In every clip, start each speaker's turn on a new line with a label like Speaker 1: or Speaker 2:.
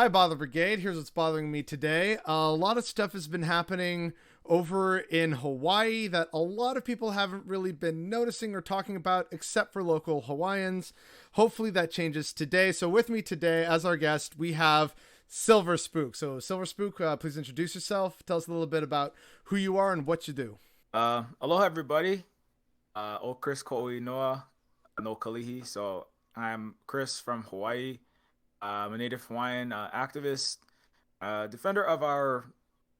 Speaker 1: Hi, Bother Brigade. Here's what's bothering me today. A lot of stuff has been happening over in Hawaii that a lot of people haven't really been noticing or talking about, except for local Hawaiians. Hopefully that changes today. So with me today, as our guest, we have Silver Spook. So Silver Spook, please introduce yourself. Tell us a little bit about who you are and what you do.
Speaker 2: Aloha everybody. O Chris Ko'inoa, no Kalihi. So I'm Chris from Hawaii. I'm a native Hawaiian activist, defender of our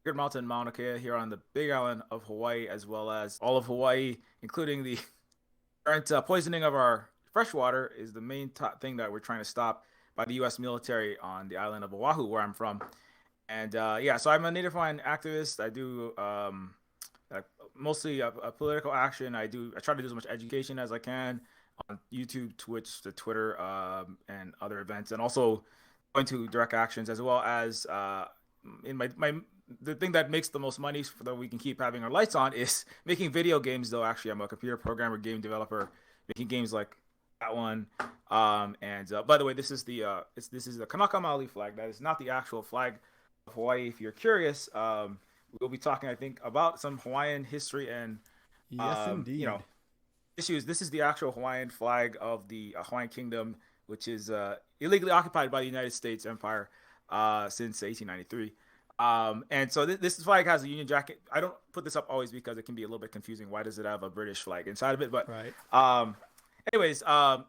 Speaker 2: Good Mountain Mauna Kea here on the Big Island of Hawaii, as well as all of Hawaii, including the current poisoning of our fresh water is the main thing that we're trying to stop by the U.S. military on the island of Oahu, where I'm from. And yeah, so I'm a native Hawaiian activist. I do uh, mostly a political action. I try to do as much education as I can on YouTube, Twitch, the Twitter, and other events, and also going to direct actions as well as in my the thing that makes the most money so that we can keep having our lights on is making video games. Though actually, I'm a computer programmer, game developer, making games like that one. And by the way, this is the Kanaka Maoli flag. That is not the actual flag of Hawaii. If you're curious, we'll be talking, I think, about some Hawaiian history and
Speaker 1: Yes,
Speaker 2: you
Speaker 1: indeed.
Speaker 2: know issues. This is the actual Hawaiian flag of the Hawaiian Kingdom, which is illegally occupied by the United States Empire since 1893. And so this flag has a Union Jack. I don't put this up always because it can be a little bit confusing. Why does it have a British flag inside of it? But
Speaker 1: Right.
Speaker 2: um, anyways, I'm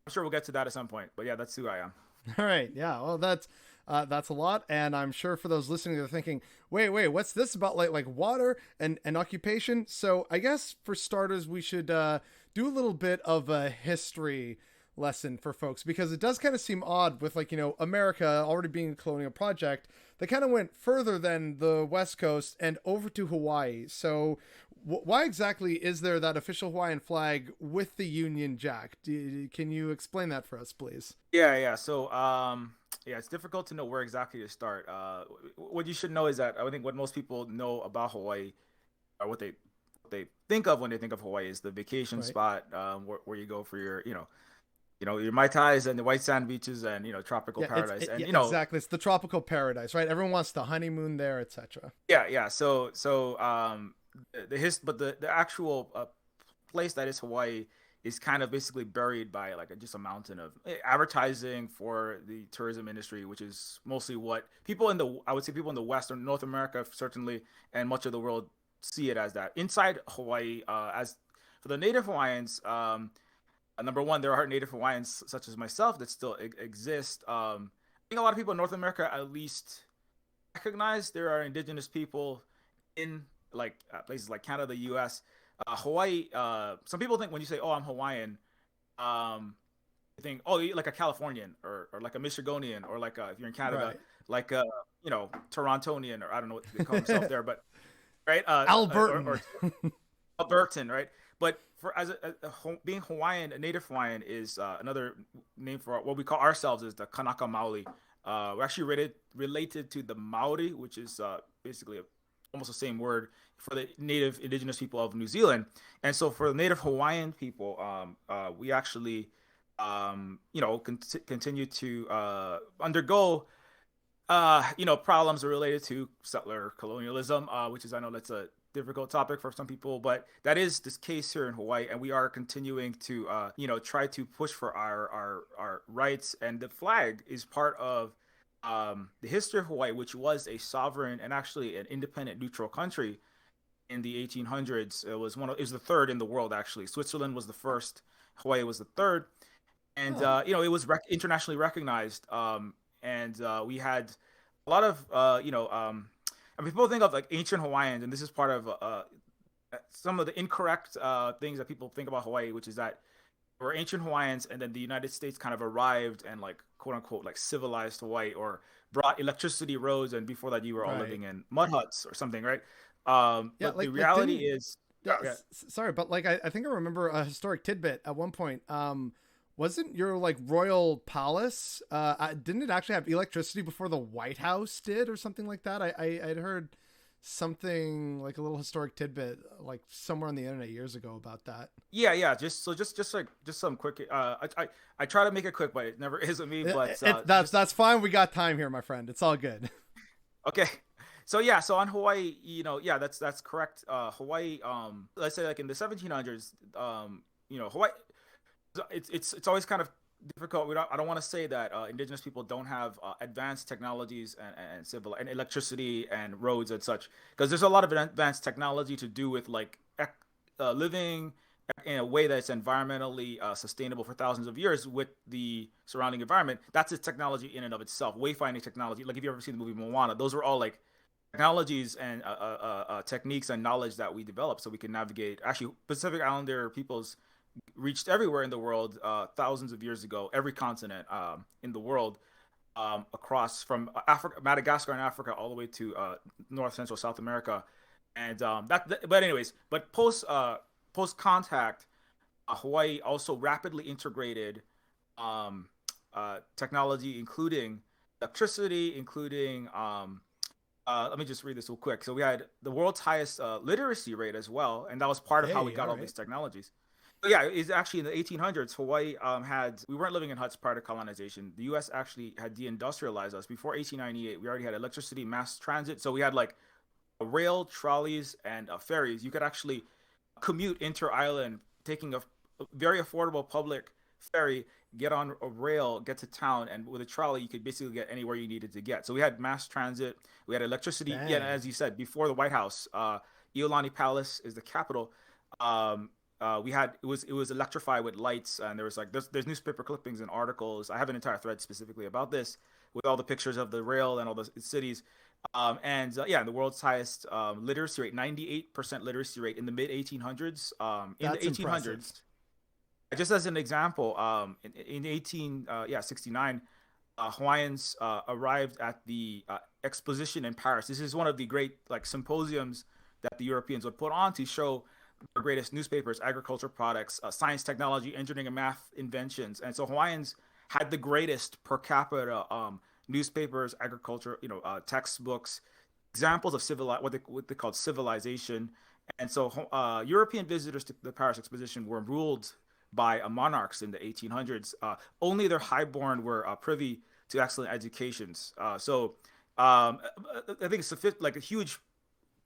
Speaker 2: sure we'll get to that at some point. But yeah, that's who I am.
Speaker 1: All right. Yeah. Well, that's a lot, and I'm sure for those listening, they're thinking, wait, what's this about? Like water and occupation. So I guess for starters, we should do a little bit of a history lesson for folks because it does kind of seem odd with America already being a colonial project. They kind of went further than the West Coast and over to Hawaii. So why exactly is there that official Hawaiian flag with the Union Jack? Can you explain that for us, please?
Speaker 2: Yeah. So yeah, it's difficult to know where exactly to start. What you should know is that I think what most people know about Hawaii, or what they think of when they think of Hawaii, is the vacation
Speaker 1: Right.
Speaker 2: spot where you go for your your mai tais and the white sand beaches and tropical
Speaker 1: Yeah,
Speaker 2: paradise
Speaker 1: yeah,
Speaker 2: and
Speaker 1: exactly. It's the tropical paradise, right? Everyone wants to honeymoon there, etc.
Speaker 2: yeah. So the actual place that is Hawaii is kind of basically buried by like just a mountain of advertising for the tourism industry, which is mostly what people in the I would say people in the West or North America certainly, and much of the world see it as that. Inside Hawaii, as for the native Hawaiians, number one, there are native Hawaiians such as myself that still exist. I think a lot of people in North America at least recognize there are indigenous people in like places like Canada, the U.S., Hawaii. Some people think when you say, "Oh, I'm Hawaiian," you think, "Oh, you're like a Californian or like a Michigonian or like if you're in Canada,
Speaker 1: Right.
Speaker 2: like a Torontonian or I don't know what they call themselves there, but right,
Speaker 1: Albertan.
Speaker 2: or Albertan, right? But for being Hawaiian, a native Hawaiian is another name for what we call ourselves is the Kanaka Maoli. We're actually related to the Maori, which is basically almost the same word for the native indigenous people of New Zealand. And so for the native Hawaiian people, we actually, continue to undergo problems related to settler colonialism, which is I know that's a difficult topic for some people, but that is this case here in Hawaii, and we are continuing to try to push for our rights. And the flag is part of the history of Hawaii, which was a sovereign and actually an independent neutral country in the 1800s. It was the third in the world actually. Switzerland was the first, Hawaii was the third, and
Speaker 1: Huh.
Speaker 2: it was internationally recognized. And we had a lot of I mean, people think of like ancient Hawaiians, and this is part of some of the incorrect things that people think about Hawaii, which is that we're ancient Hawaiians, and then the United States kind of arrived and like quote unquote like civilized Hawaii or brought electricity, roads, and before that you were all
Speaker 1: Right.
Speaker 2: living in mud huts or something, right?
Speaker 1: Yeah.
Speaker 2: But the
Speaker 1: Like
Speaker 2: reality
Speaker 1: didn't.
Speaker 2: is,
Speaker 1: Yeah.
Speaker 2: yeah,
Speaker 1: Sorry, but I think I remember a historic tidbit at one point. Wasn't your like royal palace? Didn't it actually have electricity before the White House did, or something like that? I'd heard something like a little historic tidbit like somewhere on the internet years ago about that.
Speaker 2: Yeah. Just some quick. I try to make it quick, but it never is with me. But just
Speaker 1: That's fine. We got time here, my friend. It's all good.
Speaker 2: okay. So yeah, so on Hawaii, yeah, that's correct. Hawaii, let's say like in the 1700s, Hawaii, it's always kind of difficult. I don't want to say that indigenous people don't have advanced technologies and civil and electricity and roads and such, because there's a lot of advanced technology to do with like living in a way that's environmentally sustainable for thousands of years with the surrounding environment. That's a technology in and of itself. Wayfinding technology, like if you ever seen the movie Moana, those were all like technologies and techniques and knowledge that we developed so we can navigate. Actually, Pacific Islander peoples reached everywhere in the world thousands of years ago, every continent in the world, across from Africa, Madagascar, and Africa, all the way to North Central South America, and But anyways, but post contact, Hawaii also rapidly integrated technology, including electricity, including let me just read this real quick. So we had the world's highest literacy rate as well, and that was part of how we got all these technologies. So yeah, it's actually in the 1800s. Hawaii we weren't living in huts prior to colonization. The U.S. actually had deindustrialized us before 1898. We already had electricity, mass transit. So we had like rail, trolleys, and ferries. You could actually commute inter-island, taking a very affordable public ferry, get on a rail, get to town, and with a trolley, you could basically get anywhere you needed to get. So we had mass transit, we had electricity.
Speaker 1: Dang.
Speaker 2: Yeah, and as you said, before the White House, Iolani Palace is the capital. We had it was electrified with lights, and there was like there's newspaper clippings and articles. I have an entire thread specifically about this with all the pictures of the rail and all the cities. Yeah, the world's highest literacy rate, 98% literacy rate in the mid 1800s. In the 1800s,
Speaker 1: impressive.
Speaker 2: just as an example, in 69, Hawaiians arrived at the exposition in Paris. This is one of the great like symposiums that the Europeans would put on to show their greatest newspapers, agriculture products, science, technology, engineering, and math inventions. And so Hawaiians had the greatest per capita newspapers, agriculture, textbooks, examples of what they called civilization. And so European visitors to the Paris Exposition were ruled by monarchs in the 1800s. Only their highborn were privy to excellent educations. I think it's like a huge.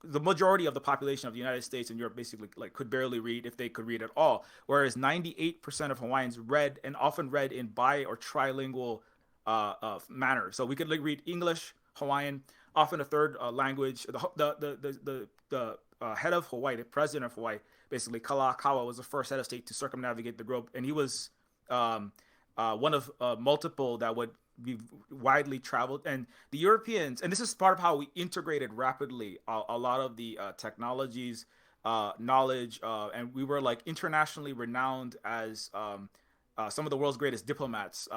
Speaker 2: The majority of the population of the United States and Europe basically like could barely read, if they could read at all. Whereas 98% of Hawaiians read, and often read in bi or trilingual manner. So we could like read English, Hawaiian, often a third language. The head of Hawaii, the president of Hawaii, basically Kalakaua, was the first head of state to circumnavigate the globe, and he was one of multiple that would be widely traveled. And the Europeans, and this is part of how we integrated rapidly a lot of the technologies, knowledge, and we were like internationally renowned as some of the world's greatest diplomats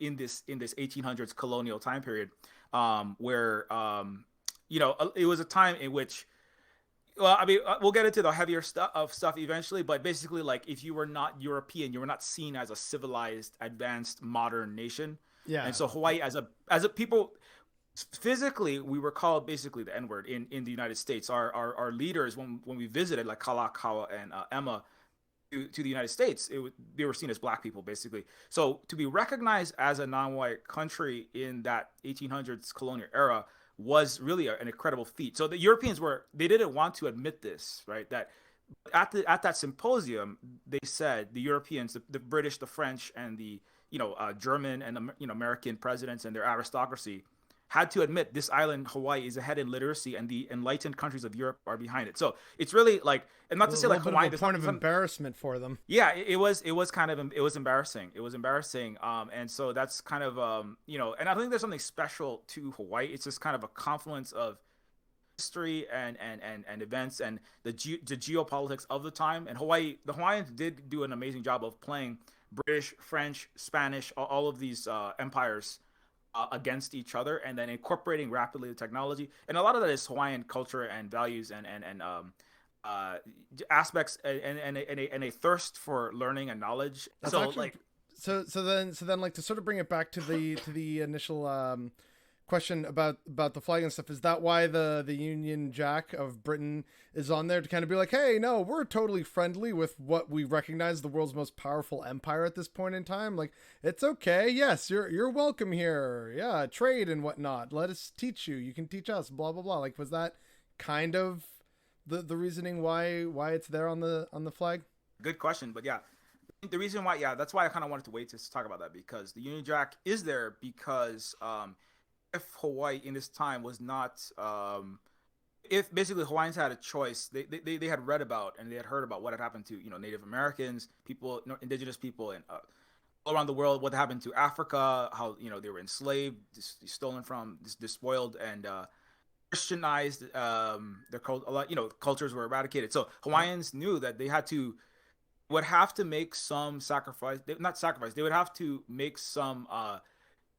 Speaker 2: in this 1800s colonial time period, where it was a time in which, well, I mean, we'll get into the heavier stuff eventually, but basically, like, if you were not European, you were not seen as a civilized, advanced, modern nation.
Speaker 1: Yeah.
Speaker 2: And so Hawaii, as a people, physically, we were called basically the N-word in the United States. Our leaders, when we visited, like Kalakaua and Emma, to the United States, they were seen as black people, basically. So to be recognized as a non-white country in that 1800s colonial era was really an incredible feat. So the Europeans they didn't want to admit this, right? That at that symposium, they said the Europeans, the British, the French, and the German and American presidents and their aristocracy had to admit this island, Hawaii, is ahead in literacy, and the enlightened countries of Europe are behind it. So it's really like, and not to say like Hawaii,
Speaker 1: a point of embarrassment for them.
Speaker 2: Yeah, it was kind of, it was embarrassing. It was embarrassing. And so that's kind of, and I think there's something special to Hawaii. It's just kind of a confluence of history and events and the geopolitics of the time. And the Hawaiians did do an amazing job of playing British, French, Spanish, all of these empires against each other, and then incorporating rapidly the technology. And a lot of that is Hawaiian culture and values and aspects and a thirst for learning and knowledge.
Speaker 1: That's so actually, like so then like to sort of bring it back to the initial question about the flag and stuff. Is that why the Union Jack of Britain is on there to kind of be like, hey, no, we're totally friendly with what we recognize the world's most powerful empire at this point in time. Like, it's okay. Yes, you're welcome here. Yeah, trade and whatnot. Let us teach you. You can teach us. Blah blah blah. Like, was that kind of the reasoning why it's there on the flag?
Speaker 2: Good question, but yeah, the reason why, yeah, that's why I kind of wanted to wait to talk about that, because the Union Jack is there because if Hawaii in this time was not, if basically Hawaiians had a choice, they had read about and they had heard about what had happened to Native Americans, people, indigenous people, and all around the world, what happened to Africa, how they were enslaved, stolen from, despoiled, and Christianized. Their a lot, cultures were eradicated. So Hawaiians knew that they had to would have to make some sacrifice. Not sacrifice. They would have to make some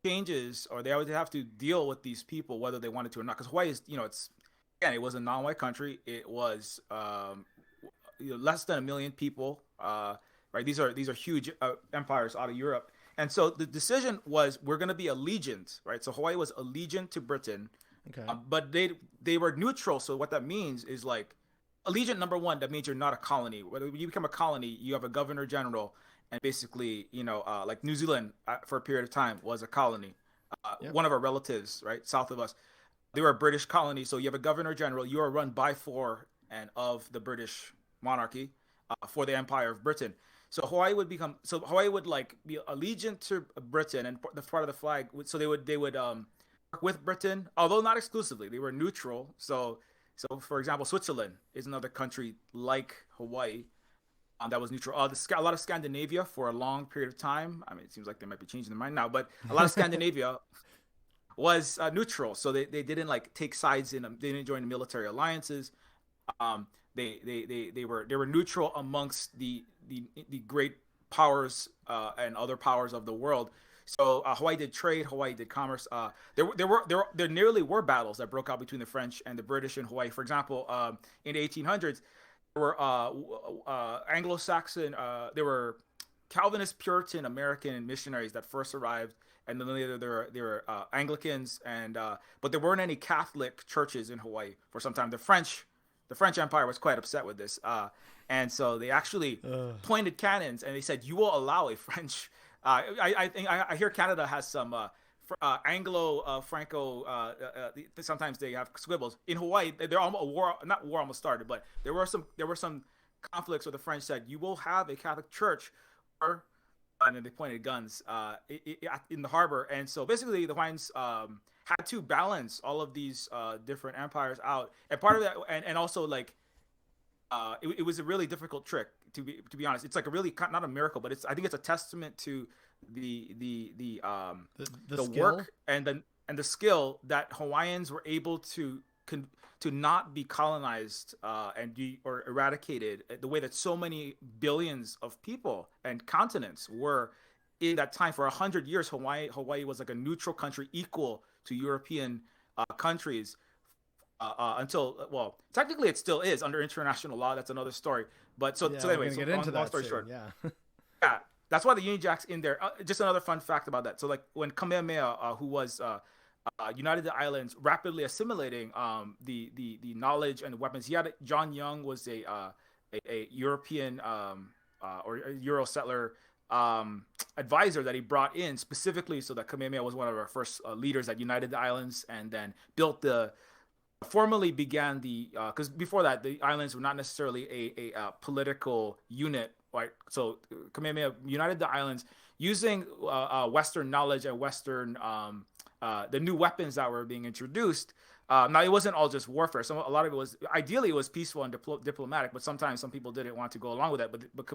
Speaker 2: changes, or they would have to deal with these people whether they wanted to or not. Because Hawaii is, it's again, it was a non-white country. It was less than 1 million people. Right? These are huge empires out of Europe, and so the decision was we're going to be allegiant, right? So Hawaii was allegiant to Britain,
Speaker 1: Okay.
Speaker 2: but they were neutral. So what that means is like allegiant, number one, that means you're not a colony. When you become a colony, you have a governor general, and basically, like New Zealand for a period of time was a colony.
Speaker 1: Yep.
Speaker 2: One of our relatives, right, south of us, they were a British colony. So you have a governor general. You are run by, for, and of the British monarchy for the Empire of Britain. So Hawaii would like be allegiant to Britain, and the part of the flag. So they would work with Britain, although not exclusively. They were neutral. So for example, Switzerland is another country like Hawaii that was neutral. A lot of Scandinavia for a long period of time. I mean, it seems like they might be changing their mind now, but a lot of Scandinavia was neutral. So they didn't like take sides in them. They didn't join the military alliances. They were neutral amongst the great powers and other powers of the world. So Hawaii did trade. Hawaii did commerce. There nearly were battles that broke out between the French and the British in Hawaii. For example, in the 1800s, there were Anglo-Saxon. There were Calvinist Puritan American missionaries that first arrived, and then later there were Anglicans, and but there weren't any Catholic churches in Hawaii for some time. The French Empire was quite upset with this, and so they actually pointed cannons and they said, "You will allow a French." I think I hear Canada has some Anglo Franco. Sometimes they have squibbles. In Hawaii, they're almost war almost started, but there were some conflicts where the French said, "You will have a Catholic church," and then they pointed guns in the harbor. And so basically, the Hawaiians had to balance all of these different empires out, and part of that, and also like it was a really difficult trick to be honest. It's like a really not a miracle, but I think it's a testament to the work and the skill that Hawaiians were able to not be colonized or eradicated the way that so many billions of people and continents were in that time. For 100 years, Hawaii was like a neutral country equal to European countries until, well, technically it still is under international law. That's another story. But so anyway,
Speaker 1: get into
Speaker 2: long
Speaker 1: that
Speaker 2: story
Speaker 1: soon,
Speaker 2: short,
Speaker 1: yeah.
Speaker 2: yeah, that's why the Union Jack's in there. Just another fun fact about that. So like when Kamehameha, who was united the islands, rapidly assimilating the knowledge and the weapons. He had John Young was a European or a Euro settler advisor that he brought in specifically so that Kamehameha was one of our first leaders that united the islands and then formally began because before that the islands were not necessarily a political unit, right? So Kamehameha united the islands using Western knowledge and Western the new weapons that were being introduced. Now it wasn't all just warfare. A lot of it was ideally it was peaceful and diplomatic, but sometimes some people didn't want to go along with it. But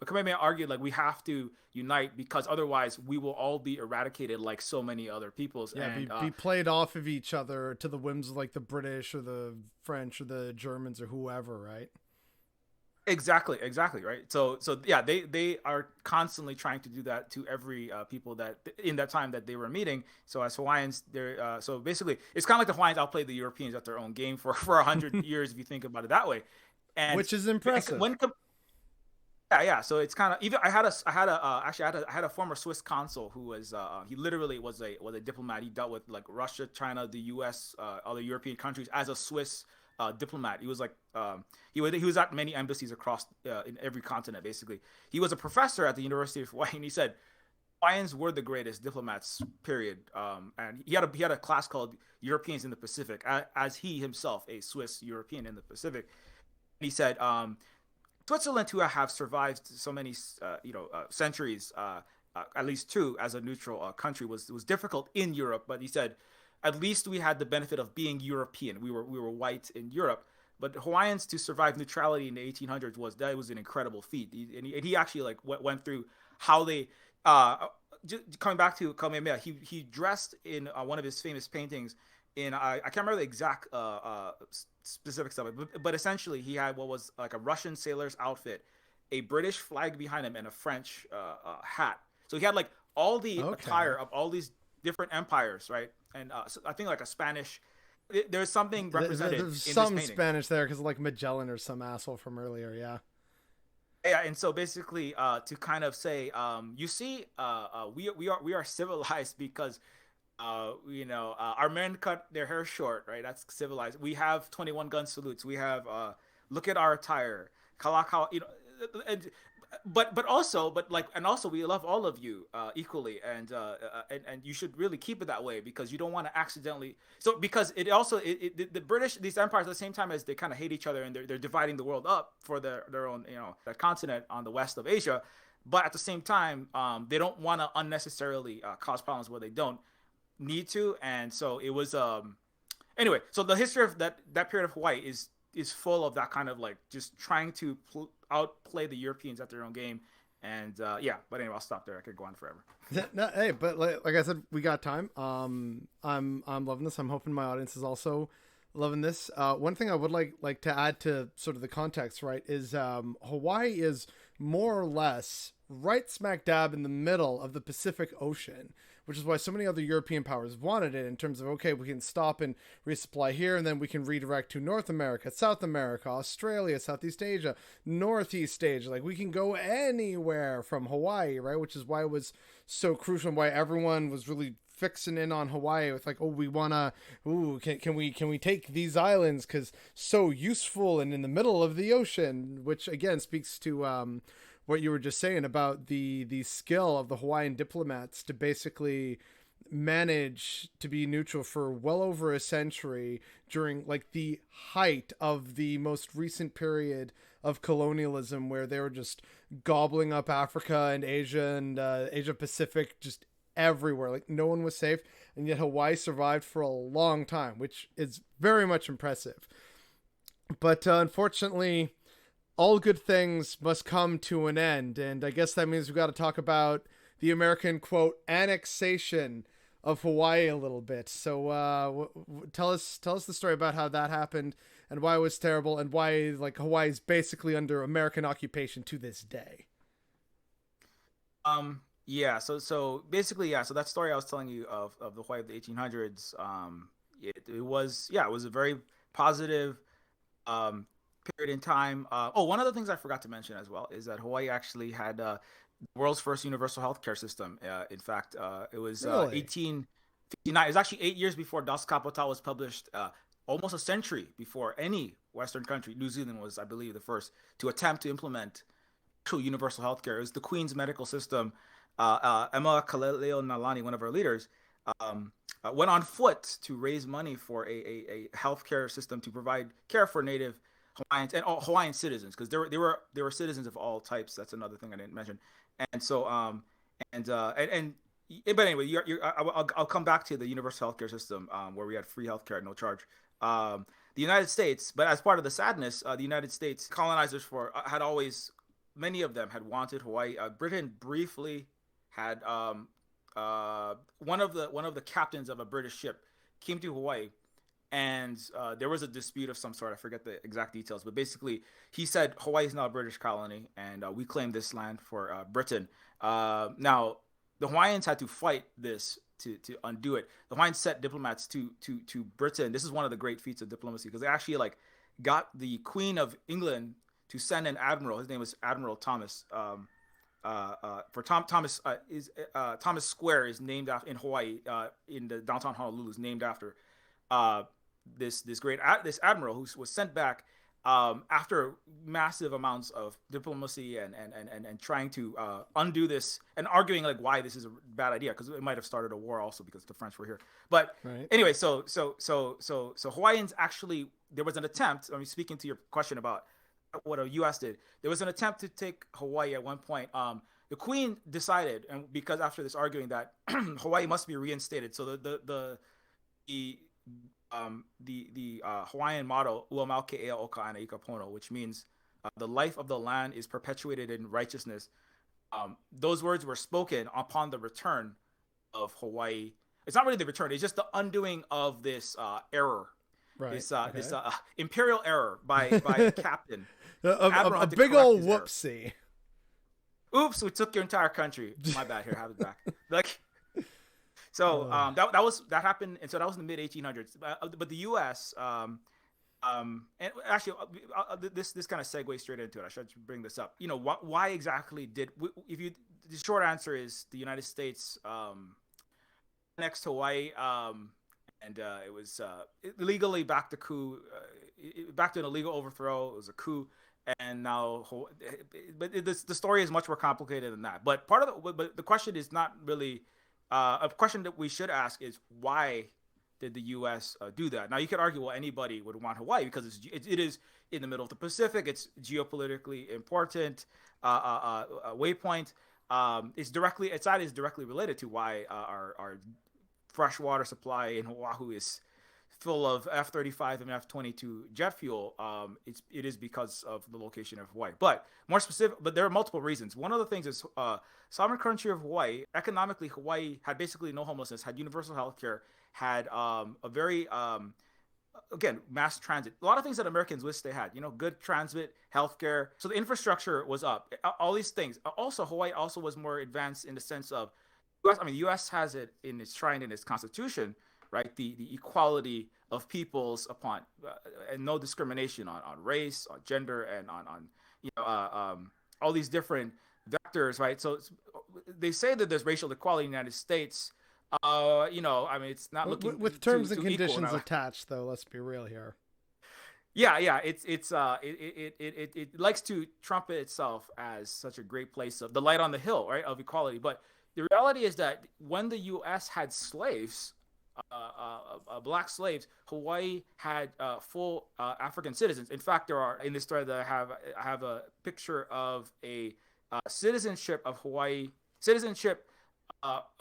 Speaker 2: Kamehameha argued like we have to unite because otherwise we will all be eradicated like so many other peoples.
Speaker 1: Yeah,
Speaker 2: and
Speaker 1: be played off of each other to the whims of like the British or the French or the Germans or whoever, right?
Speaker 2: Exactly, right. So yeah, they are constantly trying to do that to every people that in that time that they were meeting. So as Hawaiians, they're so basically it's kind of like the Hawaiians outplayed the Europeans at their own game for 100 years if you think about it that way. And
Speaker 1: which is impressive.
Speaker 2: Yeah. So it's kind of even. I had a former Swiss consul who was he literally was a diplomat. He dealt with like Russia, China, the U.S., other European countries as a Swiss diplomat. He was like he was at many embassies across in every continent. Basically, he was a professor at the University of Hawaii, and he said Hawaiians were the greatest diplomats. Period. And he had a class called Europeans in the Pacific, as he himself a Swiss European in the Pacific. He said Switzerland, who have survived so many, centuries, at least two, as a neutral country, was difficult in Europe. But he said, at least we had the benefit of being European. We were white in Europe, but Hawaiians to survive neutrality in the 1800s was an incredible feat. And he actually like went through how they. Coming back to Kamehameha, he dressed in one of his famous paintings in I can't remember the exact specifics of it, but essentially he had what was like a Russian sailor's outfit, a British flag behind him, and a French hat. So he had like all the
Speaker 1: Okay.
Speaker 2: attire of all these different empires, right? And so I think like a Spanish. There's something represented
Speaker 1: There's
Speaker 2: in this
Speaker 1: some
Speaker 2: painting.
Speaker 1: Spanish there because like Magellan or some asshole from earlier. Yeah.
Speaker 2: Yeah, and so basically, to kind of say, you see, we are civilized because our men cut their hair short, right? That's civilized. We have 21 gun salutes. We have look at our attire, kalakal, and, but also we love all of you equally, and you should really keep it that way because you don't want to accidentally. So because it also the British, these empires at the same time as they kind of hate each other and they're dividing the world up for their own that continent on the west of Asia, but at the same time they don't want to unnecessarily cause problems where they don't need to. And so it was anyway, so the history of that period of Hawaii is full of that kind of like just trying to outplay the Europeans at their own game. And yeah, but anyway, I'll stop there. I could go on forever.
Speaker 1: No, hey, but like I said, we got time. I'm loving this. I'm hoping my audience is also loving this. One thing I would like to add to sort of the context, right, is Hawaii is more or less right smack dab in the middle of the Pacific Ocean, which is why so many other European powers wanted it in terms of, okay, we can stop and resupply here, and then we can redirect to North America, South America, Australia, Southeast Asia, Northeast Asia. Like, we can go anywhere from Hawaii, right? Which is why it was so crucial and why everyone was really fixing in on Hawaii with like, oh, we wanna, ooh, can we take these islands because so useful and in the middle of the ocean, which again speaks to what you were just saying about the skill of the Hawaiian diplomats to basically manage to be neutral for well over a century during like the height of the most recent period of colonialism where they were just gobbling up Africa and Asia and Asia Pacific just everywhere, like no one was safe, and yet Hawaii survived for a long time, which is very much impressive. But unfortunately, all good things must come to an end, and I guess that means we got to talk about the American quote annexation of Hawaii a little bit. So tell us the story about how that happened and why it was terrible and why like Hawaii is basically under American occupation to this day.
Speaker 2: Yeah, so basically, yeah, so that story I was telling you of the Hawaii of the 1800s, it was a very positive period in time. One of the things I forgot to mention as well is that Hawaii actually had the world's first universal healthcare system. In fact, it was
Speaker 1: Really?
Speaker 2: 1859. It was actually 8 years before Das Kapital was published. Almost a century before any Western country. New Zealand was, I believe, the first to attempt to implement actual universal healthcare. It was the Queen's medical system. Emma Kaleleo Nalani, one of our leaders, went on foot to raise money for a healthcare system to provide care for Native Hawaiians and all Hawaiian citizens, because there were citizens of all types. That's another thing I didn't mention. And so and but anyway, I'll come back to the universal healthcare system where we had free healthcare at no charge. The United States, but as part of the sadness, the United States colonizers had always, many of them had wanted Hawaii. Britain briefly had one of the captains of a British ship came to Hawaii, and there was a dispute of some sort. I forget the exact details, but basically he said Hawaii is now a British colony, and we claim this land for Britain. Now the Hawaiians had to fight this to undo it. The Hawaiians sent diplomats to Britain. This is one of the great feats of diplomacy because they actually like got the Queen of England to send an admiral. His name was Admiral Thomas. Thomas Thomas Square is named after in Hawaii, in the downtown Honolulu, is named after uh, this admiral who was sent back after massive amounts of diplomacy and trying to undo this and arguing like why this is a bad idea, because it might have started a war also because the French were here. But
Speaker 1: Right.
Speaker 2: anyway, so Hawaiians actually, there was an attempt. I mean, speaking to your question about what the U.S. did, there was an attempt to take Hawaii at one point. The Queen decided, and because after this arguing, that Hawaii must be reinstated. So the Hawaiian motto "Ua mau ke ea oka ana ika pono," which means the life of the land is perpetuated in righteousness. Those words were spoken upon the return of Hawaii. It's not really the return; it's just the undoing of this error,
Speaker 1: Right.
Speaker 2: this imperial error by a captain.
Speaker 1: A big old whoopsie.
Speaker 2: Oops, we took your entire country. My bad. Here, have it back. Like, so that happened, and so that was in the mid 1800s. But the U.S. And actually, this kind of segues straight into it. I should bring this up. You know, why exactly did the short answer is the United States annexed Hawaii, and it was illegally backed the coup, backed an illegal overthrow. It was a coup. And now, but the story is much more complicated than that. But but the question is not really a question that we should ask is why did the U.S. Do that? Now you could argue, well, anybody would want Hawaii because it is in the middle of the Pacific. It's geopolitically important waypoint. Its side is directly related to why our freshwater supply in Oahu is full of F-35 and F-22 jet fuel. It is because of the location of Hawaii. But more specific, but there are multiple reasons. One of the things is sovereign country of Hawaii. Economically, Hawaii had basically no homelessness, had universal health care, had a very again, mass transit. A lot of things that Americans wish they had. You know, good transit, healthcare. So the infrastructure was up. All these things. Also, Hawaii also was more advanced in the sense of, the U.S. has it in its enshrined in its constitution, right? The equality of peoples upon and no discrimination on race, on gender, and on all these different vectors, right? So they say that there's racial equality in the United States. It's not looking
Speaker 1: with terms and
Speaker 2: too
Speaker 1: conditions attached, though. Let's be real here.
Speaker 2: Yeah. It likes to trumpet itself as such a great place of the light on the hill, right, of equality. But the reality is that when the U.S. had slaves, black slaves, Hawaii had full African citizens. In fact, there are in this story that I have a picture of a citizenship of Hawaii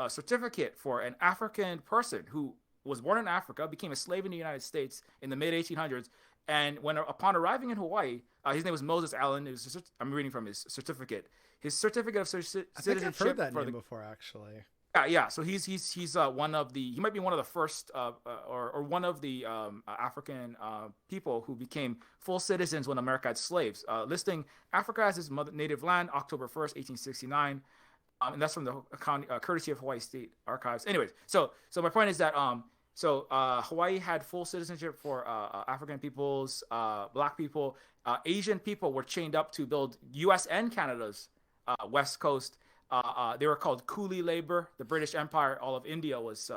Speaker 2: certificate for an African person who was born in Africa, became a slave in the United States in the mid 1800s, and upon arriving in Hawaii, his name was Moses Allen. I'm reading from his certificate. His certificate of citizenship.
Speaker 1: I think I've heard that name before, actually.
Speaker 2: Yeah. So he might be one of the first or one of the African people who became full citizens when America had slaves. Listing Africa as his native land, October 1st, 1869. And that's from the courtesy of Hawaii State Archives. Anyways, so my point is that Hawaii had full citizenship for African peoples, black people, Asian people were chained up to build U.S. and Canada's West Coast. They were called coolie labor. The British Empire, all of India was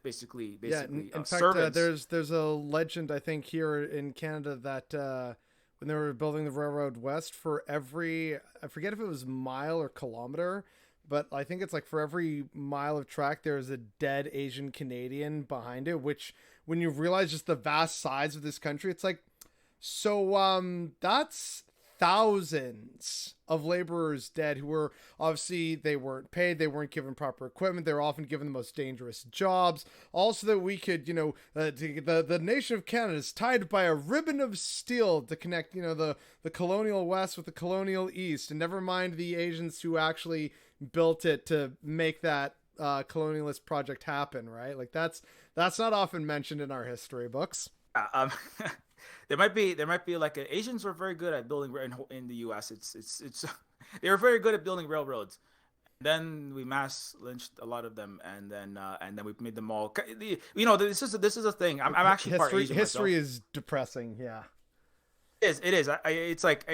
Speaker 2: basically
Speaker 1: in fact,
Speaker 2: servants.
Speaker 1: there's a legend, I think, here in Canada that when they were building the railroad west, for every, I forget if it was mile or kilometer, but I think it's like for every mile of track, there's a dead Asian Canadian behind it, which when you realize just the vast size of this country, it's like, so that's thousands of laborers dead who were obviously, they weren't paid, they weren't given proper equipment, they were often given the most dangerous jobs, also that we could, the nation of Canada is tied by a ribbon of steel to connect, the colonial west with the colonial east, and never mind the Asians who actually built it to make that colonialist project happen, right? Like that's not often mentioned in our history books.
Speaker 2: There might be like Asians were very good at building in the U.S. It's they were very good at building railroads. Then we mass lynched a lot of them, and then we made them all. This is a thing. I'm actually part Asian.
Speaker 1: History
Speaker 2: myself.
Speaker 1: is depressing. Yeah.
Speaker 2: It is. It's like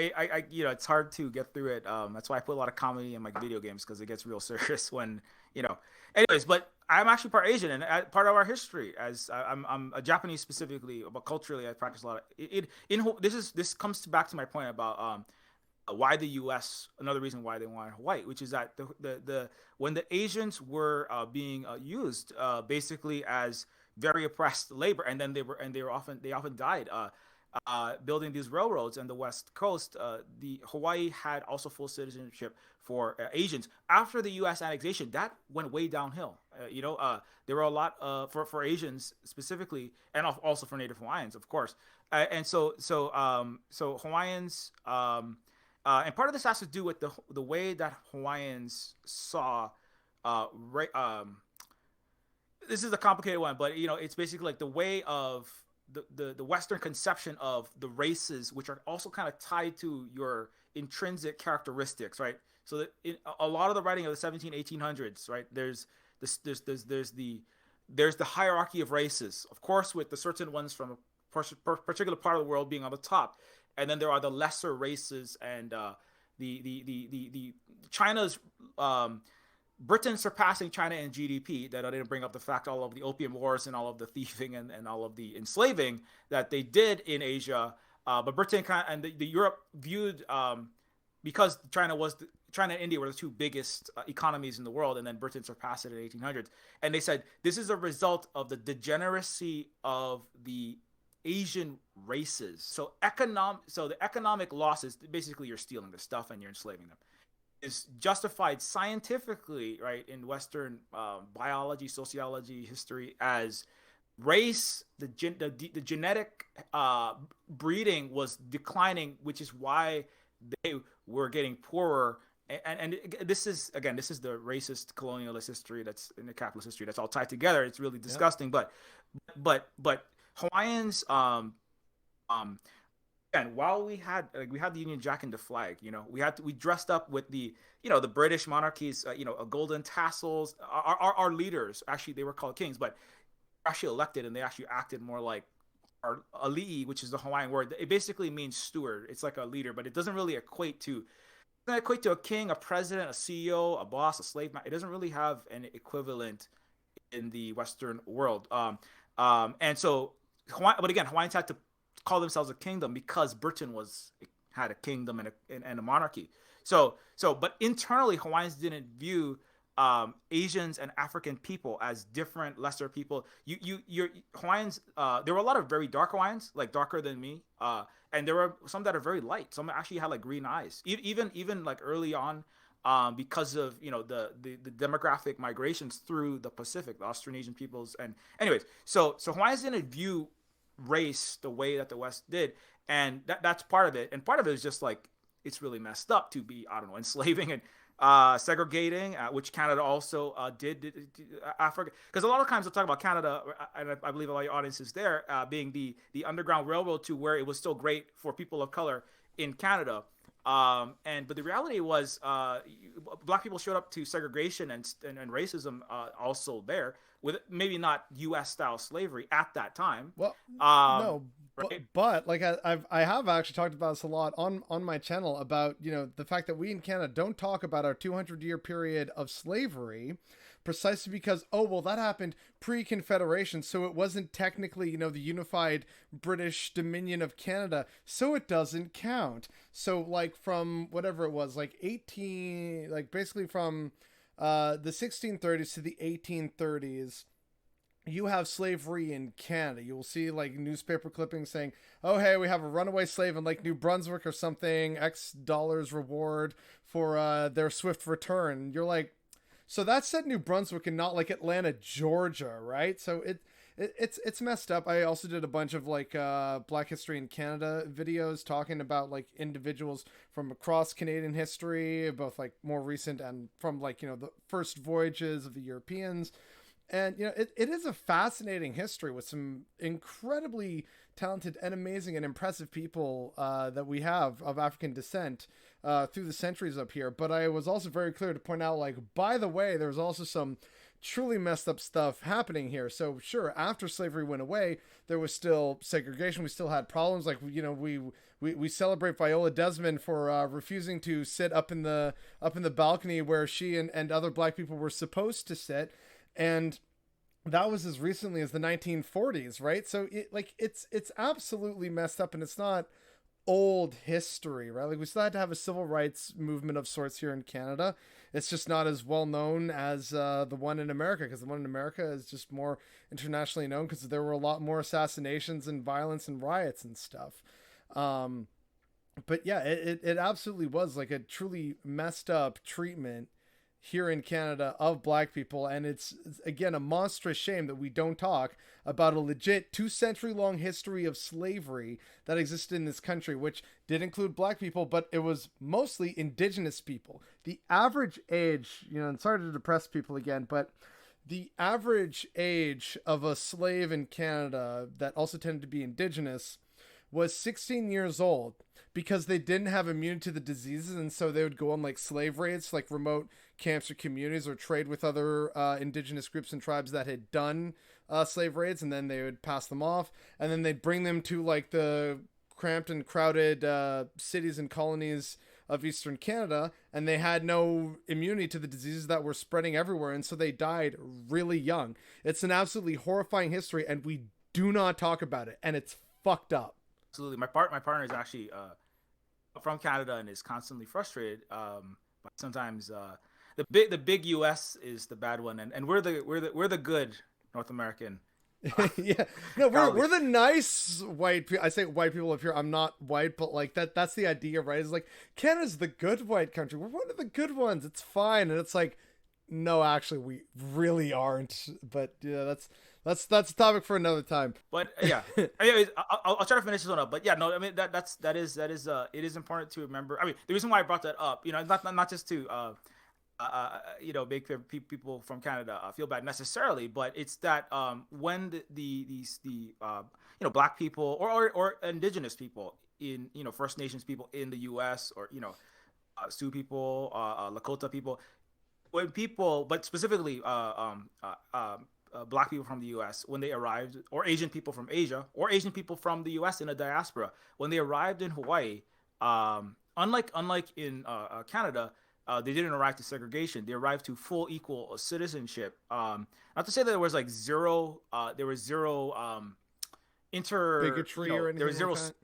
Speaker 2: you know, it's hard to get through it. That's why I put a lot of comedy in like video games because it gets real serious when you know. Anyways, but I'm actually part Asian, and part of our history, as I'm a Japanese specifically, but culturally I practice a lot. This comes back to my point about why the U.S. Another reason why they wanted Hawaii, which is that the when the Asians were being used basically as very oppressed labor, and then they often died. Building these railroads on the west coast, the Hawaii had also full citizenship for Asians. After the U.S. annexation, that went way downhill. There were a lot for Asians specifically, and also for Native Hawaiians, of course. So Hawaiians, and part of this has to do with the way that Hawaiians saw. Ra- um, this is a complicated one, but it's basically like the way of the Western conception of the races, which are also kind of tied to your intrinsic characteristics, right? So that a lot of the writing of the 1800s, right? There's the hierarchy of races, of course, with the certain ones from a particular part of the world being on the top, and then there are the lesser races and the China's Britain surpassing China in GDP. That I didn't bring up the fact all of the opium wars and all of the thieving and all of the enslaving that they did in Asia. But Britain and the Europe viewed because China and India were the two biggest economies in the world, and then Britain surpassed it in the 1800s. And they said this is a result of the degeneracy of the Asian races. So the economic losses, basically you're stealing their stuff and you're enslaving them, is justified scientifically, right, in Western biology, sociology, history as race. The genetic breeding was declining, which is why they were getting poorer. And this is the racist colonialist history that's in the capitalist history that's all tied together. It's really disgusting. Yep. But Hawaiians and while we had the Union Jack and the flag, we dressed up with the British monarchies, golden tassels. Our leaders, actually they were called kings, but actually elected, and they actually acted more like our ali'i, which is the Hawaiian word. It basically means steward. It's like a leader, but it doesn't really equate to a king, a president, a CEO, a boss, a slave. It doesn't really have an equivalent in the Western world. And so but again, Hawaiians had to call themselves a kingdom because Britain had a kingdom and a monarchy. But internally, Hawaiians didn't view Asians and African people as different, lesser people. Your Hawaiians. There were a lot of very dark Hawaiians, like darker than me, and there were some that are very light. Some actually had like green eyes. Even like early on, because of the demographic migrations through the Pacific, the Austronesian peoples, and anyways, so Hawaiians didn't view race the way that the West did, and that's part of it. And part of it is just like it's really messed up to be, I don't know, enslaving and segregating, which Canada also did Africa. Because a lot of times we'll talk about Canada, and I believe a lot of your audience is there, being the Underground Railroad to where it was still great for people of color in Canada. But the reality was, black people showed up to segregation and racism also there, with maybe not U.S. style slavery at that time.
Speaker 1: Well, no,
Speaker 2: right?
Speaker 1: but like I have actually talked about this a lot on my channel about the fact that we in Canada don't talk about our 200-year period of slavery, precisely because that happened pre-Confederation, so it wasn't technically the unified British Dominion of Canada, so it doesn't count. So like from whatever it was, like basically from the 1630s to the 1830s, you have slavery in Canada. You will see like newspaper clippings saying, oh, hey, we have a runaway slave in like New Brunswick or something, X dollars reward for their swift return. You're like, so that said New Brunswick and not like Atlanta, Georgia, right? So it's messed up. I also did a bunch of like Black History in Canada videos talking about like individuals from across Canadian history, both like more recent and from like the first voyages of the Europeans. And it is a fascinating history with some incredibly talented and amazing and impressive people that we have of African descent through the centuries up here. But I was also very clear to point out, like, by the way, there's also some truly messed up stuff happening here. So sure, after slavery went away, there was still segregation. We still had problems. Like, you know, we celebrate Viola Desmond for refusing to sit up in the balcony where she and other black people were supposed to sit, and that was as recently as the 1940s, right? So it's absolutely messed up, and it's not old history, right? Like, we still had to have a civil rights movement of sorts here in Canada. It's just not as well known as the one in America, because the one in America is just more internationally known because there were a lot more assassinations and violence and riots and stuff. Um, but yeah, it absolutely was like a truly messed up treatment here in Canada of black people, and it's again a monstrous shame that we don't talk about a legit 2 century long history of slavery that existed in this country, which did include black people, but it was mostly indigenous people. The average age, you know, and sorry to depress people again, but the average age of a slave in Canada that also tended to be indigenous was 16 years old, because they didn't have immunity to the diseases, and so they would go on like slave raids, like remote camps or communities, or trade with other indigenous groups and tribes that had done slave raids, and then they would pass them off, and then they'd bring them to like the cramped and crowded cities and colonies of Eastern Canada, and they had no immunity to the diseases that were spreading everywhere, and so they died really young. It's an absolutely horrifying history, and we do not talk about it, and it's fucked up.
Speaker 2: Absolutely. My partner is actually from Canada and is constantly frustrated. But sometimes the big U.S. is the bad one, and we're the good North American.
Speaker 1: Yeah, no, we're the nice white people. I say white people up here. I'm not white, but like that's the idea, right? It's like Canada's the good white country. We're one of the good ones. It's fine, and it's like, no, actually, we really aren't. But yeah, that's a topic for another time.
Speaker 2: But yeah, anyways, I'll try to finish this one up. But yeah, no, I mean that is it is important to remember. I mean, the reason why I brought that up, you know, not just to you know, make people from Canada feel bad necessarily, but it's that when the you know, black people or indigenous people in, you know, First Nations people in the U.S., or, you know, Sioux people, Lakota people, when people, but specifically black people from the U.S. when they arrived, or Asian people from Asia, or Asian people from the U.S. in a diaspora, when they arrived in Hawaii, unlike in Canada, they didn't arrive to segregation. They arrived to full equal citizenship. Not to say that there was like zero, there was zero
Speaker 1: Bigotry,
Speaker 2: you know,
Speaker 1: or anything
Speaker 2: there was zero.
Speaker 1: like that.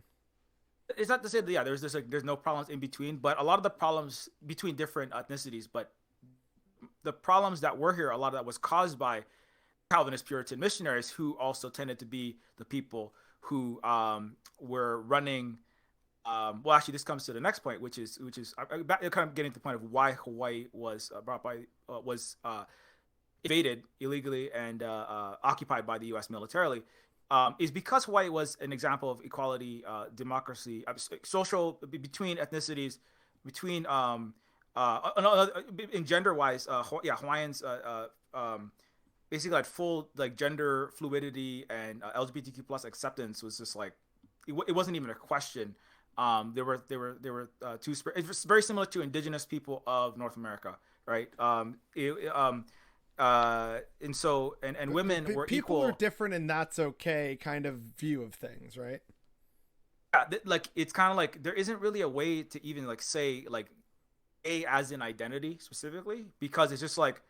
Speaker 2: It's not to say that, yeah, there's just like there's no problems in between, but a lot of the problems between different ethnicities, but the problems that were here, a lot of that was caused by Calvinist Puritan missionaries, who also tended to be the people who were running. Well, actually, this comes to the next point, which is kind of getting to the point of why Hawaii was invaded illegally and occupied by the U.S. militarily, is because Hawaii was an example of equality, democracy, social between ethnicities, between in gender wise, yeah, Hawaiians basically had full like gender fluidity, and LGBTQ plus acceptance was just like it wasn't even a question. There were two. It was very similar to indigenous people of North America, right? And so and women were
Speaker 1: people
Speaker 2: equal.
Speaker 1: are different, and that's okay kind of view of things, right?
Speaker 2: Yeah, like it's kind of like there isn't really a way to even like say like a as in identity specifically, because it's just like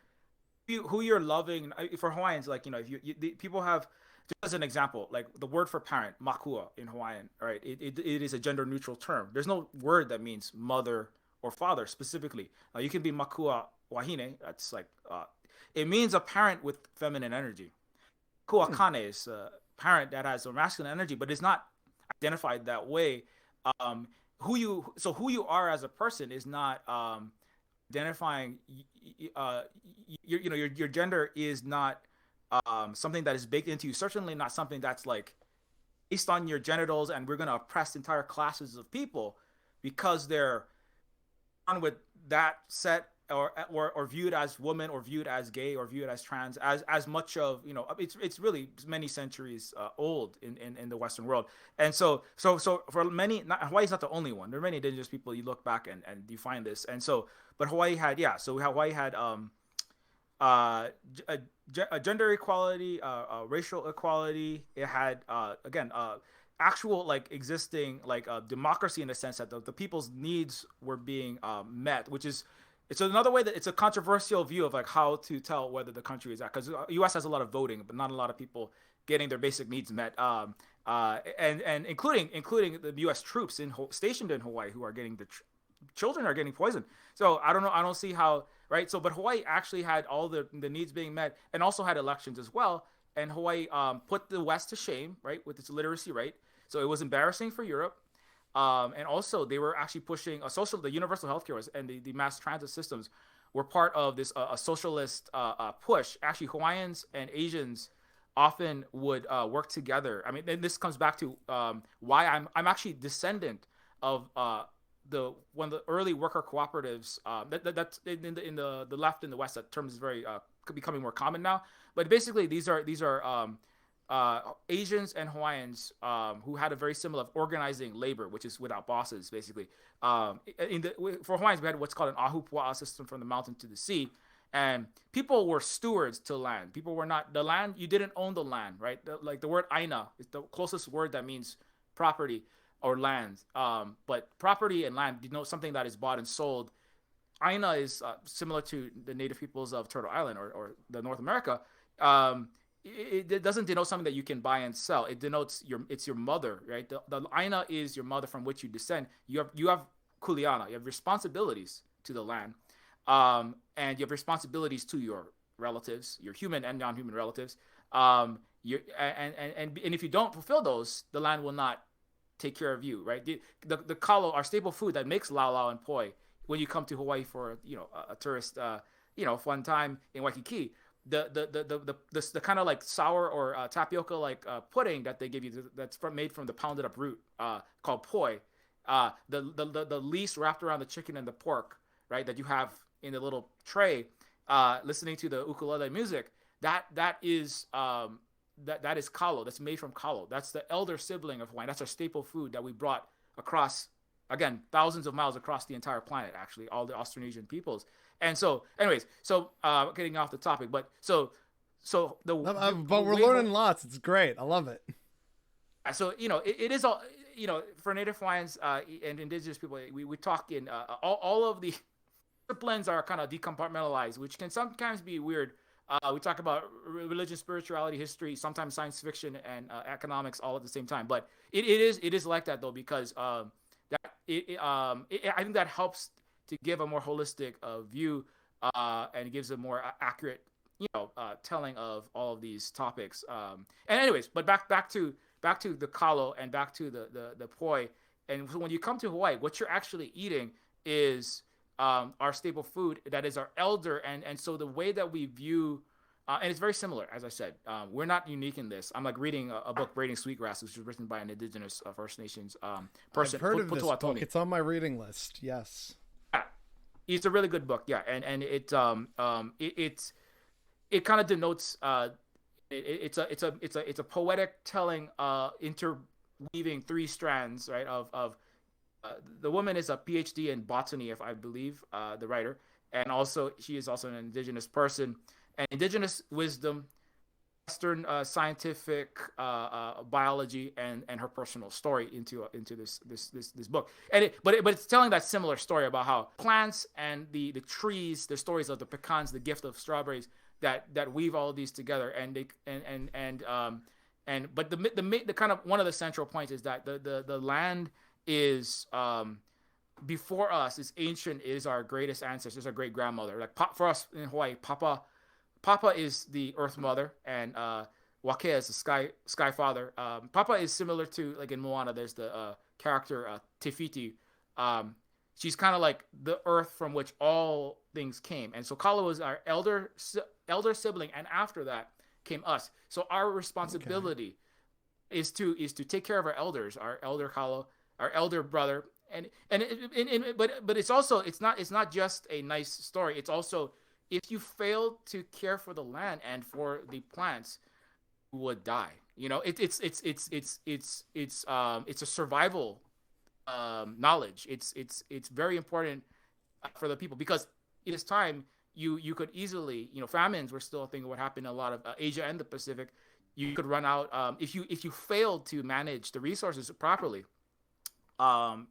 Speaker 2: who you're loving. For Hawaiians, like, you know, if people have, just as an example, like the word for parent, makua in Hawaiian, right? It is a gender neutral term. There's no word that means mother or father specifically. You can be makua wahine. That's like it means a parent with feminine energy. Kuakane is a parent that has a masculine energy, but it's not identified that way. Who you are as a person is not identifying. Your gender is not something that is baked into you. Certainly not something that's like based on your genitals, and we're going to oppress entire classes of people because they're on with that set, or viewed as woman, or viewed as gay, or viewed as trans, as much of, you know, it's really many centuries old in the Western world. And so for many, Hawaii's not the only one. There are many indigenous people you look back and you find this. And so, but Hawaii had, yeah, so Hawaii had gender equality, racial equality. It had again actual like existing like democracy in the sense that the people's needs were being met, which is it's another way that it's a controversial view of like how to tell whether the country is at because U.S. has a lot of voting, but not a lot of people getting their basic needs met. And including the U.S. troops stationed in Hawaii who are getting children are getting poisoned. So I don't know. I don't see how right. So but Hawaii actually had all the needs being met and also had elections as well. And Hawaii put the West to shame right with its literacy rate. So it was embarrassing for Europe. And also they were actually pushing the universal healthcare and the mass transit systems were part of this a socialist push. Actually, Hawaiians and Asians often would work together. I mean, and this comes back to why I'm actually descendant of the one of the early worker cooperatives that's in the left and the West. That term is very becoming more common now. But basically, these are Asians and Hawaiians who had a very similar organizing labor, which is without bosses, basically. For Hawaiians, we had what's called an ahupua'a system from the mountain to the sea. And people were stewards to land. People were not the land. You didn't own the land, right? Like the word aina is the closest word that means property or land. But property and land denote something that is bought and sold. Aina is similar to the native peoples of Turtle Island or the North America. It doesn't denote something that you can buy and sell. It denotes it's your mother, right? The aina is your mother from which you descend. You have kuleana. You have responsibilities to the land. And you have responsibilities to your relatives, your human and non-human relatives. And if you don't fulfill those, the land will not take care of you, right? The kalo, our staple food that makes laulau and poi, when you come to Hawaii for a tourist fun time in Waikiki, the kind of like sour or tapioca like pudding that they give you that's made from the pounded up root called poi, the leaves wrapped around the chicken and the pork, right, that you have in the little tray, listening to the ukulele music, that is kalo. That's made from kalo. That's the elder sibling of Hawaiian. That's our staple food that we brought across, again, thousands of miles across the entire planet. Actually, all the Austronesian peoples. And so, anyways, getting off the topic, but
Speaker 1: but we're learning lots. It's great. I love it.
Speaker 2: So it is all for Native Hawaiians and indigenous people. We talk in all of the disciplines are kind of decompartmentalized, which can sometimes be weird. We talk about religion, spirituality, history, sometimes science fiction and economics all at the same time. But it is like that though, because I think that helps to give a more holistic view and gives a more accurate telling of all of these topics. And anyways, but back to the kalo and back to the poi. And when you come to Hawaii, what you're actually eating is our staple food that is our elder, and so the way that we view and it's very similar, as I said. We're not unique in this. I'm like reading a book, Braiding Sweetgrass, which was written by an indigenous First Nations person.
Speaker 1: I've heard of this book. It's on my reading list. Yes,
Speaker 2: yeah. It's a really good book. Yeah, and it kind of denotes it's a poetic telling, interweaving three strands, right, of the woman is a PhD in botany, if I believe, the writer, and also she is also an indigenous person, and indigenous wisdom, Western scientific biology, and her personal story into this book, but it's telling that similar story about how plants and the trees, the stories of the pecans, the gift of strawberries that weave all of these together, and but the kind of one of the central points is that the land is before us, is ancient, is our greatest ancestors, our great grandmother. Like for us in Hawaii, Papa is the Earth Mother, and Wakea is the Sky Father. Papa is similar to, like in Moana, there's the character Te Fiti. She's kind of like the earth from which all things came, and so Kalo is our elder sibling, and after that came us. So our responsibility is to take care of our elders, our elder Kalo, our elder brother, but it's also it's not just a nice story. It's also, if you fail to care for the land and for the plants, you would die. It's a survival knowledge. It's very important for the people, because it is time you could easily, famines were still a thing. What happened in a lot of Asia and the Pacific, you could run out if you failed to manage the resources properly.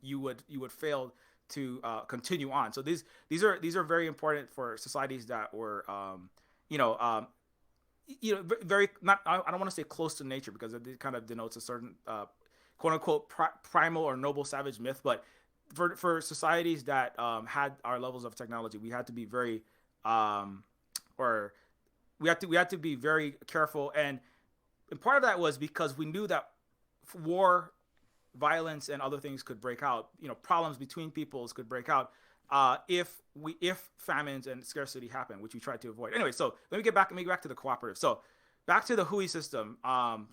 Speaker 2: You would fail to continue on. So these are very important for societies that were you know very not, I don't want to say close to nature, because it kind of denotes a certain quote unquote primal or noble savage myth. But for societies that had our levels of technology, we had to be very or we had to be very careful. And part of that was because we knew that war, violence, and other things could break out. Problems between peoples could break out if famines and scarcity happen, which we tried to avoid. Anyway, so let me get back to the cooperative. So back to the Hui system.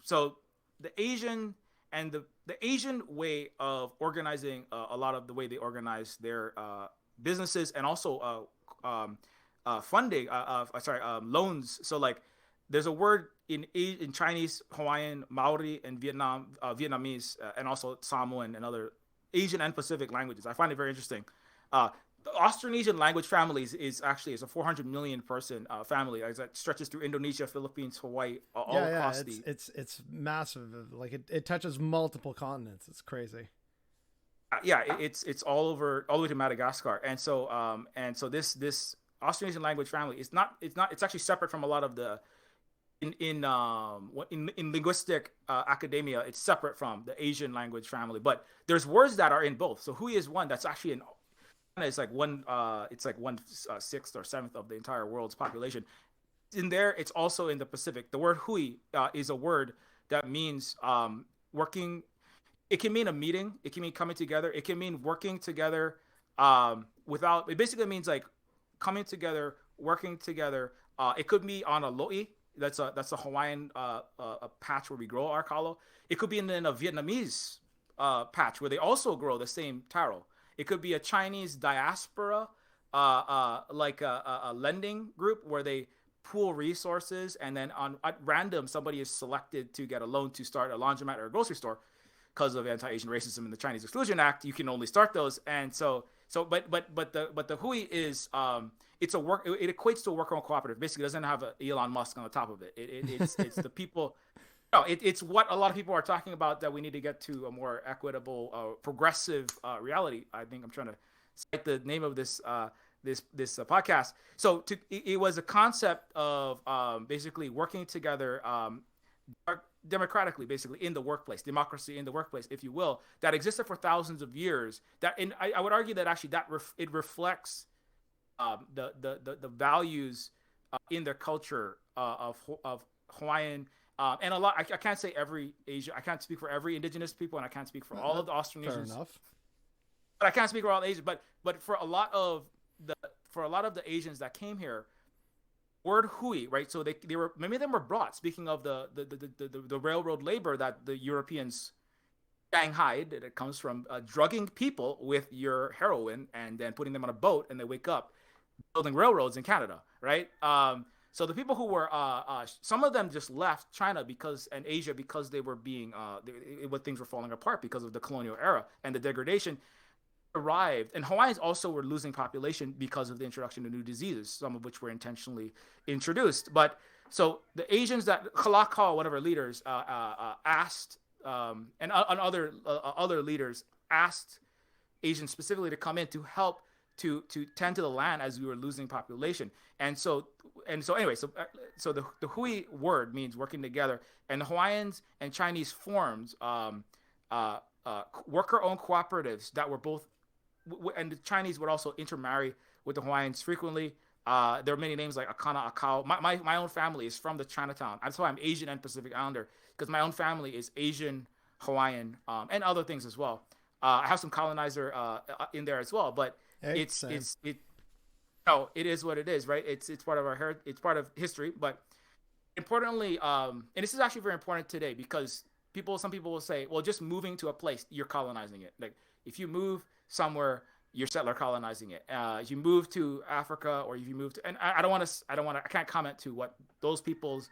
Speaker 2: So the Asian and the Asian way of organizing, a lot of the way they organize their businesses, and also funding, loans. So like there's a word in Chinese, Hawaiian, Maori, and Vietnamese, and also Samoan and other Asian and Pacific languages. I find it very interesting. The Austronesian language families is a 400 million person family that stretches through Indonesia, Philippines, Hawaii, all across the.
Speaker 1: It's massive. Like it touches multiple continents. It's crazy.
Speaker 2: It's all over, all the way to Madagascar, and so this Austronesian language family is not. It's actually separate from a lot of the. In linguistic academia, it's separate from the Asian language family, but there's words that are in both. So Hui is one that's actually in. It's like one sixth or seventh of the entire world's population. In there, it's also in the Pacific. The word Hui is a word that means working. It can mean a meeting. It can mean coming together. It can mean working together without. It basically means like coming together, working together. It could be on a lo'i. That's a Hawaiian a patch where we grow our kalo. It could be in a Vietnamese patch where they also grow the same taro. It could be a Chinese diaspora, like a lending group where they pool resources, and then at random somebody is selected to get a loan to start a laundromat or a grocery store. Because of anti-Asian racism and the Chinese Exclusion Act, you can only start those. And but the Hui is it equates to a worker-owned cooperative. Basically, it doesn't have Elon Musk on the top of it. It's the people. No, it's what a lot of people are talking about, that we need to get to a more equitable, progressive reality. I think I'm trying to cite the name of this podcast. So it was a concept of basically working together democratically, basically in the workplace, democracy in the workplace, if you will, that existed for thousands of years. I would argue that actually it reflects the values in their culture of Hawaiian. And a lot, I can't say every Asia, I can't speak for every indigenous people, and I can't speak for all of the Austronesians. Fair enough. But I can't speak for all Asians. But for a lot of the Asians that came here, word Hui, right? So they were, many of them were brought. Speaking of the railroad labor that the Europeans shanghaied, it comes from drugging people with your heroin and then putting them on a boat, and they wake up building railroads in Canada, right? So the people who were, some of them just left China and Asia because they were being, things were falling apart because of the colonial era and the degradation. Arrived, and Hawaiians also were losing population because of the introduction of new diseases, some of which were intentionally introduced. But so the Asians that Kalaka, whatever leaders, asked, and other leaders asked Asians specifically to come in to help to tend to the land as we were losing population. And so anyway, so the Hui word means working together, and the Hawaiians and Chinese formed worker-owned cooperatives that were both. And the Chinese would also intermarry with the Hawaiians frequently. There are many names like Akana, Akau. My own family is from the Chinatown. That's why I'm Asian and Pacific Islander, because my own family is Asian, Hawaiian, and other things as well. I have some colonizer in there as well, but it is what it is, right? It's part of our heritage. It's part of history, but importantly, and this is actually very important today, because some people will say, well, just moving to a place, you're colonizing it. Like if you move somewhere, you're settler colonizing it. If you move to Africa, or if you move to, and I can't comment to what those people's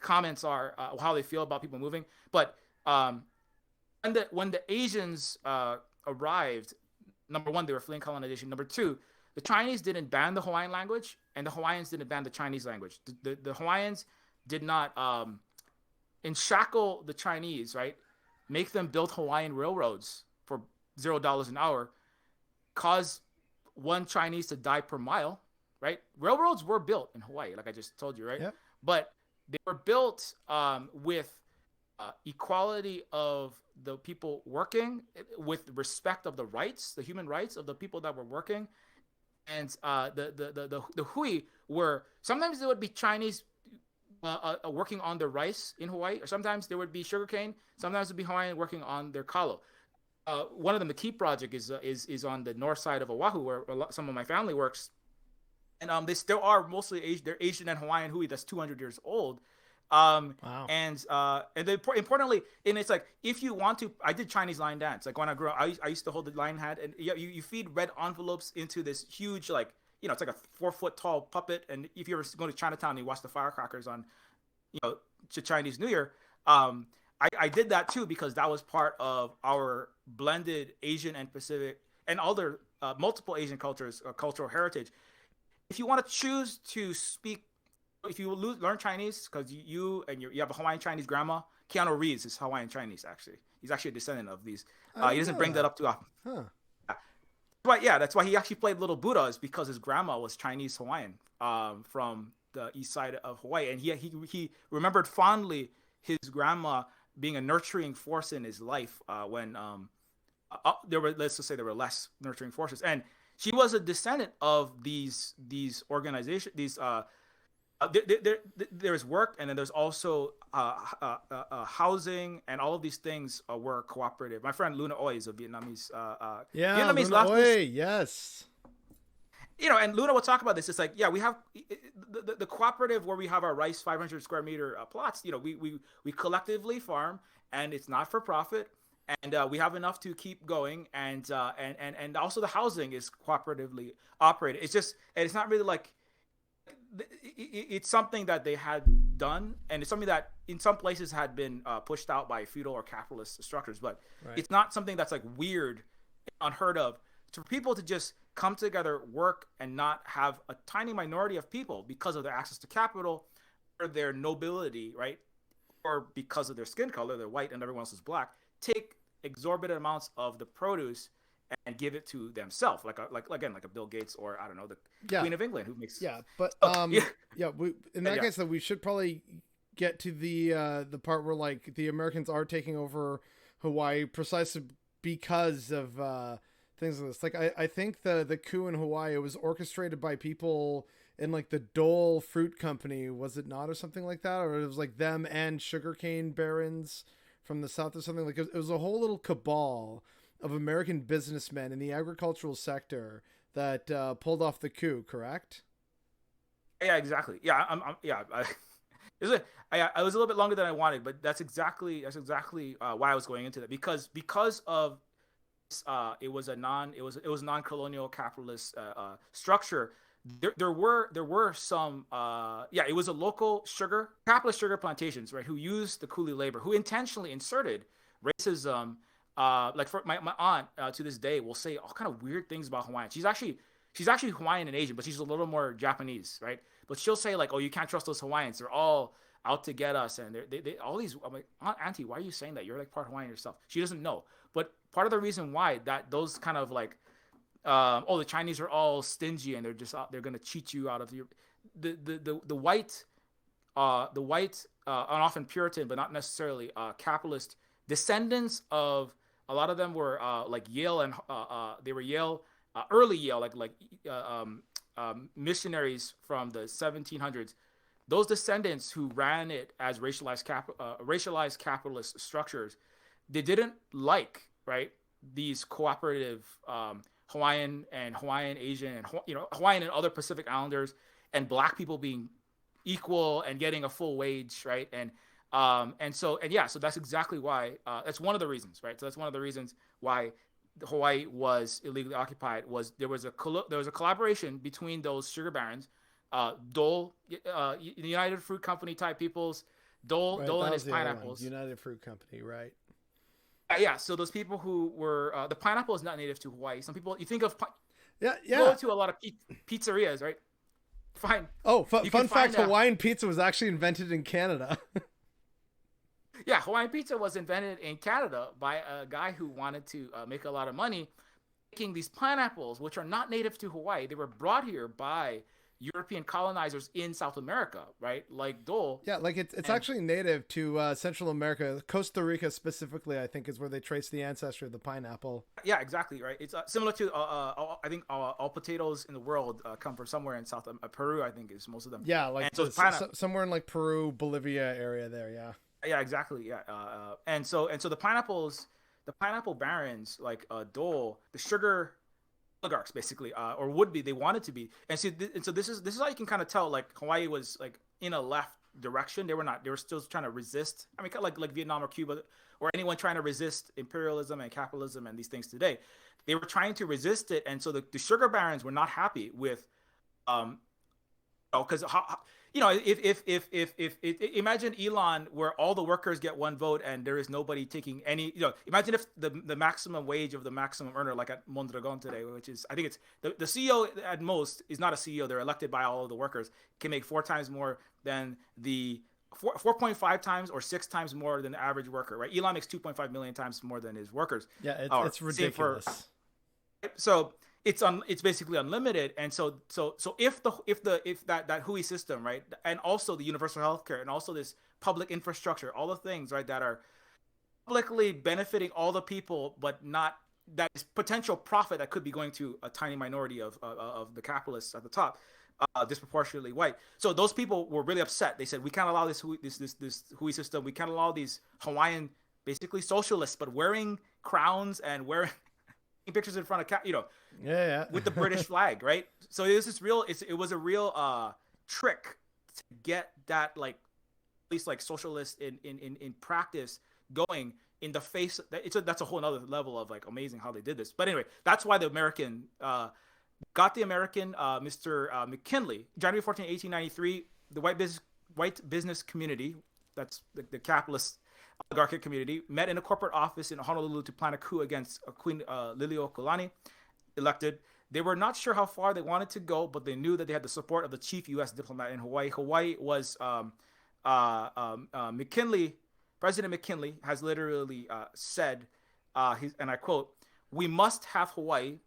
Speaker 2: comments are, how they feel about people moving. But when the Asians arrived, number one, they were fleeing colonization. Number two, the Chinese didn't ban the Hawaiian language, and the Hawaiians didn't ban the Chinese language. The Hawaiians did not enshackle the Chinese, right? Make them build Hawaiian railroads for $0 an hour, cause one Chinese to die per mile, right? Railroads were built in Hawaii, like I just told you, right?
Speaker 1: Yep.
Speaker 2: But they were built with equality of the people working, with respect of the rights, the human rights of the people that were working, and the hui were sometimes there would be Chinese working on their rice in Hawaii, or sometimes there would be sugarcane. Sometimes it would be Hawaiian working on their kalo. One of them, the Key project, is on the north side of Oahu, where some of my family works, and they still are mostly Asian. They're Asian and Hawaiian hui that's 200 years old.
Speaker 1: Wow.
Speaker 2: And then importantly, and it's like, if you want to, I did Chinese line dance. Like when I grew up, I used to hold the line hat, and you feed red envelopes into this huge, like, it's like a 4 foot tall puppet. And if you ever go to Chinatown and you watch the firecrackers on, Chinese New Year, I did that too, because that was part of our blended Asian and Pacific and other multiple Asian cultures, cultural heritage. If you want to choose to speak, if you learn Chinese, because you have a Hawaiian Chinese grandma, Keanu Reeves is Hawaiian Chinese, actually. He's actually a descendant of these. He doesn't bring that up too often.
Speaker 1: Huh.
Speaker 2: But yeah, that's why he actually played Little Buddha, is because his grandma was Chinese Hawaiian from the east side of Hawaii. And he remembered fondly his grandma being a nurturing force in his life when let's just say there were less nurturing forces. And she was a descendant of these organizations, there's work, and then there's also housing, and all of these things were cooperative. My friend Luna Oi is a Vietnamese. Vietnamese
Speaker 1: Luna Oi, yes.
Speaker 2: And Luna will talk about this. It's like, yeah, we have the cooperative where we have our rice 500 square meter plots. We collectively farm, and it's not for profit, and we have enough to keep going, and also the housing is cooperatively operated. It's not really like, it's something that they had done, and it's something that in some places had been pushed out by feudal or capitalist structures, but It's not something that's like weird, unheard of, for people to just come together, work, and not have a tiny minority of people, because of their access to capital or their nobility, right? Or because of their skin color, they're white and everyone else is black, take exorbitant amounts of the produce and give it to themselves, like a Bill Gates, or I don't know, the Queen of England, who makes
Speaker 1: But in that case, that we should probably get to the part where, like, the Americans are taking over Hawaii precisely because of things like this. Like I think the coup in Hawaii was orchestrated by people in, like, the Dole Fruit Company, was it not, or something like that, or it was like them and sugarcane barons from the south or something. Like, it was a whole little cabal of American businessmen in the agricultural sector that pulled off the coup, correct?
Speaker 2: Yeah, exactly. Yeah, it was a little bit longer than I wanted, but that's exactly why I was going into that, because of it was a non-colonial capitalist structure. There were some it was a local capitalist sugar plantations, right, who used the coolie labor, who intentionally inserted racism. Like, for my aunt to this day will say all kind of weird things about Hawaiian. She's actually Hawaiian and Asian, but she's a little more Japanese, right? But she'll say, like, oh, you can't trust those Hawaiians. They're all out to get us, and they all these. I'm like, Auntie, why are you saying that? You're like part Hawaiian yourself. She doesn't know. But part of the reason why those kind of like, the Chinese are all stingy and they're gonna cheat you out of your the white and often Puritan, but not necessarily capitalist descendants of. A lot of them were like Yale, and they were Yale, early Yale, missionaries from the 1700s. Those descendants who ran it as racialized capitalist structures, they didn't like, right, these cooperative Hawaiian Asian, and Hawaiian and other Pacific Islanders and Black people being equal and getting a full wage, right? So that's exactly why. That's one of the reasons, right? So that's one of the reasons why Hawaii was illegally occupied. There was a collaboration between those sugar barons, Dole, United Fruit Company type peoples, Dole and his pineapples.
Speaker 1: United Fruit Company, right?
Speaker 2: So those people who were the pineapple is not native to Hawaii. Some people, you think of
Speaker 1: Yeah,
Speaker 2: Go
Speaker 1: yeah.
Speaker 2: to a lot of pizzerias, right? Fine.
Speaker 1: Oh,
Speaker 2: You can
Speaker 1: fun fact:
Speaker 2: find
Speaker 1: Hawaiian pizza was actually invented in Canada.
Speaker 2: yeah, Hawaiian pizza was invented in Canada by a guy who wanted to make a lot of money making these pineapples, which are not native to Hawaii. They were brought here by European colonizers in South America, right? Like Dole.
Speaker 1: Yeah, like it's
Speaker 2: And
Speaker 1: actually native to Central America, Costa Rica specifically. I think is where they trace the ancestry of the pineapple.
Speaker 2: yeah, exactly, right. It's similar to I think all potatoes in the world come from somewhere in South Peru. I think is most of them.
Speaker 1: Yeah,
Speaker 2: And
Speaker 1: like
Speaker 2: so it's pineapple.
Speaker 1: somewhere in like Peru, Bolivia area there. Yeah.
Speaker 2: Yeah, exactly. Yeah, and so the pineapple barons like Dole, the sugar oligarchs basically, or would be, they wanted to be, and so this is how you can kind of tell like Hawaii was like in a left direction. They were not. They were still trying to resist. I mean, kind of like Vietnam or Cuba or anyone trying to resist imperialism and capitalism and these things today. They were trying to resist it, and so the sugar barons were not happy with um, because if imagine Elon where all the workers get one vote and there is nobody taking any, imagine if the maximum wage of the maximum earner like at Mondragon today, which is I think it's the CEO at most is not a CEO, they're elected by all of the workers, can make 4 times more than the 4.5 times or 6 times more than the average worker, right? Elon makes 2.5 million times more than his workers.
Speaker 1: Yeah, it's ridiculous.
Speaker 2: So it's basically unlimited, and so if that Hui system, right, and also the universal healthcare and also this public infrastructure, all the things, right, that are publicly benefiting all the people, but not that is potential profit that could be going to a tiny minority of the capitalists at the top, disproportionately white. So those people were really upset. They said we can't allow this Hui system. We can't allow these Hawaiian basically socialists, but wearing crowns and wearing pictures in front of
Speaker 1: yeah
Speaker 2: with the British flag, right? So it was this real it was a real trick to get that, like, at least like socialist in practice going in the face. That's a whole other level of like amazing how they did this. But anyway, that's why the American got the American Mr. McKinley, January 14, 1893. The white business community, that's the capitalist oligarchic community, met in a corporate office in Honolulu to plan a coup against Queen Liliuokalani, elected. They were not sure how far they wanted to go, but they knew that they had the support of the chief U.S. diplomat in Hawaii. Hawaii was McKinley. President McKinley has literally said, and I quote, "We must have Hawaii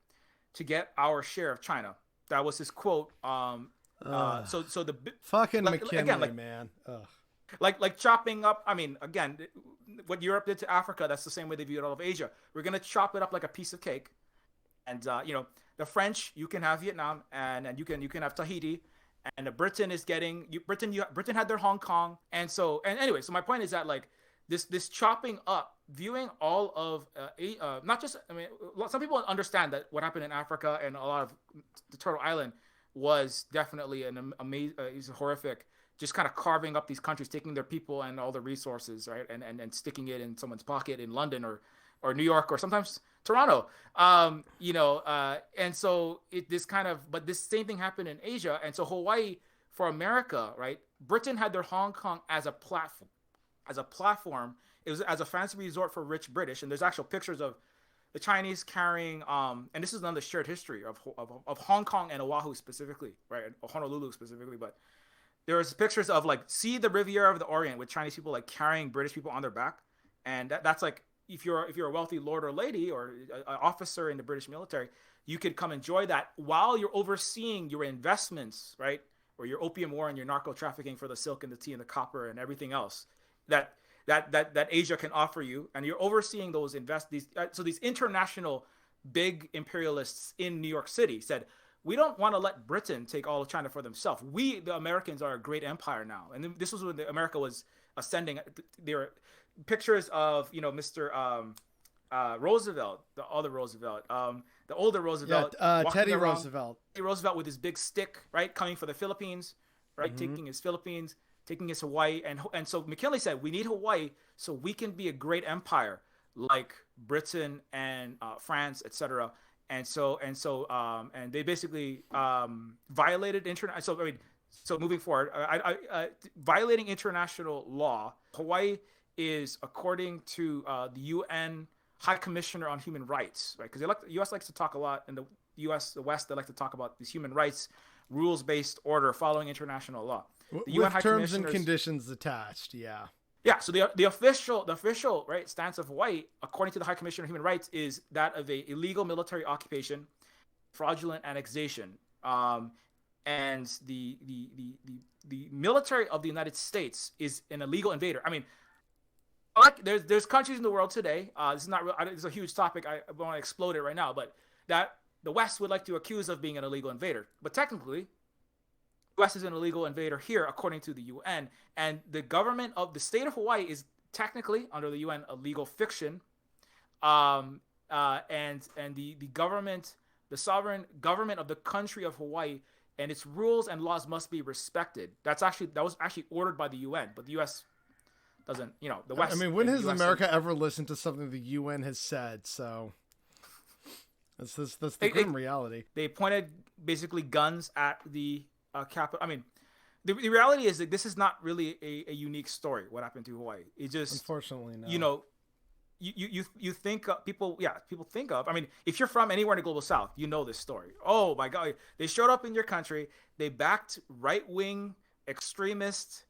Speaker 2: to get our share of China." That was his quote. So the
Speaker 1: fucking McKinley, again, man. Ugh.
Speaker 2: Like chopping up. I mean, again, what Europe did to Africa, that's the same way they viewed all of Asia. We're gonna chop it up like a piece of cake, and the French, you can have Vietnam, and you can have Tahiti, and Britain is getting Britain had their Hong Kong, and anyway. So my point is that like this chopping up, viewing all of not just, I mean, some people understand that what happened in Africa and a lot of the Turtle Island was definitely an amazing, horrific. Just kind of carving up these countries, taking their people and all the resources, right, and sticking it in someone's pocket in London or New York or sometimes Toronto, and so but this same thing happened in Asia, and so Hawaii for America, right? Britain had their Hong Kong as a platform. It was as a fancy resort for rich British, and there's actual pictures of the Chinese carrying, and this is another shared history of Hong Kong and Oahu specifically, right, Honolulu specifically, but there was pictures of like, see the Riviera of the Orient with Chinese people like carrying British people on their back, and that's like if you're a wealthy lord or lady or an officer in the British military, you could come enjoy that while you're overseeing your investments, right, or your opium war and your narco trafficking for the silk and the tea and the copper and everything else that Asia can offer you, and you're overseeing those these international big imperialists in New York City said, we don't want to let Britain take all of China for themselves. We, the Americans, are a great empire now. And this was when America was ascending. There were pictures of, Mr. Roosevelt, the other Roosevelt, the older Roosevelt.
Speaker 1: Teddy Roosevelt.
Speaker 2: Teddy Roosevelt with his big stick, right, coming for the Philippines, right, taking his Philippines, taking his Hawaii. And so McKinley said, we need Hawaii so we can be a great empire like Britain and France, etc., and they basically violated international. So moving forward, violating international law. Hawaii is, according to the UN High Commissioner on Human Rights, right? Because the U.S. likes to talk a lot, and U.S. the West, they like to talk about these human rights, rules-based order following international law. The
Speaker 1: With
Speaker 2: UN High
Speaker 1: terms and
Speaker 2: Commissioners,
Speaker 1: conditions attached. Yeah.
Speaker 2: yeah. So the official right stance of Hawaii, according to the High Commissioner of Human Rights, is that of a illegal military occupation, fraudulent annexation, and the military of the United States is an illegal invader. I mean, like there's countries in the world today. This is not real. It's a huge topic. I want to explode it right now, but that the West would like to accuse of being an illegal invader, but technically, the West is an illegal invader here, according to the UN, and the government of the state of Hawaii is technically under the UN a legal fiction, and the government, the sovereign government of the country of Hawaii, and its rules and laws must be respected. That was actually ordered by the UN, but the U.S. doesn't. The West.
Speaker 1: I mean, when has America ever listened to something the UN has said? So that's the grim reality.
Speaker 2: They pointed basically guns at the capital. I mean, the reality is that this is not really a unique story. What happened to Hawaii? It just,
Speaker 1: unfortunately, no.
Speaker 2: You think people think of. I mean, if you're from anywhere in the global South, you know this story. Oh my God, they showed up in your country. They backed right-wing extremists,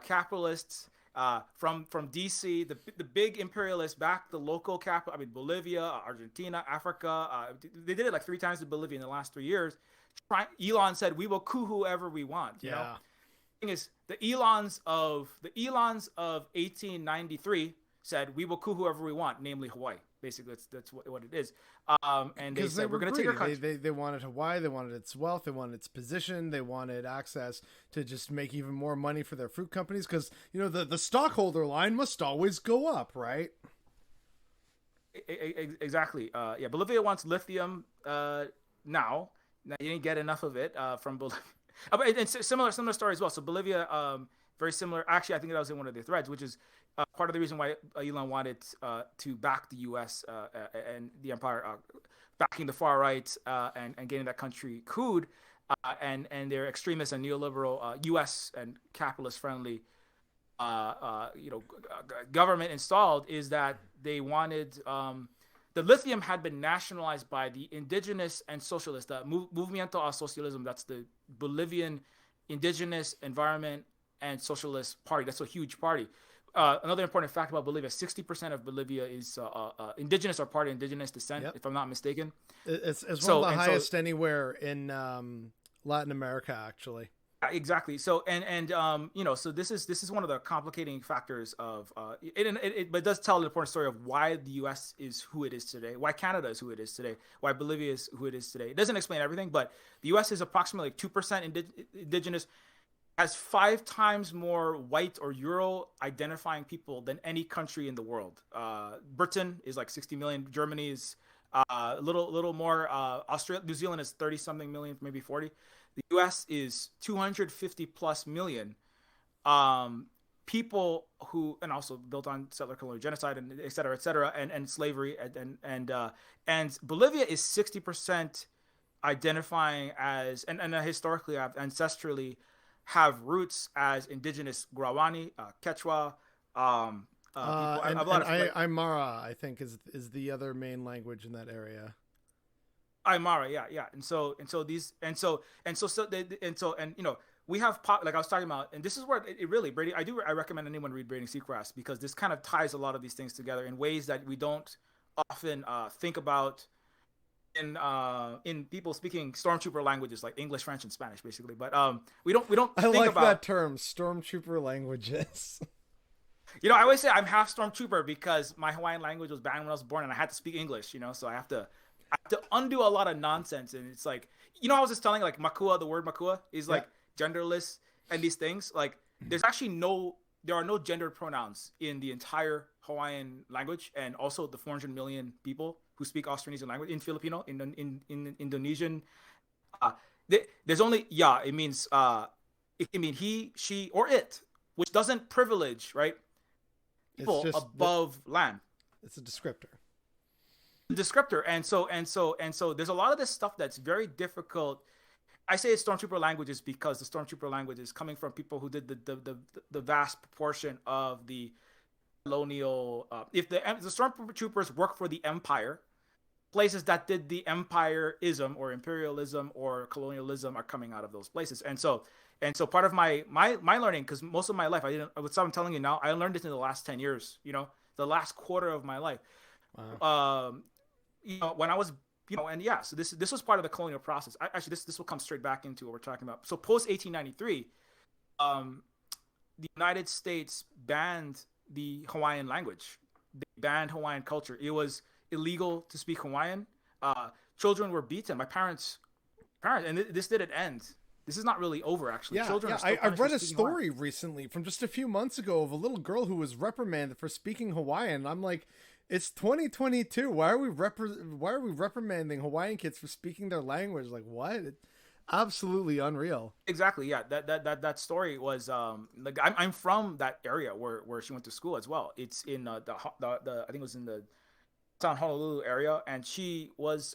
Speaker 2: capitalists from DC. The big imperialists backed the local capital. I mean, Bolivia, Argentina, Africa. They did it like 3 times to Bolivia in the last 3 years. Elon said, "We will coup whoever we want." You know? The thing is, the Elons of 1893 said, "We will coup whoever we want," namely Hawaii. Basically, that's what it is. And they said, "We're going to take your country."
Speaker 1: They wanted Hawaii. They wanted its wealth. They wanted its position. They wanted access to just make even more money for their fruit companies, because the stockholder line must always go up, right?
Speaker 2: Exactly. Yeah, Bolivia wants lithium now. You didn't get enough of it from Bolivia. And similar story as well. So Bolivia, very similar. Actually, I think that was in one of the threads, which is part of the reason why Elon wanted to back the U.S. And the empire, backing the far right and getting that country cooed, and their extremist and neoliberal U.S. and capitalist-friendly government installed, is that they wanted. The lithium had been nationalized by the indigenous and socialist, Movimiento a Socialism. That's the Bolivian indigenous environment and socialist party. That's a huge party. Another important fact about Bolivia: 60% of Bolivia is indigenous or party indigenous descent, if I'm not mistaken.
Speaker 1: It's one of the highest anywhere in Latin America, actually.
Speaker 2: Exactly. So so this is one of the complicating factors of but it does tell an important story of why the U.S. is who it is today, why Canada is who it is today, why Bolivia is who it is today. It doesn't explain everything, but the U.S. is approximately 2% indigenous, has 5 times more white or Euro identifying people than any country in the world. Britain is like 60 million. Germany is a little more. Australia, New Zealand is 30 something million, maybe 40. The U.S. is 250 plus million people who, and also built on settler colonial genocide and et cetera, and slavery, and Bolivia is 60% identifying as, and historically, ancestrally, have roots as indigenous Guarani, Quechua,
Speaker 1: and Aymara, I think, is the other main language in that area.
Speaker 2: Aymara, yeah, and we have like I was talking about, and this is where it really, Brady, I recommend anyone read Braiding Seacrest, because this kind of ties a lot of these things together in ways that we don't often think about in people speaking stormtrooper languages like English, French, and Spanish, basically. But we don't
Speaker 1: I
Speaker 2: think
Speaker 1: like
Speaker 2: about
Speaker 1: that term, stormtrooper languages.
Speaker 2: I always say I'm half stormtrooper because my Hawaiian language was banned when I was born, and I had to speak English. So I have to undo a lot of nonsense. And it's like, I was just telling, like, makua, the word makua is like genderless, and these things, like, there are no gendered pronouns in the entire Hawaiian language, and also the 400 million people who speak Austronesian language in Filipino, in Indonesian. There's only it means it can mean he, she, or it, which doesn't privilege, right, people above land.
Speaker 1: It's a descriptor.
Speaker 2: And so there's a lot of this stuff that's very difficult. I say it's stormtrooper languages because the stormtrooper language is coming from people who did the vast proportion of the colonial. If the stormtroopers work for the empire, places that did the empireism or imperialism or colonialism are coming out of those places. And so part of my learning, because most of my life I didn't, what I'm telling you now, I learned it in the last 10 years, the last quarter of my life.
Speaker 1: Wow.
Speaker 2: When I was, and yeah, so this was part of the colonial process. Actually, this will come straight back into what we're talking about. So post 1893, the United States banned the Hawaiian language. They banned Hawaiian culture. It was illegal to speak Hawaiian. Children were beaten. My parents, and this didn't end. This is not really over, actually.
Speaker 1: Yeah,
Speaker 2: Children
Speaker 1: yeah.
Speaker 2: are still
Speaker 1: I
Speaker 2: punished
Speaker 1: read
Speaker 2: for
Speaker 1: a
Speaker 2: speaking
Speaker 1: story
Speaker 2: Hawaiian.
Speaker 1: recently from just a few months ago of a little girl who was reprimanded for speaking Hawaiian. I'm like, it's 2022. Why are we reprimanding Hawaiian kids for speaking their language? Like, what? It's absolutely unreal.
Speaker 2: Exactly. Yeah. That story was like I'm from that area where she went to school as well. It's in the I think it was in the downtown Honolulu area, and she was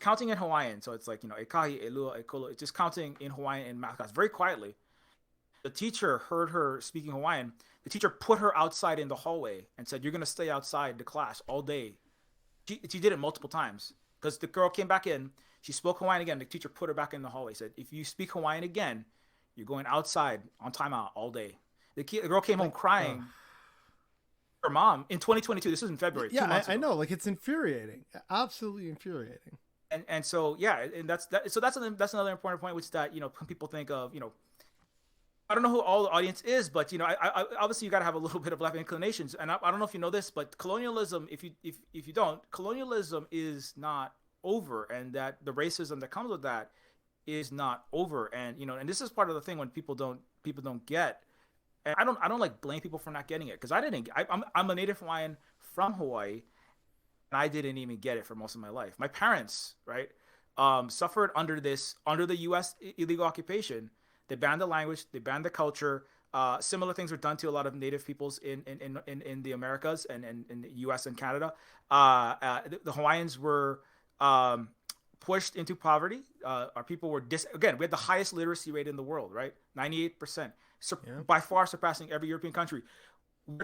Speaker 2: counting in Hawaiian. So it's like e kahi, e lua, e kolo. It's just counting in Hawaiian in math class very quietly. The teacher heard her speaking Hawaiian. The teacher put her outside in the hallway and said, "You're gonna stay outside the class all day." She did it multiple times because the girl came back in. She spoke Hawaiian again. The teacher put her back in the hallway. Said, "If you speak Hawaiian again, you're going outside on timeout all day." The girl came home
Speaker 1: Like,
Speaker 2: crying. Her mom in 2022. This was in February,
Speaker 1: yeah,
Speaker 2: 2 months
Speaker 1: I
Speaker 2: ago.
Speaker 1: know. Like, it's infuriating. Absolutely infuriating.
Speaker 2: And so yeah, and that's another important point, which is that people think of I don't know who all the audience is, but I obviously you got to have a little bit of left inclinations, and I don't know if you know this, but colonialism, if you don't, colonialism is not over, and that the racism that comes with that is not over, and this is part of the thing when people don't get, and I don't like blame people for not getting it because I didn't. I'm a native Hawaiian from Hawaii, and I didn't even get it for most of my life. My parents, right, suffered under the U.S. illegal occupation. They banned the language, they banned the culture. Similar things were done to a lot of native peoples in the Americas and in the U.S. and Canada. The Hawaiians were pushed into poverty. Our people were again. We had the highest literacy rate in the world, right? 98%,
Speaker 1: Yeah.
Speaker 2: by far surpassing every European country.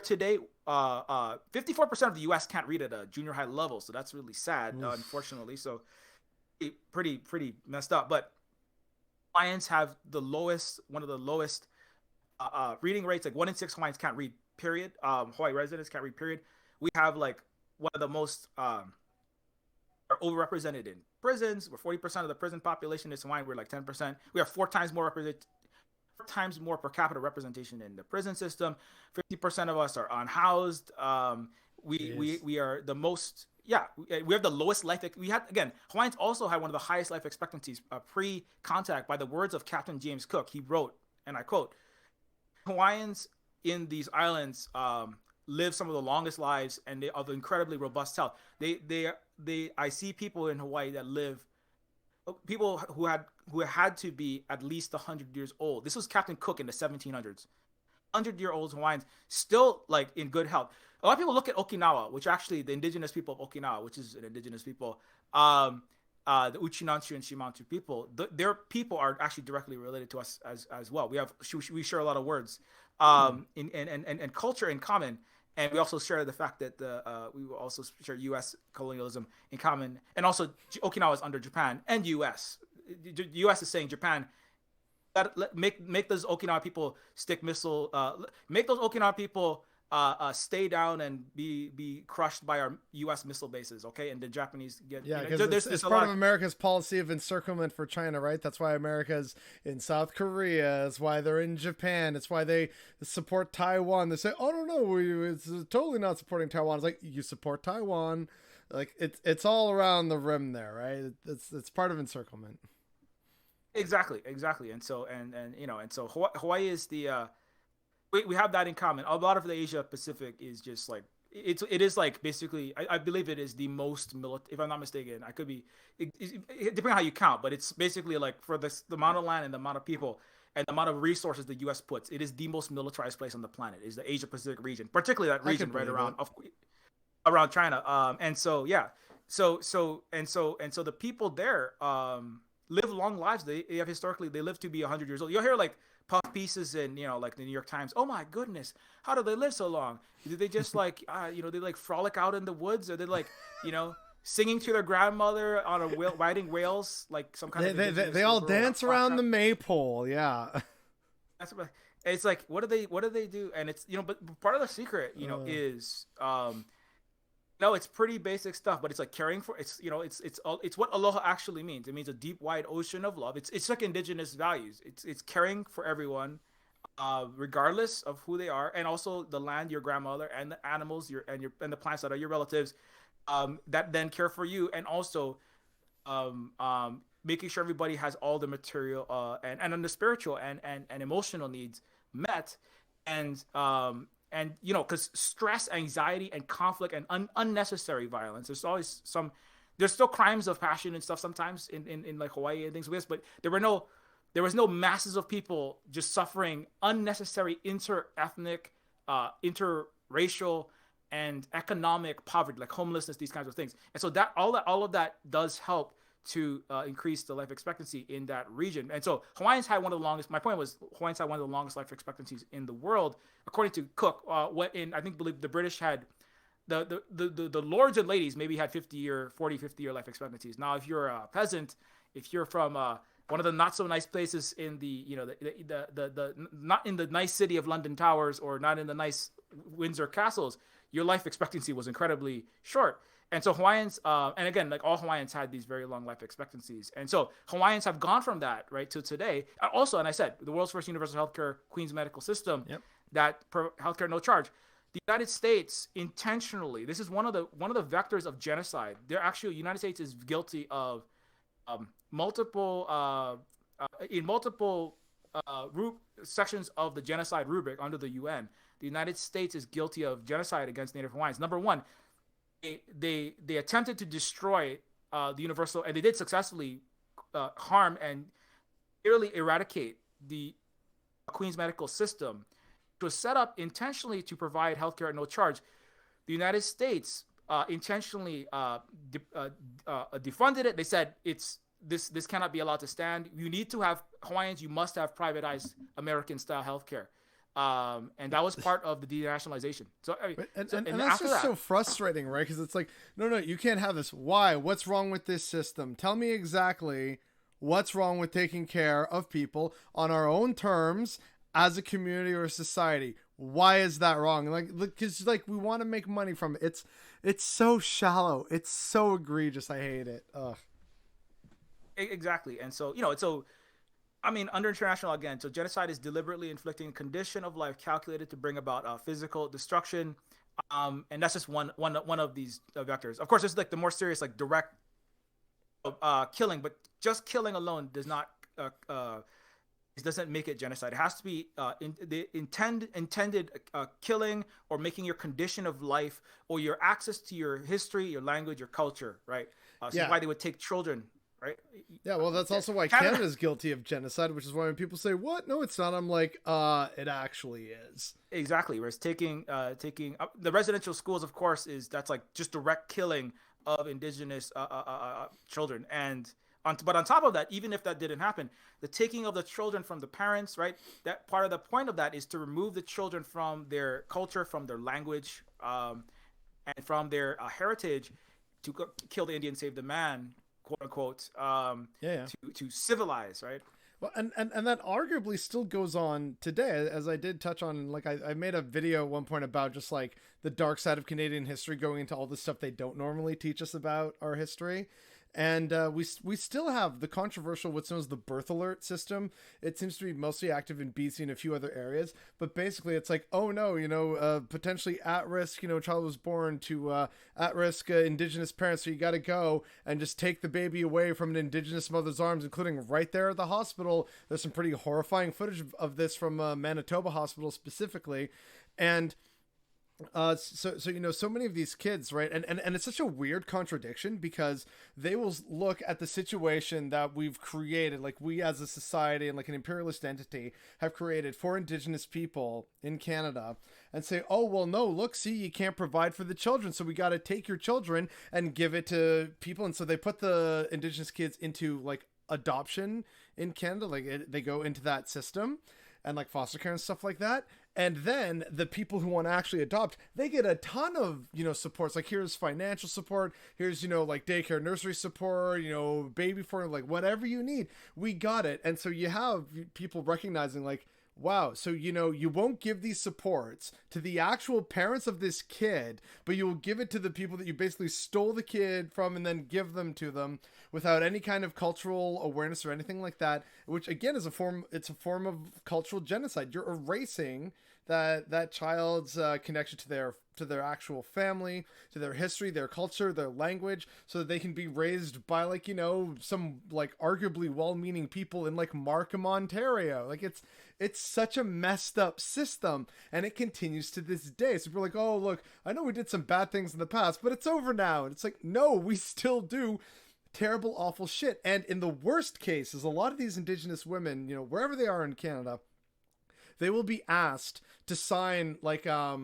Speaker 2: Today, 54% of the U.S. can't read at a junior high level, so that's really sad, unfortunately. So, pretty messed up. But Hawaiians have one of the lowest reading rates. Like 1 in 6 Hawaiians can't read. Period. Hawaii residents can't read. Period. We have like one of the most are overrepresented in prisons. We're 40% of the prison population is Hawaiian. We're like 10%. We have 4 times more per capita representation in the prison system. 50% of us are unhoused. We are the most. Yeah, we have the lowest life. Hawaiians also had one of the highest life expectancies pre-contact. By the words of Captain James Cook, he wrote, and I quote, "Hawaiians in these islands live some of the longest lives, and they of incredibly robust health. I see people in Hawaii that live, people who had to be at least 100 years old. This was Captain Cook in the 1700s. 100-year-old Hawaiians still like in good health. A lot of people look at Okinawa, which actually the indigenous people of Okinawa, which is an indigenous people, the Uchinanchu and Shimanchu people, their people are actually directly related to us as well. We share a lot of words, and culture in common, and we also share the fact that we will also share U.S. colonialism in common, and also Okinawa is under Japan and U.S. The U.S. is saying Japan. Make those Okinawa people stick missile. Make those Okinawa people stay down and be crushed by our U.S. missile bases, okay? And the Japanese get
Speaker 1: because it's part of America's policy of encirclement for China, right? That's why America's in South Korea. It's why they're in Japan. It's why they support Taiwan. They say, "Oh no, it's totally not supporting Taiwan." It's like you support Taiwan, like it's all around the rim there, right? It's part of encirclement.
Speaker 2: Exactly, and so Hawaii is the we have that in common. A lot of the Asia Pacific is just like it is like basically I believe it is the most if I'm not mistaken. I could be depending on how you count, but it's basically like for the amount of land and the amount of people and the amount of resources the U.S. puts, it is the most militarized place on the planet. Is the Asia Pacific region, particularly that region right around China. And so yeah, so the people there live long lives. They have historically they live to be 100 years old. You'll hear like puff pieces in like the New York Times. Oh my goodness, how do they live so long? Did they just like they like frolic out in the woods, or they like singing to their grandmother on a whale, riding whales, like some kind of
Speaker 1: They all dance around the maypole. Yeah.
Speaker 2: That's what it's like. What do they do? And it's, but part of the secret, is no, it's pretty basic stuff, but it's like caring for, it's what aloha actually means. It means a deep, wide ocean of love. It's like indigenous values. It's caring for everyone, regardless of who they are, and also the land, your grandmother, and the animals, and the plants that are your relatives, that then care for you, and also, making sure everybody has all the material, and the spiritual and emotional needs met, and because stress, anxiety, and conflict, and unnecessary violence, there's still crimes of passion and stuff sometimes in like Hawaii and things like this, but there was no masses of people just suffering unnecessary inter-ethnic, interracial, and economic poverty, like homelessness, these kinds of things. And so all of that does help to increase the life expectancy in that region. And so Hawaiians had one of the longest. My point was Hawaiians had one of the longest life expectancies in the world, according to Cook. Believe the British had the lords and ladies maybe had 50 year life expectancies. Now, if you're a peasant, if you're from one of the not so nice places in the not in the nice city of London Towers, or not in the nice Windsor castles, your life expectancy was incredibly short. And so Hawaiians, and again, like all Hawaiians had these very long life expectancies. And so Hawaiians have gone from that, right, to today. Also, and I said, the world's first universal healthcare, Queen's medical system,
Speaker 1: Yep.
Speaker 2: that healthcare no charge. The United States intentionally, this is one of the vectors of genocide. They're actually, the United States is guilty of multiple sections of the genocide rubric under the UN. The United States is guilty of genocide against Native Hawaiians. Number one, they attempted to destroy the universal, and they did successfully harm and nearly eradicate the Queen's medical system. It was set up intentionally to provide healthcare at no charge. The United States intentionally defunded it. They said this cannot be allowed to stand. You need to have Hawaiians. You must have privatized American style healthcare. And that was part of the denationalization. So,
Speaker 1: and that's just so frustrating, right? Because it's like, no, you can't have this. Why? What's wrong with this system? Tell me exactly what's wrong with taking care of people on our own terms as a community or a society. Why is that wrong? Like, because like we want to make money from it. It's so shallow. It's so egregious. I hate it. Ugh.
Speaker 2: Exactly. And so, under international law, again, so genocide is deliberately inflicting a condition of life calculated to bring about physical destruction, and that's just one of these vectors. Of course, there's like the more serious, like direct killing, but just killing alone doesn't make it genocide. It has to be the intended killing, or making your condition of life, or your access to your history, your language, your culture, right? That's why they would take children. Right.
Speaker 1: Yeah, well, that's also why Canada's guilty of genocide, which is why when people say, "What? No, it's not," I'm like, it actually is.
Speaker 2: Exactly. Whereas taking the residential schools, of course, that's like just direct killing of indigenous children. But on top of that, even if that didn't happen, the taking of the children from the parents, right? That part of the point of that is to remove the children from their culture, from their language, and from their heritage, to kill the Indian, save the man, quote unquote, to civilize, right?
Speaker 1: Well, and that arguably still goes on today, as I did touch on. Like I made a video at one point about just like the dark side of Canadian history, going into all the stuff they don't normally teach us about our history. And we still have the controversial what's known as the birth alert system. It seems to be mostly active in BC and a few other areas. But basically, it's like, oh no, potentially at risk, child was born to at risk indigenous parents, so you got to go and just take the baby away from an indigenous mother's arms, including right there at the hospital. There's some pretty horrifying footage of this from Manitoba Hospital specifically, and. So many of these kids, right? And it's such a weird contradiction, because they will look at the situation that we've created, like we as a society and like an imperialist entity have created for indigenous people in Canada, and say, oh, well, no, look, see, you can't provide for the children, so we got to take your children and give it to people. And so they put the indigenous kids into like adoption in Canada, like they go into that system and like foster care and stuff like that. And then the people who want to actually adopt, they get a ton of, supports. Like, here's financial support, here's, like daycare, nursery support, baby formula, like whatever you need, we got it. And so you have people recognizing, like, wow, so you won't give these supports to the actual parents of this kid, but you will give it to the people that you basically stole the kid from and then give them to them without any kind of cultural awareness or anything like that, which again is it's a form of cultural genocide. You're erasing that child's connection to their actual family, to their history, their culture, their language, so that they can be raised by, like, some, like, arguably well-meaning people in, like, Markham, Ontario. Like, it's such a messed up system, and it continues to this day. So people are like, oh, look, I know we did some bad things in the past, but it's over now. And it's like, no, we still do terrible, awful shit. And in the worst cases, a lot of these Indigenous women, wherever they are in Canada, they will be asked to sign like a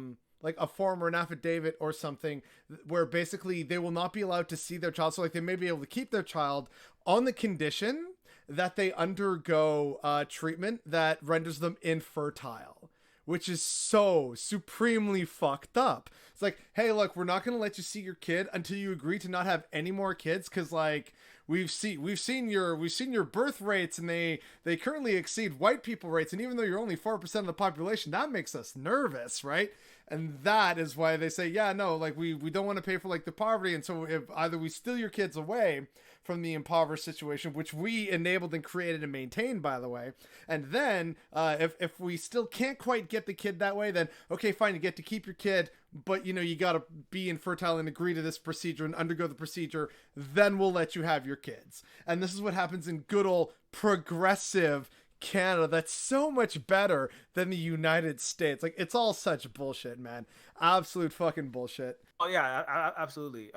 Speaker 1: form or an affidavit or something where basically they will not be allowed to see their child. So, like, they may be able to keep their child on the condition that they undergo treatment that renders them infertile, which is so supremely fucked up. It's like, hey, look, we're not going to let you see your kid until you agree to not have any more kids, because, like, we've seen your birth rates, and they currently exceed white people rates, and even though you're only 4% of the population, that makes us nervous, right? And that is why they say, yeah, no, like, we don't want to pay for, like, the poverty, and so if either we steal your kids away from the impoverished situation, which we enabled and created and maintained, by the way, and then if we still can't quite get the kid that way, then okay, fine, you get to keep your kid, but you gotta be infertile and agree to this procedure and undergo the procedure, then we'll let you have your kids. And this is what happens in good old progressive Canada. That's so much better than the United States. Like, it's all such bullshit, man. Absolute fucking bullshit.
Speaker 2: Oh yeah, absolutely.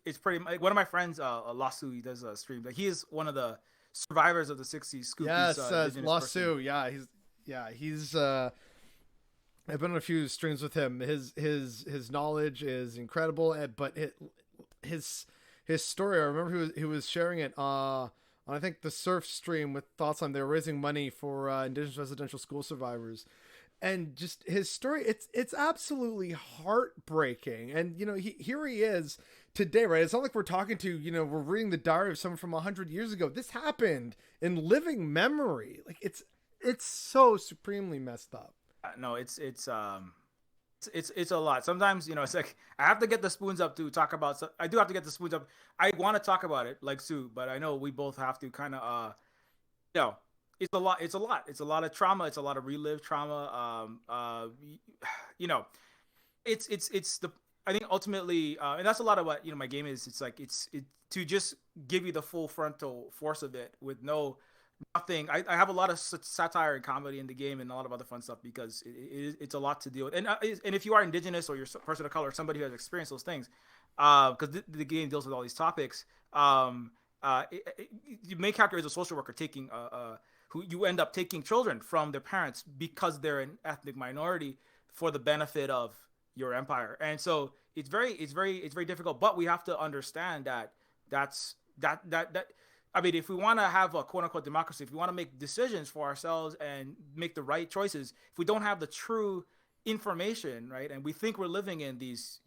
Speaker 2: It's pretty. Like, one of my friends, Lasu, he does a stream. Like, he is one of the survivors of the '60s Scoop.
Speaker 1: Yes, Lasu. He's. I've been on a few streams with him. His knowledge is incredible, but his story. I remember he was sharing it on, I think, the Surf stream with thoughts on, they were raising money for Indigenous residential school survivors, and just his story. It's absolutely heartbreaking. And here he is today, right? It's not like we're talking to, we're reading the diary of someone from 100 years ago. This happened in living memory. Like, it's so supremely messed up.
Speaker 2: No, it's a lot. Sometimes, it's like I have to get the spoons up to talk about. I do have to get the spoons up. I want to talk about it like Sue, but I know we both have to kind of, it's a lot. It's a lot of trauma. It's a lot of relived trauma. It's the. I think ultimately, and that's a lot of what my game is. It's like it's to just give you the full frontal force of it with nothing. I have a lot of satire and comedy in the game and a lot of other fun stuff because it's a lot to deal with. And if you are Indigenous or you're a person of color or somebody who has experienced those things, because the game deals with all these topics, the main character is a social worker taking who you end up taking children from their parents because they're an ethnic minority for the benefit of your empire. And so it's very difficult, but we have to understand that I mean, if we want to have a quote unquote democracy, if we want to make decisions for ourselves and make the right choices, if we don't have the true information, right, and we think we're living in these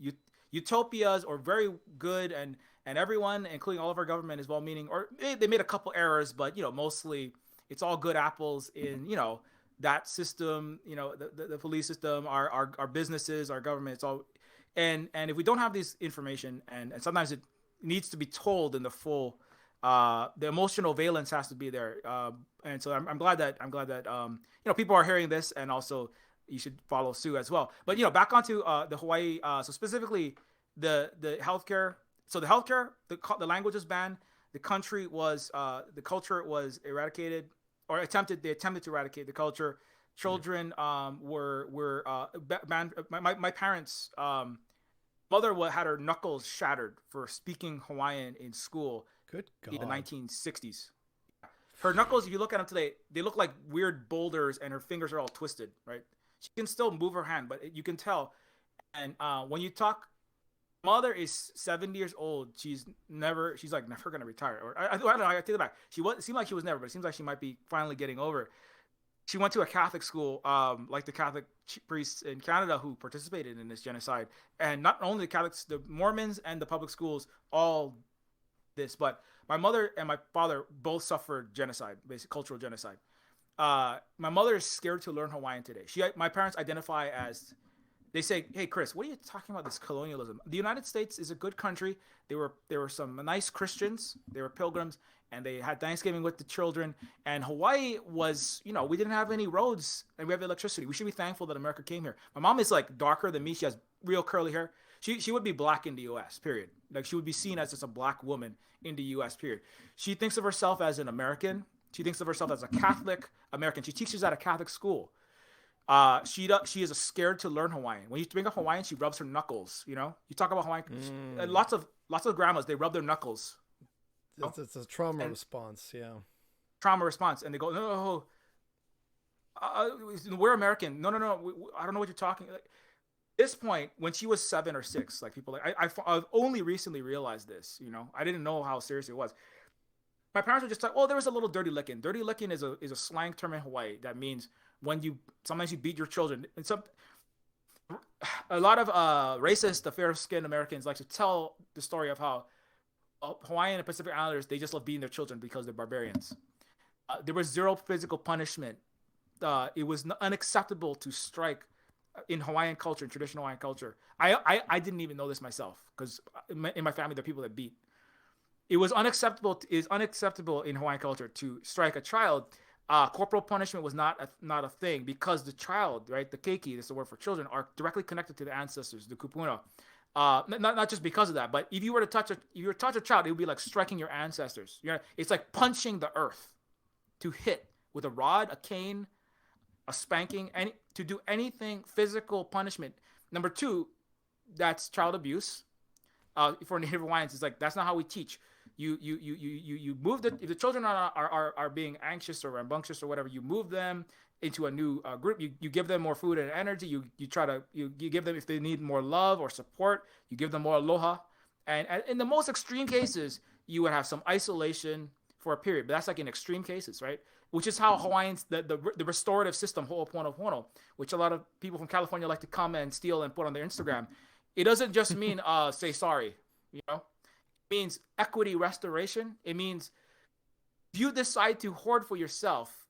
Speaker 2: utopias or very good and everyone, including all of our government, is well-meaning, or they made a couple errors, but mostly it's all good apples in that system, the police system, our businesses, our government. It's all, and if we don't have this information, and sometimes it needs to be told in the full. The emotional valence has to be there, and so I'm glad that people are hearing this, and also you should follow Sue as well. But back onto the Hawaii, so specifically the healthcare. So the healthcare, the language was banned. The country was the culture was eradicated, or they attempted to eradicate the culture. Children were banned. My parents' mother had her knuckles shattered for speaking Hawaiian in school.
Speaker 1: Good God.
Speaker 2: In the 1960s. Her knuckles, if you look at them today, they look like weird boulders, and her fingers are all twisted, right? She can still move her hand, but you can tell. And when you talk, mother is 70 years old. She's never going to retire. Or I don't know. I take it back. It seemed like she was never, but it seems like she might be finally getting over it. she went to a Catholic school, like the Catholic priests in Canada who participated in this genocide, and not only the Catholics, the Mormons and the public schools all this, but my mother and my father both suffered genocide, basic cultural genocide. My mother is scared to learn Hawaiian today. My parents identify as, they say, "Hey, Chris, what are you talking about? This colonialism? The United States is a good country. There were some nice Christians. They were pilgrims, and they had Thanksgiving with the children. And Hawaii was, we didn't have any roads, and we have electricity. We should be thankful that America came here." My mom is like darker than me. She has real curly hair. She would be black in the U.S. Period. Like she would be seen as just a black woman in the U.S. Period. She thinks of herself as an American. She thinks of herself as a Catholic American. She teaches at a Catholic school. She is scared to learn Hawaiian. When you bring up Hawaiian, she rubs her knuckles. You talk about Hawaiian. Lots of grandmas, they rub their knuckles.
Speaker 1: It's a trauma response. Yeah.
Speaker 2: Trauma response, and they go, "No, we're American. No. I don't know what you're talking." Like, this point, when she was 7 or 6, like people like I've only recently realized this. I didn't know how serious it was. My parents were just like, "Oh, there was a little dirty licking." Dirty licking is a slang term in Hawaii that means when sometimes you beat your children. And a lot of racist, the fair-skinned Americans like to tell the story of how Hawaiian and Pacific Islanders, they just love beating their children because they're barbarians. There was zero physical punishment. It was unacceptable to strike in Hawaiian culture, in traditional Hawaiian culture. I didn't even know this myself because in my family there are people that beat. It was unacceptable. Is unacceptable in Hawaiian culture to strike a child. Corporal punishment was not a thing because the child, right, the keiki, that's the word for children, are directly connected to the ancestors, the kupuna. Not just because of that, but if you were to touch a child, it would be like striking your ancestors. It's like punching the earth. To hit with a rod, a cane, a spanking, to do anything physical punishment. Number 2, that's child abuse. For Native Hawaiians, it's like that's not how we teach. You move if the children are being anxious or rambunctious or whatever, you move them into a new group. You give them more food and energy. You give them, if they need more love or support, you give them more aloha. And in the most extreme cases, you would have some isolation for a period, but that's like in extreme cases, right? Which is how Hawaiians, the restorative system, ho'oponopono, which a lot of people from California like to come and steal and put on their Instagram. It doesn't just mean say sorry, It means equity restoration. It means if you decide to hoard for yourself,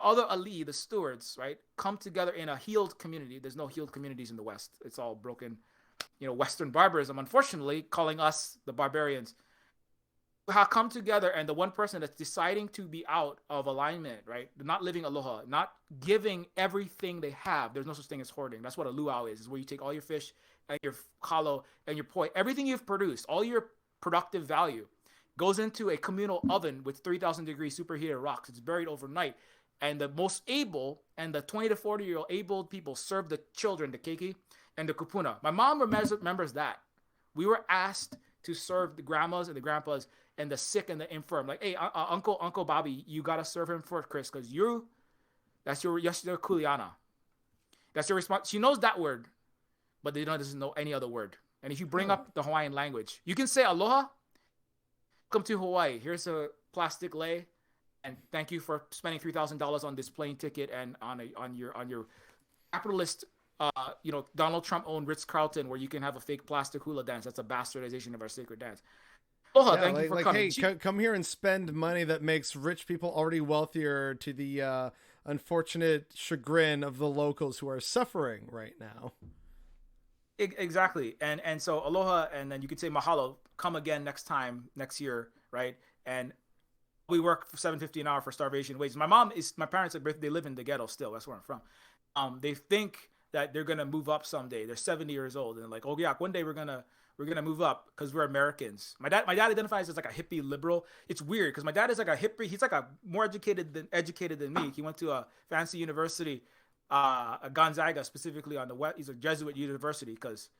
Speaker 2: other ali, the stewards, right, come together in a healed community. There's no healed communities in the West. It's all broken, Western barbarism, unfortunately, calling us the barbarians. Come together, and the one person that's deciding to be out of alignment, right, not living aloha, not giving everything they have. There's no such thing as hoarding. That's what a luau is where you take all your fish and your kalo and your poi, everything you've produced, all your productive value goes into a communal oven with 3,000 degree superheated rocks. It's buried overnight, and the most able and the 20 to 40-year-old able people serve the children, the keiki and the kupuna. My mom remembers that. We were asked to serve the grandmas and the grandpas and the sick and the infirm. Like, hey, Uncle Bobby, you got to serve him first, Chris, because that's your kuleana. That's your response. She knows that word, but they doesn't know any other word. And if you bring up the Hawaiian language, you can say aloha. Welcome to Hawaii. Here's a plastic lei, and thank you for spending $3,000 on this plane ticket and on your capitalist, Donald Trump owned Ritz-Carlton, where you can have a fake plastic hula dance. That's a bastardization of our sacred dance. Aloha, thank you for coming.
Speaker 1: Hey, come here and spend money that makes rich people already wealthier to the unfortunate chagrin of the locals who are suffering right now.
Speaker 2: Exactly. And so aloha, and then you could say mahalo, come again next year, right? And we work for $7.50 an hour for starvation wages. My parents, they live in the ghetto still. That's where I'm from. They think that they're gonna move up someday. They're 70 years old, and they're like, oh yeah, one day we're gonna move up because we're Americans. My dad identifies as like a hippie liberal. It's weird because my dad is like a hippie. He's like a more educated than me. He went to a fancy university, Gonzaga, specifically on the West. He's a Jesuit university because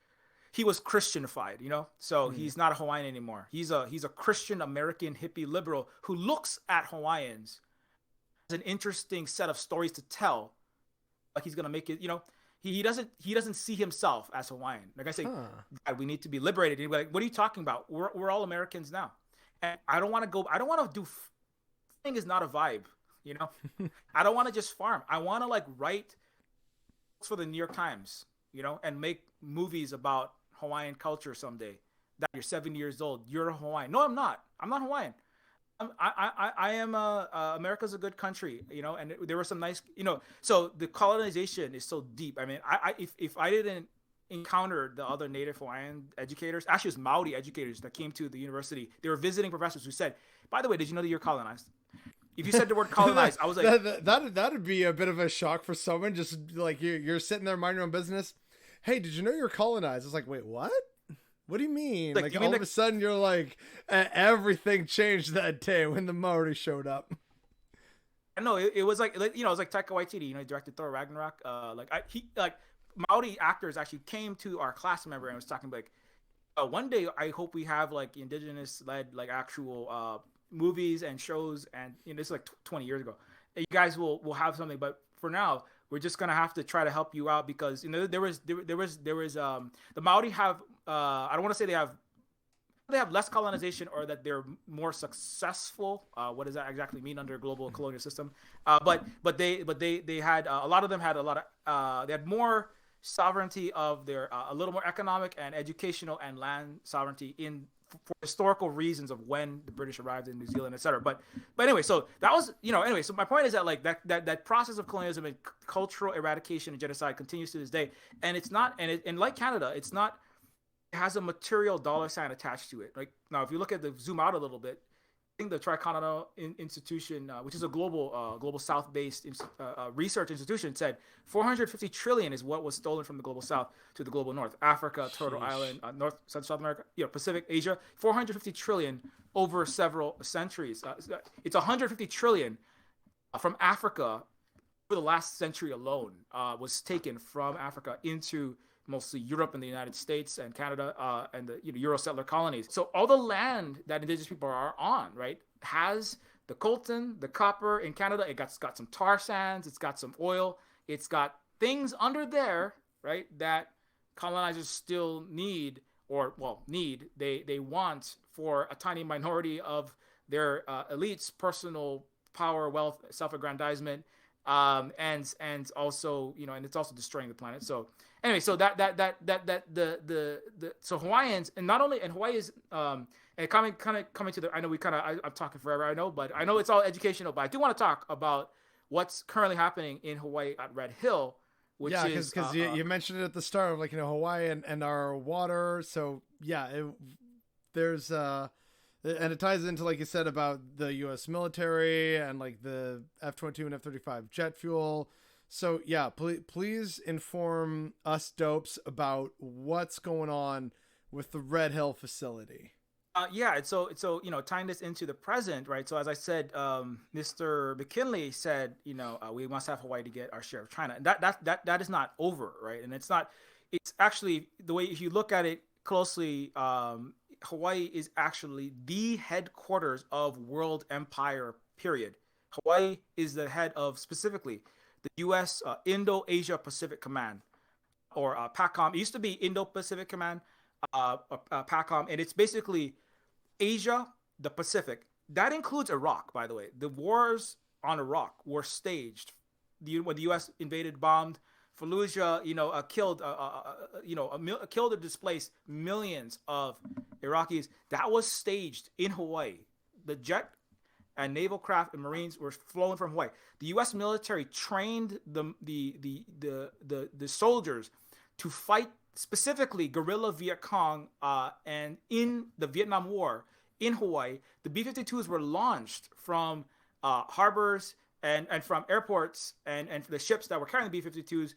Speaker 2: he was Christianified, So he's not a Hawaiian anymore. He's a Christian American hippie liberal who looks at Hawaiians as an interesting set of stories to tell. Like he's gonna make it, He doesn't see himself as Hawaiian. Like I say, God, we need to be liberated. And he'd be like, what are you talking about? We're all Americans now. And I don't want to do, thing is not a vibe. You know, I don't want to just farm. I want to like write for the New York Times, you know, and make movies about Hawaiian culture someday. That you're 70 years old, you're a Hawaiian. No, I'm not. I'm not Hawaiian. I am America's a good country, you know, and there were some nice, you know, so the colonization is so deep. I mean, if I didn't encounter the other Native Hawaiian educators, actually it was Maori educators that came to the university. They were visiting professors who said, by the way, did you know that you're colonized? If you said the word colonized, I was like,
Speaker 1: that'd be a bit of a shock for someone. Just like you're sitting there minding your own business. Hey, did you know you're colonized? It's like, wait, what? What do you mean? Like all of a sudden you're like, everything changed that day when the Maori showed up.
Speaker 2: I know it was like, you know, it was like Taika Waititi, you know, he directed Thor Ragnarok. Maori actors actually came to our class member and was talking like, one day I hope we have like indigenous led like actual movies and shows, and you know, this is like 20 years ago. You guys will have something, but for now we're just gonna have to try to help you out because you know there was the Maori have I don't want to say they have less colonization or that they're more successful. What does that exactly mean under a global colonial system? But they had a lot of them had a lot of they had more sovereignty of their a little more economic and educational and land sovereignty for historical reasons of when the British arrived in New Zealand, etc. But anyway, so that was, you know, anyway, so my point is that like that process of colonialism and cultural eradication and genocide continues to this day, and it's not, and like Canada, it's not, it has a material dollar sign attached to it. Like now, if you look at the zoom out a little bit, I think the Tricontinental Institution, which is a global South-based research institution, said 450 trillion is what was stolen from the global South to the global North. Africa, Turtle Island, North, South America, you know, Pacific, Asia, 450 trillion over several centuries. It's 150 trillion from Africa for the last century alone was taken from Africa into mostly Europe and the United States and Canada and the Euro settler colonies. So all the land that indigenous people are on, right, has the coltan, the copper in Canada. It's got some tar sands. It's got some oil. It's got things under there, right, that colonizers still need they want for a tiny minority of their elites' personal power, wealth, self-aggrandizement, and also, you know, and it's also destroying the planet. So anyway, so so Hawaiians, and not only, and Hawaii is and coming to the, I know I'm talking forever, I know, but I know it's all educational, but I do want to talk about what's currently happening in Hawaii at Red Hill, which is
Speaker 1: because you mentioned it at the start of, like, you know, Hawaii and our water. So yeah, there's and it ties into, like you said, about the U.S. military and like the F-22 and F-35 jet fuel. So yeah, please inform us dopes about what's going on with the Red Hill facility.
Speaker 2: Yeah, so you know, tying this into the present, right? So as I said, Mr. McKinley said, you know, we must have Hawaii to get our share of China, and that is not over, right? And it's not. It's actually the way, if you look at it closely, Hawaii is actually the headquarters of world empire, period. Hawaii is the head of, specifically, the U.S. Indo-Asia Pacific Command, or PACOM. It used to be Indo-Pacific Command, PACOM, and it's basically Asia, the Pacific. That includes Iraq, by the way. The wars on Iraq were staged. When the U.S. invaded, bombed Fallujah, you know, killed or displaced millions of Iraqis. That was staged in Hawaii. The jet and naval craft and Marines were flown from Hawaii. The U.S. military trained the soldiers to fight specifically guerrilla Viet Cong, and in the Vietnam War in Hawaii. The B-52s were launched from harbors and from airports, and the ships that were carrying the B-52s,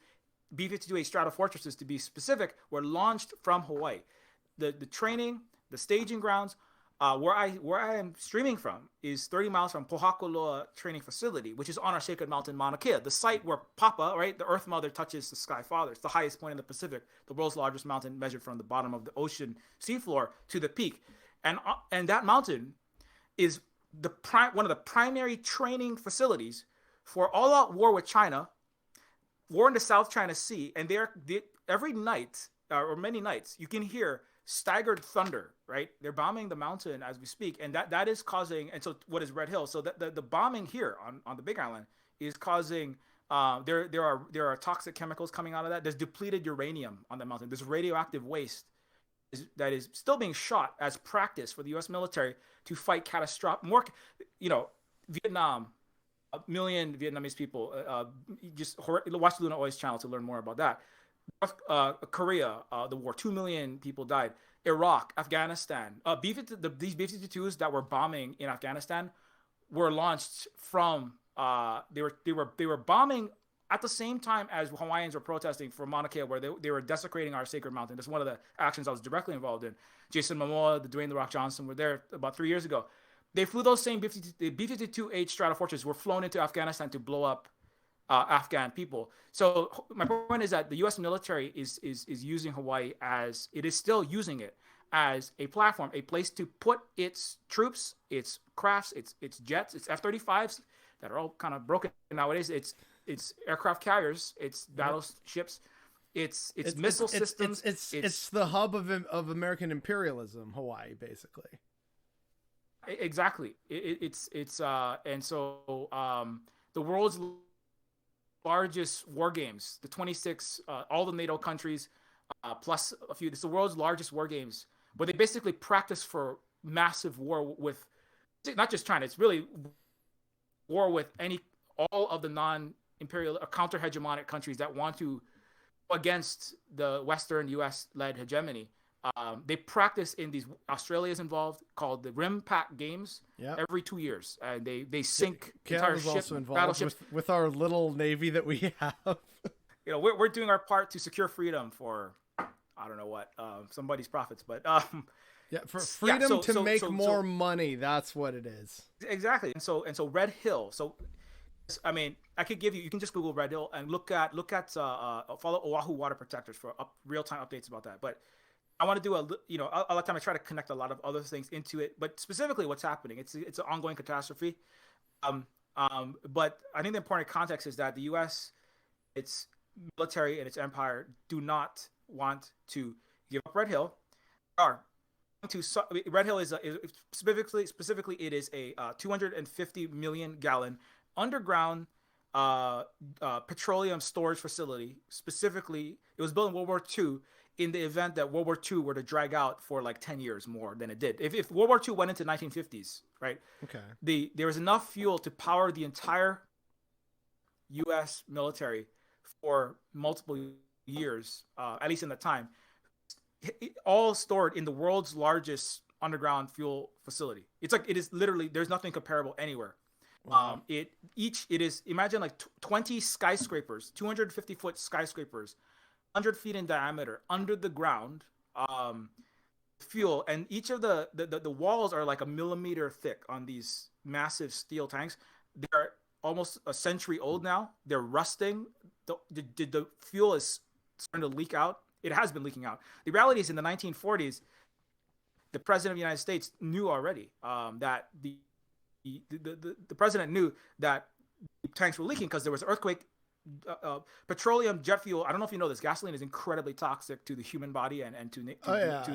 Speaker 2: B-52A Stratofortresses to be specific, were launched from Hawaii. The training, the staging grounds, where I am streaming from is 30 miles from Pohakuloa Training Facility, which is on our sacred mountain, Mauna Kea, the site where Papa, right, the Earth Mother, touches the Sky Father. It's the highest point in the Pacific, the world's largest mountain, measured from the bottom of the ocean seafloor to the peak, and that mountain is one of the primary training facilities for all-out war with China, war in the South China Sea, and every night or many nights you can hear staggered thunder, right? They're bombing the mountain as we speak, and that is causing. And so, what is Red Hill? So the bombing here on the Big Island is causing. There are toxic chemicals coming out of that. There's depleted uranium on the mountain. There's radioactive waste that is still being shot as practice for the U.S. military to fight catastrophic. More, Vietnam. A million Vietnamese people. Just watch the Luna Oi's channel to learn more about that. Korea, the war, 2 million people died. Iraq, Afghanistan. These B-52s that were bombing in Afghanistan were launched from. They were bombing at the same time as Hawaiians were protesting for Mauna Kea, where they were desecrating our sacred mountain. That's one of the actions I was directly involved in. Jason Momoa, the Dwayne The Rock Johnson were there about 3 years ago. They flew those same B-52H Stratofortreses were flown into Afghanistan to blow up Afghan people. So my point is that the U.S. military is using Hawaii as it is still using it as a platform, a place to put its troops, its crafts, its jets, its F-35s that are all kind of broken nowadays. It's aircraft carriers, it's battleships, it's missile systems.
Speaker 1: It's the hub of American imperialism, Hawaii, basically.
Speaker 2: Exactly. And so the world's largest war games, the 26, all the NATO countries, plus a few. It's the world's largest war games, but they basically practice for massive war with not just China. It's really war with all of the non-imperial or counter-hegemonic countries that want to go against the Western U.S.-led hegemony. They practice in these. Australia's involved, called the Rim Pack Games. Yep. Every 2 years, and they sink entire ships, battleships
Speaker 1: with our little navy that we have.
Speaker 2: We're doing our part to secure freedom for I don't know what somebody's profits, but
Speaker 1: for freedom to make more money. That's what it is.
Speaker 2: Exactly, and so Red Hill. So I mean, I could give you. You can just Google Red Hill and look at follow Oahu Water Protectors for real-time updates about that, but. I want to do a lot of time I try to connect a lot of other things into it, but specifically what's happening. It's an ongoing catastrophe. But I think the important context is that the U.S., its military and its empire do not want to give up Red Hill. Red Hill is specifically it is a 250 million gallon underground petroleum storage facility. Specifically, it was built in World War II. In the event that World War II were to drag out for like 10 years more than it did. If World War II went into 1950s, right? Okay. There was enough fuel to power the entire U.S. military for multiple years, at least in the time, all stored in the world's largest underground fuel facility. It is literally, there's nothing comparable anywhere. Wow. Imagine like 20 skyscrapers, 250-foot skyscrapers, 100 feet in diameter under the ground, fuel, and each of the walls are like a millimeter thick on these massive steel tanks. They're almost a century old now. They're rusting. The fuel is starting to leak out. It has been leaking out. The reality is, in the 1940s, the president of the United States knew already that the president knew that the tanks were leaking because there was an earthquake. Petroleum, jet fuel. I don't know if you know this. Gasoline is incredibly toxic to the human body and to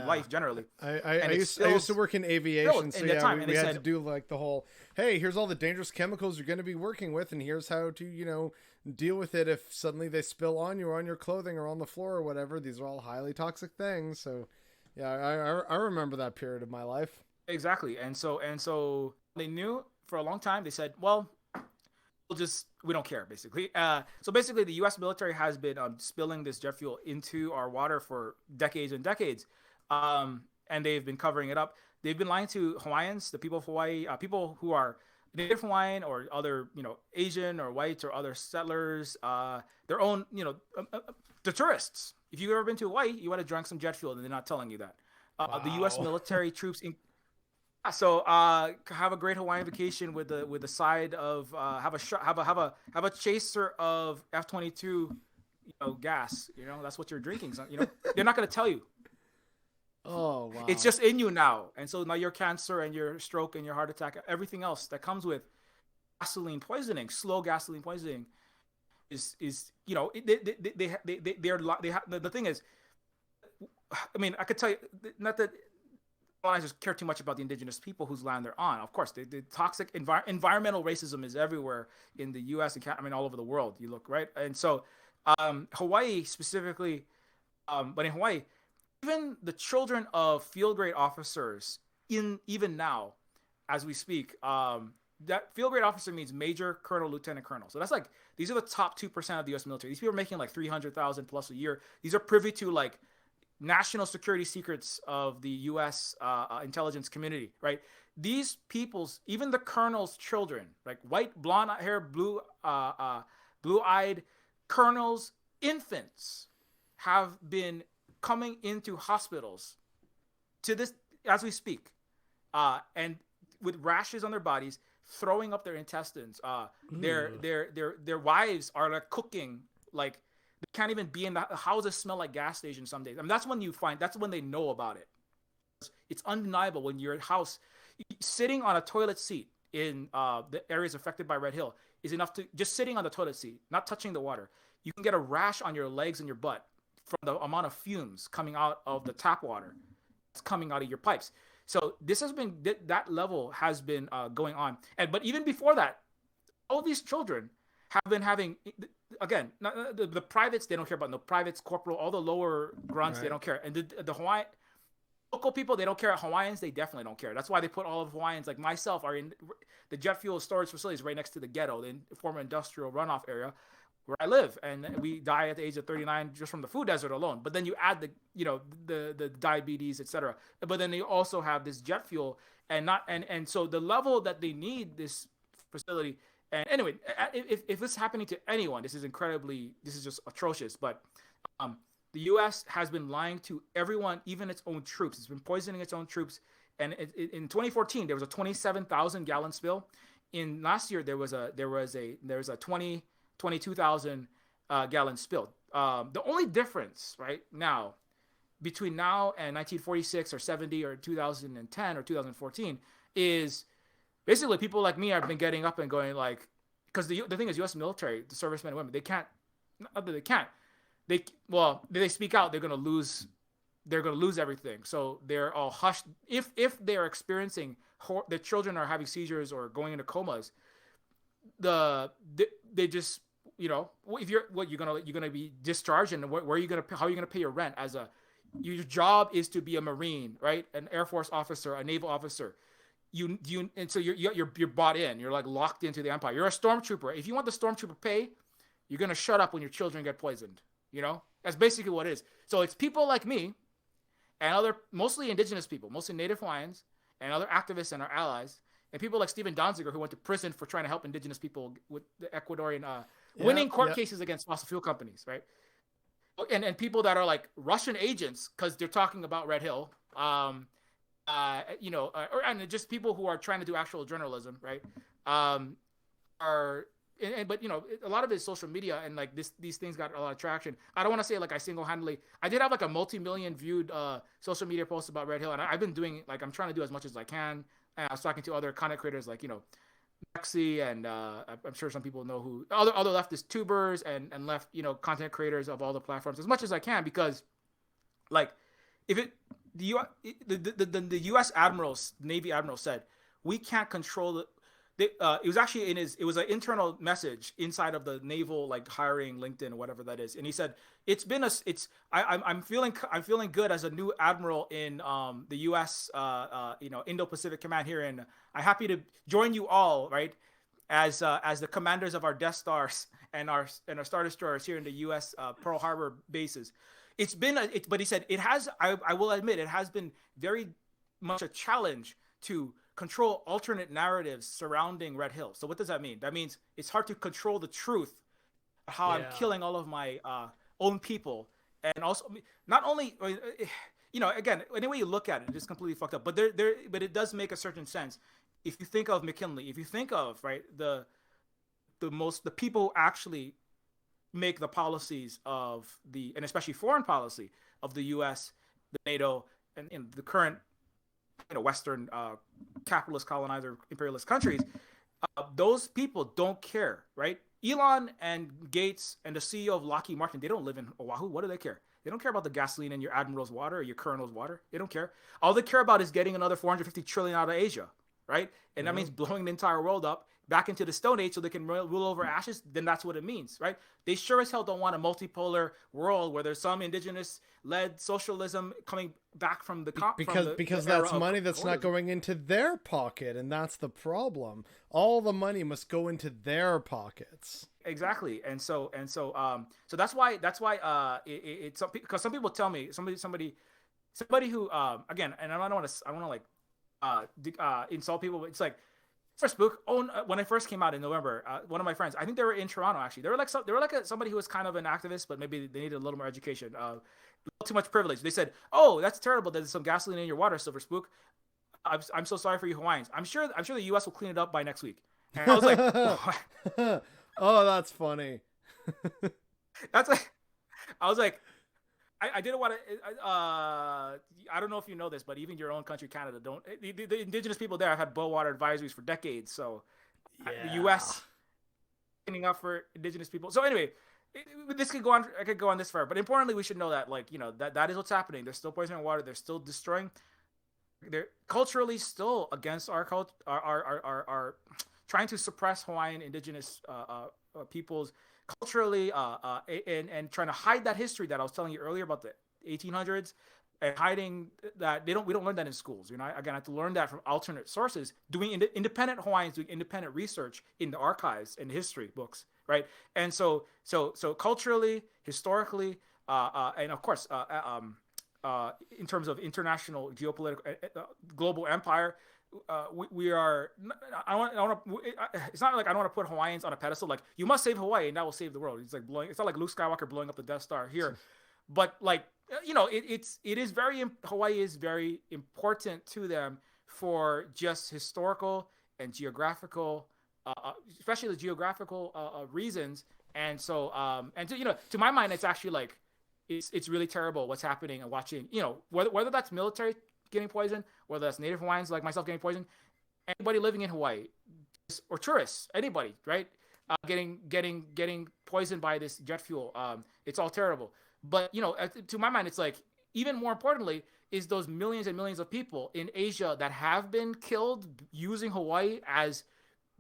Speaker 2: life generally.
Speaker 1: I used to work in aviation, so we had to do like the whole, hey, here's all the dangerous chemicals you're going to be working with, and here's how to deal with it if suddenly they spill on you or on your clothing or on the floor or whatever. These are all highly toxic things. So I remember that period of my life.
Speaker 2: Exactly, and so they knew for a long time. They said, well, we don't care, basically. So basically, the U.S. military has been spilling this jet fuel into our water for decades and decades, and they've been covering it up. They've been lying to Hawaiians, the people of Hawaii, people who are Native Hawaiian or other, Asian or white or other settlers, their own, the tourists. If you've ever been to Hawaii, you would have drunk some jet fuel, and they're not telling you that. Wow. The U.S. military troops. So have a great Hawaiian vacation with the side of have a chaser of F-22 gas. That's what you're drinking. So, they're not going to tell you.
Speaker 1: Oh wow!
Speaker 2: It's just in you now, and so now your cancer and your stroke and your heart attack, everything else that comes with gasoline poisoning, slow gasoline poisoning, is the thing is, I mean, I could tell you, not that colonizers care too much about the indigenous people whose land they're on. Of course, the toxic environmental racism is everywhere in the U.S. and I mean all over the world. You look right, and so Hawaii specifically, but in Hawaii, even the children of field grade officers, in even now, as we speak, that field grade officer means major, colonel, lieutenant colonel. So that's like these are the top 2% of the U.S. military. These people are making like 300,000 plus a year. These are privy to like national security secrets of the U.S. Intelligence community, right? These people's, even the colonel's children, like white, blonde hair, blue-eyed colonels, infants, have been coming into hospitals to this as we speak, and with rashes on their bodies, throwing up their intestines. Their wives are like cooking like. They can't even be in the houses smell like gas stations some days. I mean, that's when they know about it. It's undeniable when your house, sitting on a toilet seat in the areas affected by Red Hill is enough to, just sitting on the toilet seat, not touching the water. You can get a rash on your legs and your butt from the amount of fumes coming out of the tap water. It's coming out of your pipes. So this has been, that level has been going on. But even before that, all these children have been having, again, the privates, they don't care about no privates, corporal, all the lower grunts, right. They don't care. And the Hawaiian local people, they don't care. Hawaiians, they definitely don't care. That's why they put all of Hawaiians, like myself, are in the jet fuel storage facilities right next to the ghetto, the former industrial runoff area where I live. And we die at the age of 39 just from the food desert alone. But then you add the diabetes, etc. But then they also have this jet fuel and so the level that they need this facility. And anyway, if this is happening to anyone, this is just atrocious. But the U.S. has been lying to everyone, even its own troops. It's been poisoning its own troops. And in 2014, there was a 27,000 gallon spill. In last year, there was a 22,000 gallon spill. The only difference right now between now and 1946 or 70 or 2010 or 2014 is basically people like me have been getting up and going like, because the thing is, U.S. military, the servicemen and women, they speak out, they're gonna lose everything. So they're all hushed. If they're experiencing, the children are having seizures or going into comas, they just, if you're gonna be discharged, and how are you gonna pay your rent your job is to be a Marine, right? An Air Force officer, a naval officer. And so you're bought in. You're like locked into the empire. You're a stormtrooper. If you want the stormtrooper pay, you're gonna shut up when your children get poisoned. That's basically what it is. So it's people like me, and mostly indigenous people, mostly Native Hawaiians, and other activists and our allies, and people like Stephen Donziger, who went to prison for trying to help indigenous people with the Ecuadorian winning court cases against fossil fuel companies, right? And people that are like Russian agents because they're talking about Red Hill. And just people who are trying to do actual journalism, right? But a lot of it is social media, and like these things got a lot of traction. I don't want to say like I single-handedly. I did have like a multi-million viewed social media post about Red Hill, and I've been doing like I'm trying to do as much as I can. And I was talking to other content creators like Maxi, and I'm sure some people know who other leftist tubers and left content creators of all the platforms as much as I can, because like if it. The U.S. admirals, Navy admiral said, we can't control it was actually it was an internal message inside of the naval like hiring LinkedIn or whatever that is, and he said I'm feeling good as a new admiral in the U.S. Indo-Pacific Command here, and I'm happy to join you all, right, as the commanders of our Death Stars and our Star Destroyers here in the U.S. Pearl Harbor bases. But he said it has. I will admit it has been very much a challenge to control alternate narratives surrounding Red Hill. So what does that mean? That means it's hard to control the truth of how I'm killing all of my own people, and also not only again, any way you look at it, it's completely fucked up. But but it does make a certain sense if you think of McKinley. If you think of the people who actually make the policies of and especially foreign policy of the U.S., the NATO, and the current Western capitalist, colonizer, imperialist countries, those people don't care, right? Elon and Gates and the CEO of Lockheed Martin, they don't live in Oahu. What do they care? They don't care about the gasoline in your admiral's water or your colonel's water. They don't care. All they care about is getting another 450 trillion out of Asia, right? And that means blowing the entire world up back into the Stone Age so they can rule over ashes. Then that's what it means, right? They sure as hell don't want a multipolar world where there's some indigenous-led socialism coming back from the
Speaker 1: because that's money that's not going into their pocket, and that's the problem. All the money must go into their pockets.
Speaker 2: Exactly, and so that's why it's because some people tell me somebody who again, and I don't want to insult people, but it's like for Spook. When I first came out in November, one of my friends, I think they were in Toronto actually. They were like somebody who was kind of an activist, but maybe they needed a little more education. Too much privilege. They said, "Oh, that's terrible. There's some gasoline in your water, Silver Spook. I'm so sorry for you Hawaiians. I'm sure the U.S. will clean it up by next week." And I was like,
Speaker 1: "Oh, that's funny."
Speaker 2: That's like, I was like, I didn't want to. I don't know if you know this, but even your own country, Canada, don't the indigenous people there have had boil water advisories for decades. So the U.S. cleaning up for indigenous people. So anyway. This could go on. I could go on this far, but importantly, we should know that, like, that is what's happening. They're still poisoning water. They're still destroying. They're culturally still against our culture. Are trying to suppress Hawaiian indigenous peoples culturally, and trying to hide that history that I was telling you earlier about the 1800s, and hiding that we don't learn that in schools. Again, I have to learn that from alternate sources, doing independent Hawaiians doing independent research in the archives and history books. Right, and so culturally, historically, and of course, in terms of international geopolitical, global empire, we are. I want to. It's not like I don't want to put Hawaiians on a pedestal. Like, you must save Hawaii, and that will save the world. It's like blowing. It's not like Luke Skywalker blowing up the Death Star here, but like, Hawaii is very important to them for just historical and geographical. Especially the geographical reasons, and so to my mind, it's actually like it's really terrible what's happening and watching. Whether that's military getting poisoned, whether that's Native Hawaiians like myself getting poisoned, anybody living in Hawaii or tourists, anybody, right, getting poisoned by this jet fuel. It's all terrible. But to my mind, it's like even more importantly is those millions and millions of people in Asia that have been killed using Hawaii as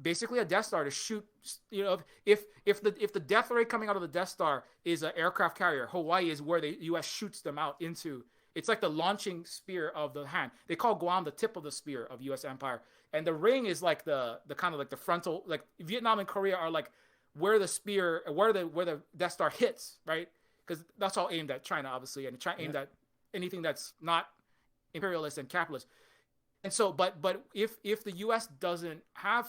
Speaker 2: basically a Death Star to shoot. If the death rate coming out of the Death Star is an aircraft carrier, Hawaii is where the U.S. shoots them out into. It's like the launching spear of the hand. They call Guam the tip of the spear of U.S. empire, and the ring is like the kind of like the frontal. Like Vietnam and Korea are like where the spear, where the Death Star hits, right? Because that's all aimed at China, obviously, and aimed at anything that's not imperialist and capitalist. And so, but if the U.S. doesn't have,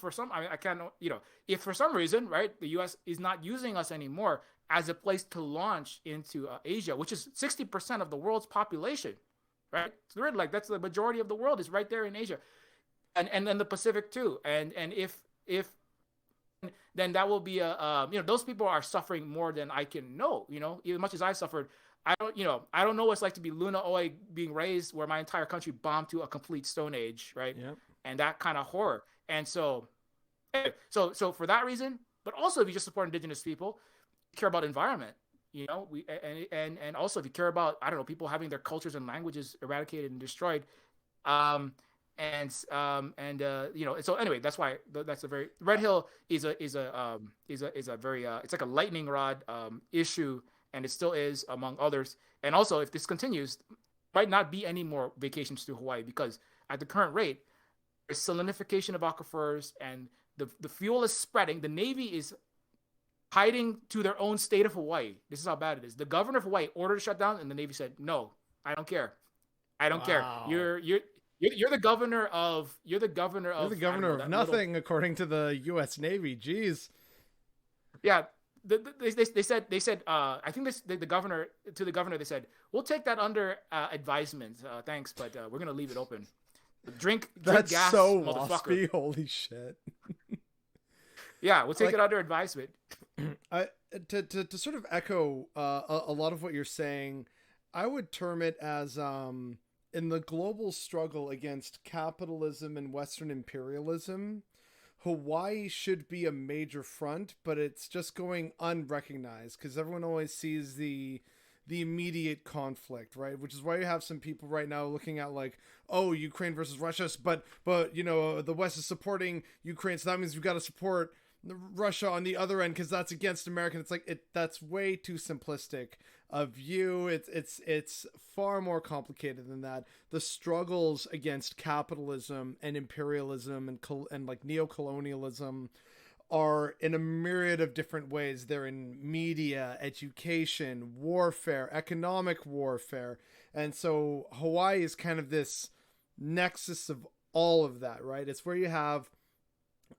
Speaker 2: if for some reason, right, the U.S. is not using us anymore as a place to launch into Asia, which is 60% of the world's population, right? It's weird, like that's the majority of the world is right there in Asia, and then the Pacific too. And if then that will be those people are suffering more than I can know. As much as I suffered. I don't know what it's like to be Luna Oi being raised where my entire country bombed to a complete Stone Age, right? Yep. And that kind of horror. And so for that reason, but also if you just support indigenous people, you care about environment, and also if you care about, I don't know, people having their cultures and languages eradicated and destroyed. So anyway, that's why that's a very Red Hill is a very it's like a lightning rod issue. And it still is, among others. And also, if this continues, might not be any more vacations to Hawaii because at the current rate, there's salinification of aquifers and the fuel is spreading. The Navy is hiding to their own state of Hawaii. This is how bad it is. The governor of Hawaii ordered a shutdown, and the Navy said, "No, I don't care. I don't care. You're the governor of
Speaker 3: nothing, according to the U.S. Navy." Jeez.
Speaker 2: Yeah. They said I think the governor they said, "We'll take that under advisement, thanks, but we're gonna leave it open. Drink
Speaker 3: That's
Speaker 2: gas,
Speaker 3: so
Speaker 2: motherfucker.
Speaker 3: waspy. Holy shit."
Speaker 2: Yeah, we'll take it under advisement.
Speaker 3: To sort of echo a lot of what you're saying, I would term it as in the global struggle against capitalism and Western imperialism, Hawaii should be a major front, but it's just going unrecognized because everyone always sees the the immediate conflict, right? Which is why you have some people right now looking at like, oh, Ukraine versus Russia, but the West is supporting Ukraine, so that means we've got to support Russia on the other end because that's against America. It's like that's way too simplistic a view. It's far more complicated than that. The struggles against capitalism and imperialism and like neocolonialism are in a myriad of different ways. They're in media, education, warfare, economic warfare. And so Hawaii is kind of this nexus of all of that, right? It's where you have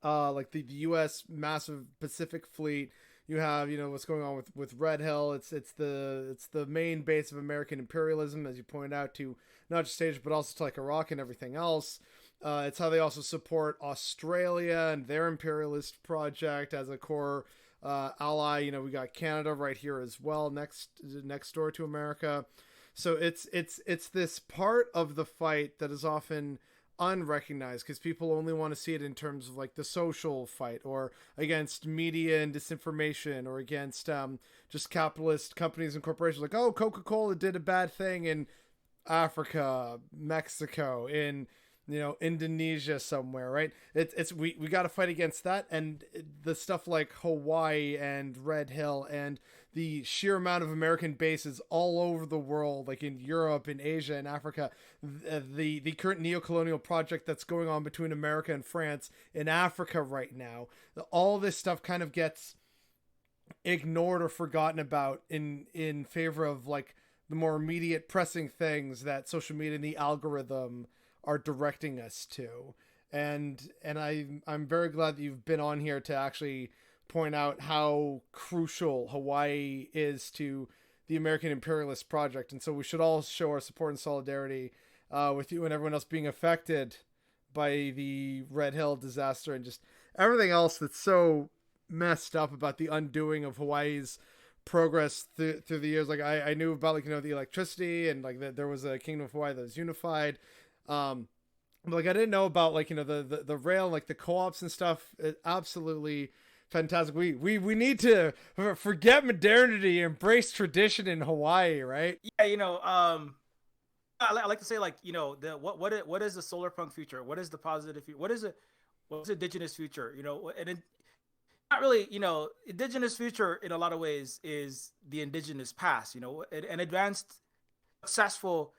Speaker 3: like the U.S. massive Pacific fleet. You have, what's going on with Red Hill. It's the main base of American imperialism, as you point out, to not just Asia, but also to like Iraq and everything else. It's how they also support Australia and their imperialist project as a core ally. We got Canada right here as well, next door to America. So it's this part of the fight that is often unrecognized because people only want to see it in terms of like the social fight or against media and disinformation or against just capitalist companies and corporations. Like, oh, Coca-Cola did a bad thing in Africa, Mexico, in Indonesia somewhere, right? We got to fight against that, and the stuff like Hawaii and Red Hill and the sheer amount of American bases all over the world, like in Europe, in Asia, and Africa, the current neocolonial project that's going on between America and France in Africa right now, all this stuff kind of gets ignored or forgotten about in favor of like the more immediate pressing things that social media and the algorithm are directing us to. And I'm very glad that you've been on here to actually point out how crucial Hawaii is to the American imperialist project. And so we should all show our support and solidarity with you and everyone else being affected by the Red Hill disaster and just everything else that's so messed up about the undoing of Hawaii's progress through the years. Like I knew about like, the electricity and like that there was a kingdom of Hawaii that was unified. Like I didn't know about like, the rail, like the co-ops and stuff. Absolutely fantastic. We need to forget modernity, embrace tradition in Hawaii, right?
Speaker 2: Yeah, I like to say like, what is the solar punk future? What is the positive future? What's indigenous future? And not really, indigenous future in a lot of ways is the indigenous past, an advanced, successful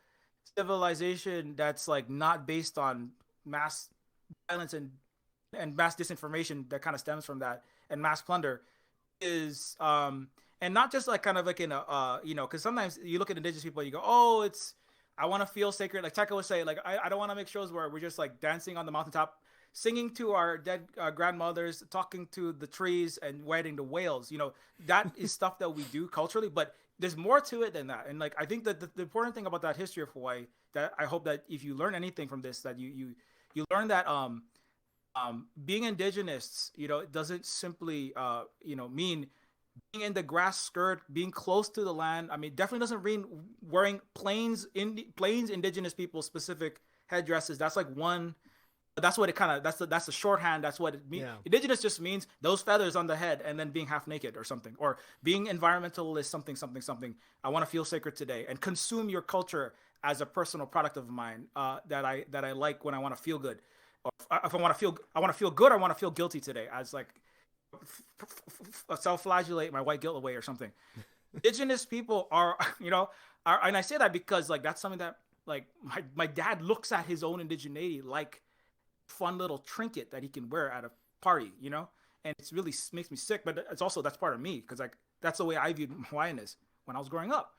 Speaker 2: civilization that's like not based on mass violence and mass disinformation that kind of stems from that and mass plunder is and not just like kind of like in a because sometimes you look at indigenous people and you go, oh, I want to feel sacred, like Teka would say, like I don't want to make shows where we're just like dancing on the mountaintop, singing to our dead grandmothers, talking to the trees and wedding the whales. That is stuff that we do culturally, but there's more to it than that. And like I think that the important thing about that history of Hawaii, that I hope that if you learn anything from this, that you learn that being indigenous, it doesn't simply mean being in the grass skirt, being close to the land. I mean, definitely doesn't mean wearing plains indigenous people specific headdresses. That's like one. That's what it kind of, that's the shorthand. That's what it means. Yeah. Indigenous just means those feathers on the head and then being half naked or something, or being environmentalist, something. I want to feel sacred today and consume your culture as a personal product of mine that I like when I want to feel good. Or if I want to feel good, I want to feel guilty today as like self-flagellate my white guilt away or something. Indigenous people are, and I say that because like, that's something that like my dad looks at his own indigeneity like fun little trinket that he can wear at a party, and it's really makes me sick, but it's also, that's part of me because like that's the way I viewed Hawaiianism when I was growing up.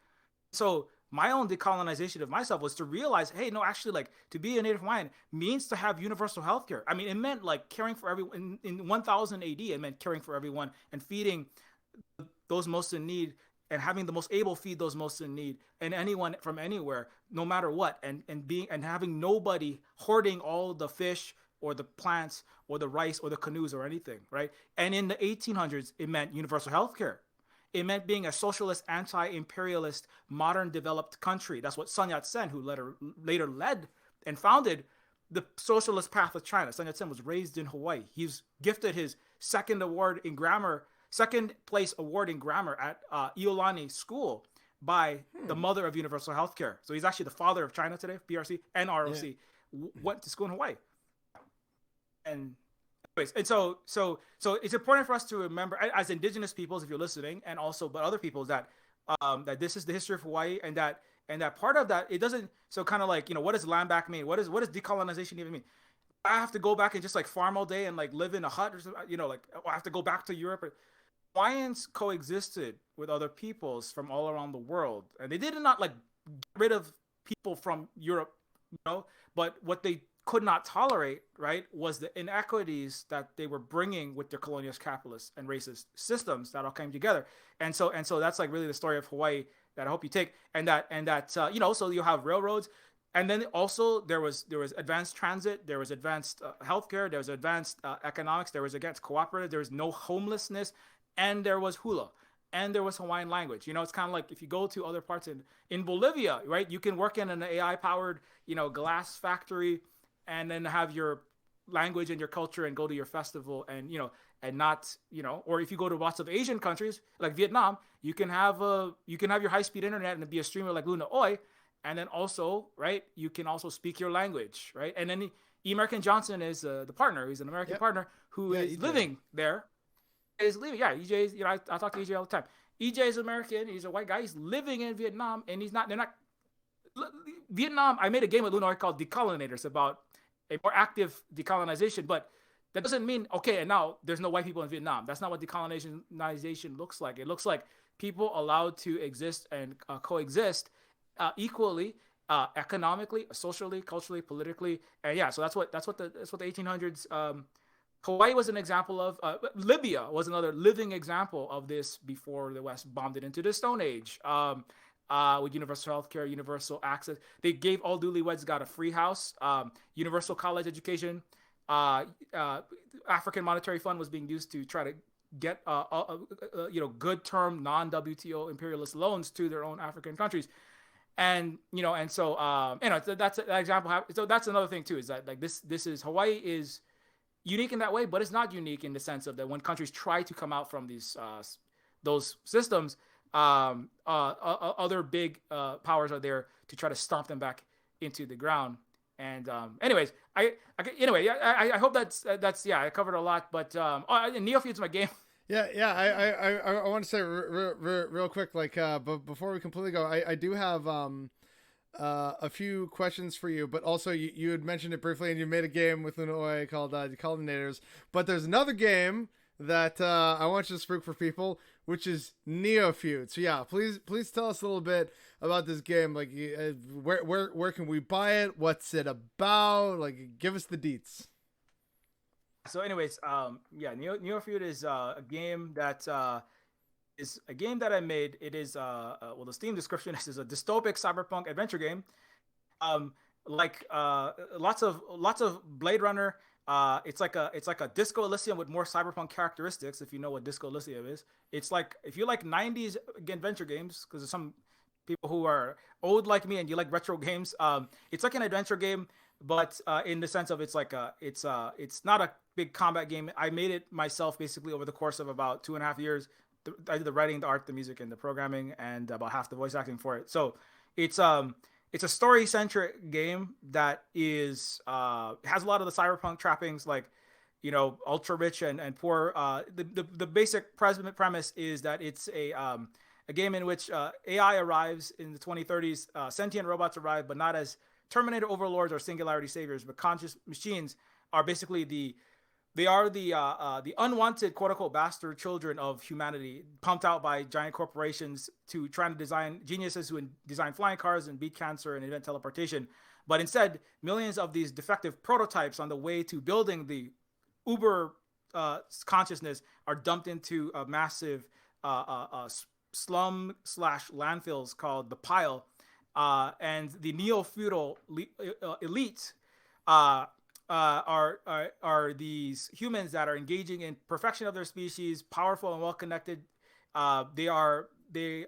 Speaker 2: So my own decolonization of myself was to realize, hey, no, actually, like to be a Native Hawaiian means to have universal healthcare. I mean, it meant like caring for everyone. In 1000 AD, it meant caring for everyone and feeding those most in need, and having the most able feed those most in need, and anyone from anywhere, no matter what, and having nobody hoarding all the fish or the plants or the rice or the canoes or anything, right? And in the 1800s, it meant universal healthcare. It meant being a socialist, anti-imperialist, modern developed country. That's what Sun Yat-sen, who later led and founded the socialist path of China. Sun Yat-sen was raised in Hawaii. He was gifted his second place award in grammar at Iolani School by the mother of universal healthcare. So he's actually the father of China today, PRC and ROC. Went to school in Hawaii. And anyways, and so it's important for us to remember as indigenous peoples, if you're listening, and also but other peoples, that that this is the history of Hawaii, and that part of that, it doesn't, so kind of like, what does land back mean? What does decolonization even mean? I have to go back and just like farm all day and like live in a hut or something, like I have to go back to Europe. Hawaiians coexisted with other peoples from all around the world, and they did not like get rid of people from Europe, but what they could not tolerate, right, was the inequities that they were bringing with their colonialist, capitalist, and racist systems that all came together. And so that's like really the story of Hawaii that I hope you take, and that so you have railroads, and then also there was advanced transit, there was advanced healthcare, there was advanced economics, there was advanced cooperative, there was no homelessness, and there was hula, and there was Hawaiian language. It's kind of like if you go to other parts in Bolivia, right, you can work in an AI powered glass factory, and then have your language and your culture and go to your festival, and and not or if you go to lots of Asian countries like Vietnam, you can have your high-speed internet and be a streamer like Luna Oi, and then also, right, you can also speak your language, right? And then American Johnson is the partner. He's an American partner who is living there. Is living, EJ. I talk to EJ all the time. EJ is American. He's a white guy. He's living in Vietnam, and they're not. Vietnam. I made a game with Luna Oi called Decolonators about a more active decolonization, but that doesn't mean, okay, and now there's no white people in Vietnam. That's not what decolonization looks like. It looks like people allowed to exist and coexist equally, economically, socially, culturally, politically, and so that's what the 1800s. Hawaii was an example of. Libya was another living example of this before the West bombed it into the Stone Age. With universal healthcare, universal access. They gave all newlyweds got a free house, universal college education. African Monetary Fund was being used to try to get good term non-WTO imperialist loans to their own African countries, and so that's an example. So that's another thing too, is that like this is Hawaii is unique in that way, but it's not unique in the sense of that when countries try to come out from those systems. Other big powers are there to try to stomp them back into the ground. And anyways, I hope that's I covered a lot. But Neofeud's my game.
Speaker 3: I want to say real quick, but before we completely go, I do have a few questions for you, but also you had mentioned it briefly, and you made a game with Luna Oi called Decolonators. But there's another game that I want you to spook for people, which is Neofeud. So please tell us a little bit about this game. Like, where can we buy it? What's it about? Like, give us the deets.
Speaker 2: So, anyways, Neofeud is a game that I made. It is the Steam description is a dystopic cyberpunk adventure game. Lots of Blade Runner. It's like a Disco Elysium with more cyberpunk characteristics. If you know what Disco Elysium is, it's like if you like 90s adventure games, because there's some people who are old like me and you like retro games. It's like an adventure game, but in the sense of it's not a big combat game. I made it myself basically over the course of about 2.5 years. I did the writing, the art, the music, and the programming, and about half the voice acting for it. So it's a story-centric game that is has a lot of the cyberpunk trappings, like ultra rich and poor. The basic premise is that it's a game in which AI arrives in the 2030s. Sentient robots arrive, but not as Terminator overlords or singularity saviors, but conscious machines are basically the unwanted quote unquote bastard children of humanity, pumped out by giant corporations to try to design geniuses who design flying cars and beat cancer and invent teleportation. But instead, millions of these defective prototypes on the way to building the Uber consciousness are dumped into a massive slum/landfills called the Pile, and the neo-feudal elite are these humans that are engaging in perfection of their species, powerful and well connected. They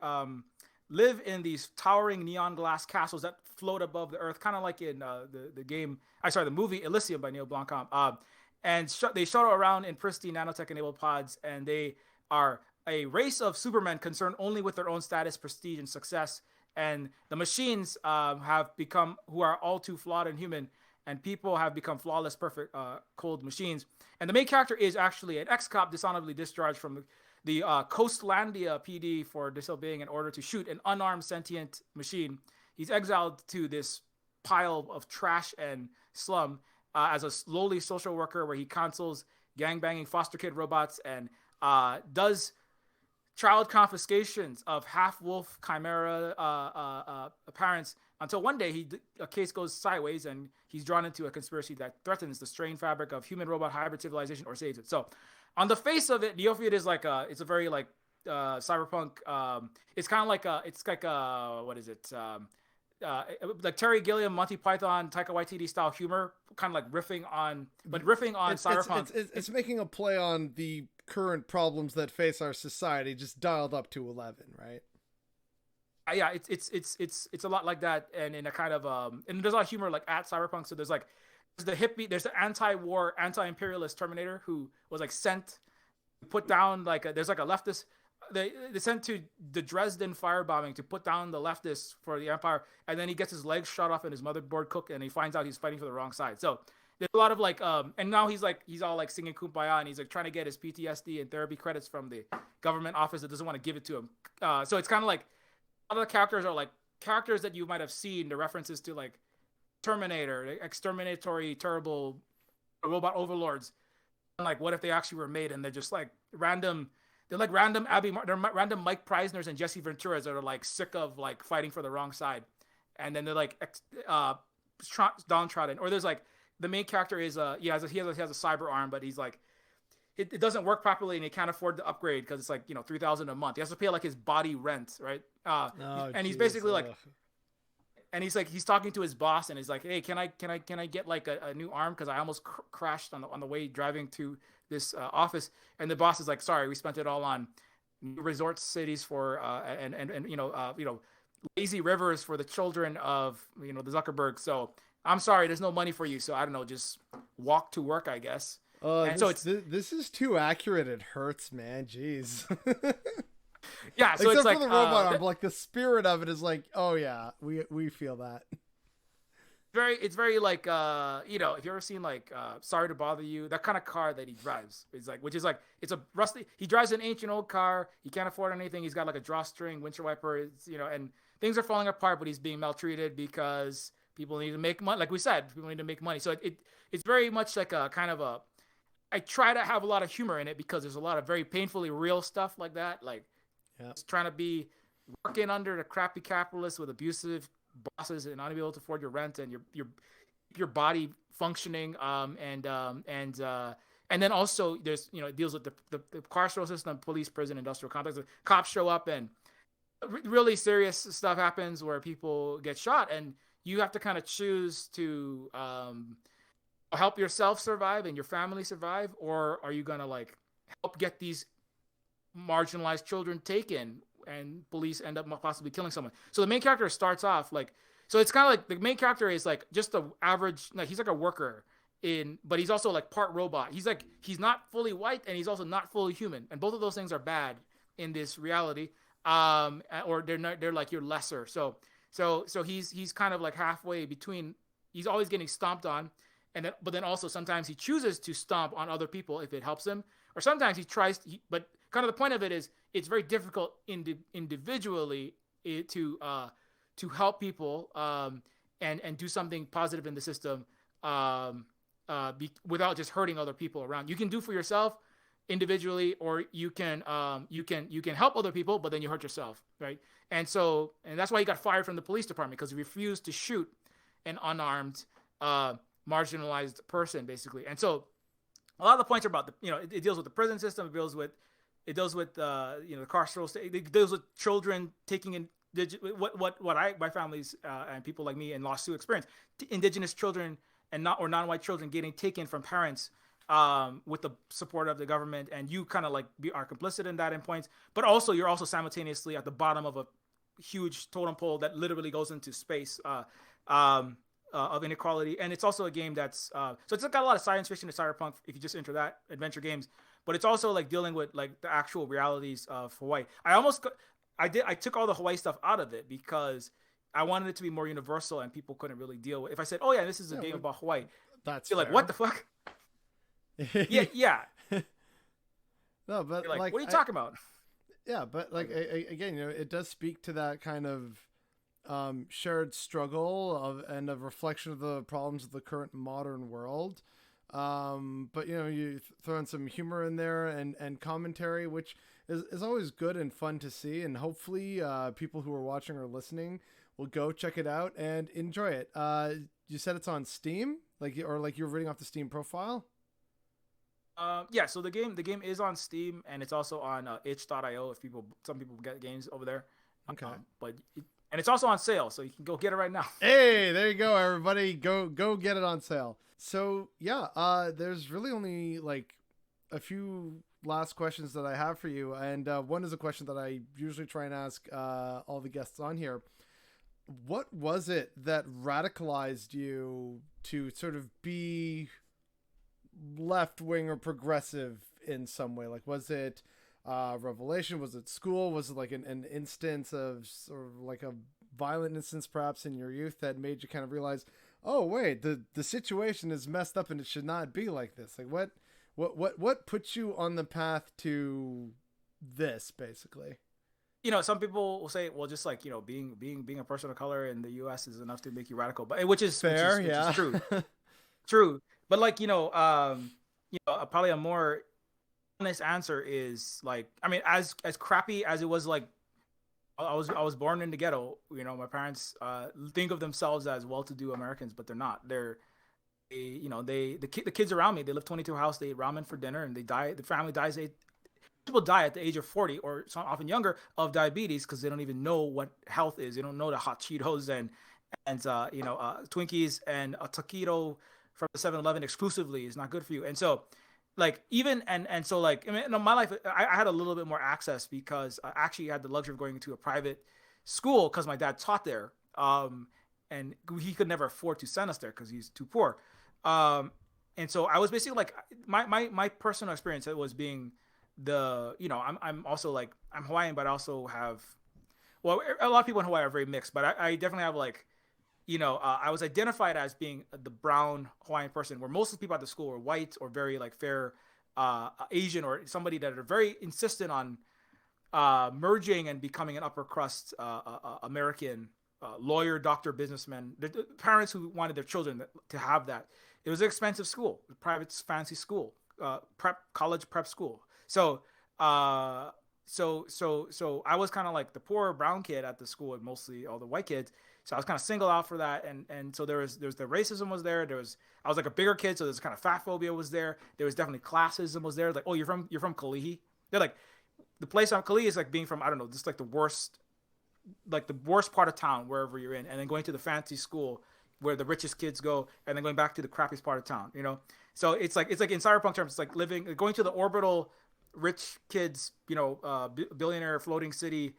Speaker 2: live in these towering neon glass castles that float above the earth, kind of like in the movie Elysium by Neil Blomkamp. And they shuttle around in pristine nanotech enabled pods, and they are a race of Supermen concerned only with their own status, prestige, and success. And the machines have become, who are all too flawed and human, and people have become flawless, perfect, cold machines. And the main character is actually an ex-cop dishonorably discharged from the Coastlandia PD for disobeying an order to shoot an unarmed sentient machine. He's exiled to this pile of trash and slum as a lowly social worker where he counsels gangbanging foster kid robots and does child confiscations of half-wolf chimera parents until one day a case goes sideways and he's drawn into a conspiracy that threatens the strained fabric of human-robot hybrid civilization or saves it. So on the face of it, Neofeud is like it's a very like cyberpunk. It's kind of like what is it? Like Terry Gilliam, Monty Python, Taika Waititi style humor, kind of like riffing on cyberpunk.
Speaker 3: It's making a play on the current problems that face our society, just dialed up to 11, right?
Speaker 2: Yeah, it's a lot like that, and in a kind of and there's a lot of humor like at cyberpunk. So there's the hippie, there's the anti-war, anti-imperialist Terminator who was like sent, put down there's like a leftist. They sent to the Dresden firebombing to put down the leftists for the empire, and then he gets his legs shot off and his motherboard cooked, and he finds out he's fighting for the wrong side. So there's a lot of and now he's all like singing Kumbaya, and he's like trying to get his PTSD and therapy credits from the government office that doesn't want to give it to him. So it's kind of like a lot of the characters are like characters that you might have seen the references to, like Terminator, exterminatory, terrible robot overlords. And like, what if they actually were made and they're just like random. They're like random random Mike Preisners and Jesse Venturas that are like sick of like fighting for the wrong side, and then they're like downtrodden. Or there's like the main character is he has a cyber arm, but he's like it doesn't work properly and he can't afford the upgrade because it's like $3,000 a month. He has to pay like his body rent, right? And he's basically like, and he's talking to his boss and he's like, hey, can I get like a new arm because I almost crashed on the way driving to this office. And the boss is like, sorry, we spent it all on resort cities for and lazy rivers for the children of the Zuckerberg. So I'm sorry, there's no money for you. So I don't know, just walk to work, I guess.
Speaker 3: This is too accurate. It hurts, man. Jeez.
Speaker 2: Yeah. So
Speaker 3: except
Speaker 2: it's like
Speaker 3: for the robot arm, like the spirit of it is like, oh yeah, we feel that.
Speaker 2: It's very like if you ever seen like Sorry to Bother You, that kind of car that he drives is like, which is like, it's a rusty, he drives an ancient old car, he can't afford anything, he's got like a drawstring windshield wiper, and things are falling apart, but he's being maltreated because people need to make money. Like we said, people need to make money. So it's very much like a kind of I try to have a lot of humor in it because there's a lot of very painfully real stuff like that, like just trying to be working under the crappy capitalists with abusive bosses and not be able to afford your rent and your body functioning, and then also there's it deals with the carceral system, police, prison, industrial complex. Cops show up and really serious stuff happens where people get shot, and you have to kind of choose to help yourself survive and your family survive, or are you gonna like help get these marginalized children taken, and police end up possibly killing someone. So the main character starts off like, so it's kind of like the main character is like just the average, like he's like a worker but he's also like part robot. He's like, he's not fully white and he's also not fully human. And both of those things are bad in this reality. Or they're like your lesser. So he's kind of like halfway between, he's always getting stomped on. But then also sometimes he chooses to stomp on other people if it helps him, or sometimes he tries but kind of the point of it is it's very difficult individually to help people and do something positive in the system without just hurting other people around. You can do for yourself individually, or you can help other people, but then you hurt yourself, right? And that's why he got fired from the police department, because he refused to shoot an unarmed marginalized person, basically. And so a lot of the points are about it deals with the prison system, it deals with the carceral state, it deals with children taking in my family's and people like me in Law Sioux experience, indigenous children and non-white children getting taken from parents with the support of the government, and you kind of like are complicit in that in points, but also you're also simultaneously at the bottom of a huge totem pole that literally goes into space. of inequality, and it's also a game that's so it's got a lot of science fiction and cyberpunk if you just enter that adventure games, but it's also like dealing with like the actual realities of Hawaii. I took all the Hawaii stuff out of it because I wanted it to be more universal and people couldn't really deal with. If I said, "Oh yeah, this is a game about Hawaii,"
Speaker 3: that's
Speaker 2: you're like, "What the fuck?" yeah.
Speaker 3: No, but
Speaker 2: you're like, what are you talking about?
Speaker 3: Yeah, but like again, it does speak to that kind of shared struggle and a reflection of the problems of the current modern world. But you throw in some humor in there and commentary, which is always good and fun to see. And hopefully people who are watching or listening will go check it out and enjoy it. You said it's on Steam, you're reading off the Steam profile.
Speaker 2: Yeah, so the game is on Steam and it's also on itch.io if some people get games over there.
Speaker 3: Okay.
Speaker 2: And it's also on sale, so you can go get it right now.
Speaker 3: Hey, there you go, everybody. Go get it on sale. So yeah, there's really only like a few last questions that I have for you, and one is a question that I usually try and ask all the guests on here. What was it that radicalized you to sort of be left-wing or progressive in some way? Like, was it revelation? Was it school? Was it like an instance of sort of like a violent instance perhaps in your youth that made you kind of realize, oh wait, the situation is messed up and it should not be like this? Like what put you on the path to this, basically?
Speaker 2: Some people will say, well, just like, being a person of color in the US is enough to make you radical, but which is
Speaker 3: fair.
Speaker 2: Which
Speaker 3: Yeah.
Speaker 2: is true. True. But like, probably a more honest answer is like, I mean, as crappy as it was, like, I was born in the ghetto. My parents think of themselves as well-to-do Americans, but they're not. The kids around me, they live 22 house, they eat ramen for dinner, and they die. The family dies. People die at the age of 40 or often younger of diabetes because they don't even know what health is. They don't know the hot Cheetos and Twinkies and a taquito from the 7-Eleven exclusively is not good for you. And so, like, even and so, like, I mean, in my life, I had a little bit more access because I actually had the luxury of going to a private school because my dad taught there, and he could never afford to send us there because he's too poor. And so I was basically like, my personal experience was being I'm also like, I'm Hawaiian, but I also have, well, a lot of people in Hawaii are very mixed, but I definitely have like, I was identified as being the brown Hawaiian person, where most of the people at the school were white or very like fair Asian, or somebody that are very insistent on merging and becoming an upper crust American lawyer, doctor, businessman. The parents who wanted their children to have that. It was an expensive school, private fancy school, college prep school. So I was kind of like the poor brown kid at the school, and mostly all the white kids. So I was kind of singled out for that, and so there was the racism was there. I was like a bigger kid, so there's kind of fat phobia was there. There was definitely classism was there. Like, oh, you're from Kalihi. They're like, the place on Kalihi is like being from, I don't know, just like the worst part of town wherever you're in, and then going to the fancy school where the richest kids go, and then going back to the crappiest part of town. So it's like in cyberpunk terms, it's like going to the orbital rich kids, billionaire floating city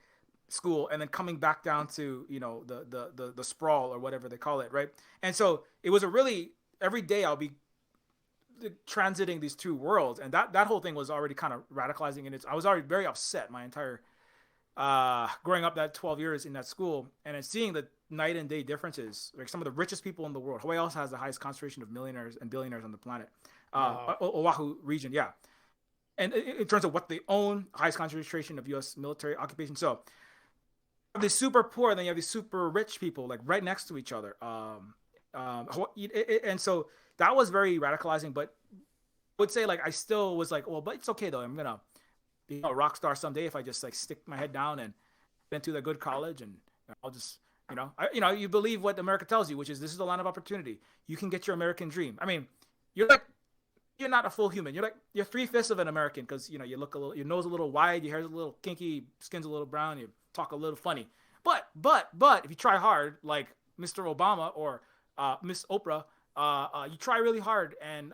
Speaker 2: school, and then coming back down to the sprawl or whatever they call it, right? And so it was every day I'll be transiting these two worlds, and that whole thing was already kind of radicalizing, and I was already very upset my entire growing up that 12 years in that school, and then seeing the night and day differences. Like, some of the richest people in the world, Hawaii also has the highest concentration of millionaires and billionaires on the planet.
Speaker 3: Wow.
Speaker 2: Oahu region, yeah. And in terms of what they own, highest concentration of U.S. military occupation. So you have these super poor, and then you have these super rich people like right next to each other. And so that was very radicalizing. But I would say, like, I still was like, well, but it's okay though. I'm gonna be a rock star someday if I just like stick my head down and get into a good college, and I'll just you believe what America tells you, which is this is the land of opportunity. You can get your American dream. I mean, you're not a full human. You're 3/5 of an American because you look a little, your nose a little wide, your hair's a little kinky, skin's a little brown, you talk a little funny. But if you try hard, like Mr. Obama or Miss Oprah, you try really hard, and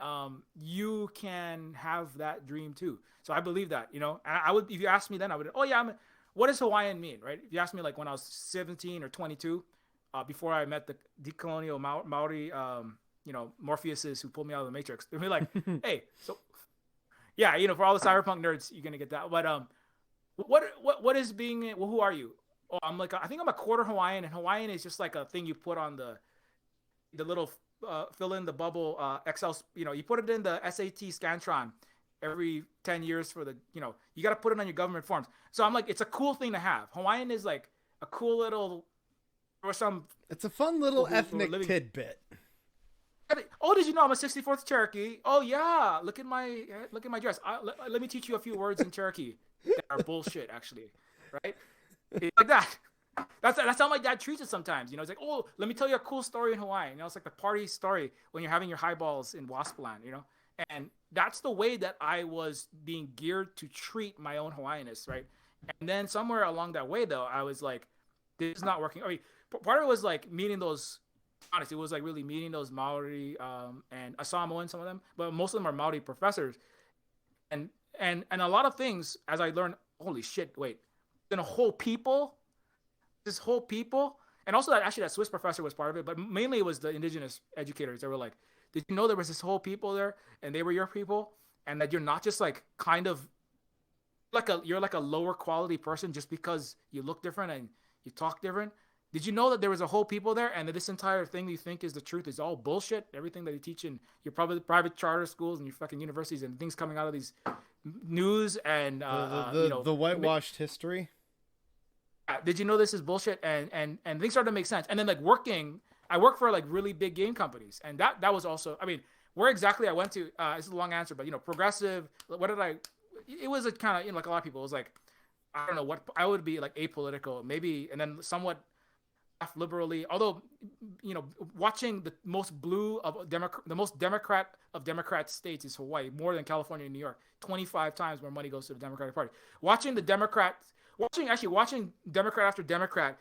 Speaker 2: you can have that dream too. So I believe that, and I would, if you asked me then, I would, what does Hawaiian mean, right? If you asked me like when I was 17 or 22, before I met the decolonial Maori, Morpheuses who pulled me out of the Matrix. They'd be like, hey, so yeah, for all the cyberpunk nerds, you're gonna get that. But what is being? Well, who are you? Oh, I think I'm a quarter Hawaiian, and Hawaiian is just like a thing you put on the little fill in the bubble Excel. You put it in the SAT Scantron every 10 years for the you got to put it on your government forms. So I'm like, it's a cool thing to have. Hawaiian is like a cool little or some.
Speaker 3: It's a fun little ethnic tidbit.
Speaker 2: Oh, did you know I'm a 64th Cherokee? Oh yeah, look at my dress. Let me teach you a few words in Cherokee that are bullshit, actually, right? It's like that. That's how my dad treats it sometimes. It's like, oh, let me tell you a cool story in Hawaii. It's like the party story when you're having your highballs in Waspland, And that's the way that I was being geared to treat my own Hawaiianness, right? And then somewhere along that way, though, I was like, this is not working. I mean, part of it was like meeting those. Honestly, it was like really meeting those Maori and Samoan, some of them, but most of them are Maori professors, and a lot of things as I learned. Holy shit! Wait, then this whole people, and also that Swiss professor was part of it, but mainly it was the indigenous educators. They were like, did you know there was this whole people there, and they were your people, and that you're not just like kind of you're like a lower quality person just because you look different and you talk different. Did you know that there was a whole people there, and that this entire thing you think is the truth is all bullshit? Everything that you teach in your private charter schools and your fucking universities, and things coming out of these news and
Speaker 3: the whitewashed history.
Speaker 2: Did you know this is bullshit? And things started to make sense. And then like I work for like really big game companies, and that was also. I mean, where exactly I went to? This is a long answer, but progressive. What did I? It was a kind of like a lot of people. It was like I don't know what I would be like apolitical, maybe, and then somewhat liberally, although watching the most blue of the most Democrat of Democrat states is Hawaii, more than California and New York. 25 times more money goes to the Democratic Party. Watching Democrat after Democrat,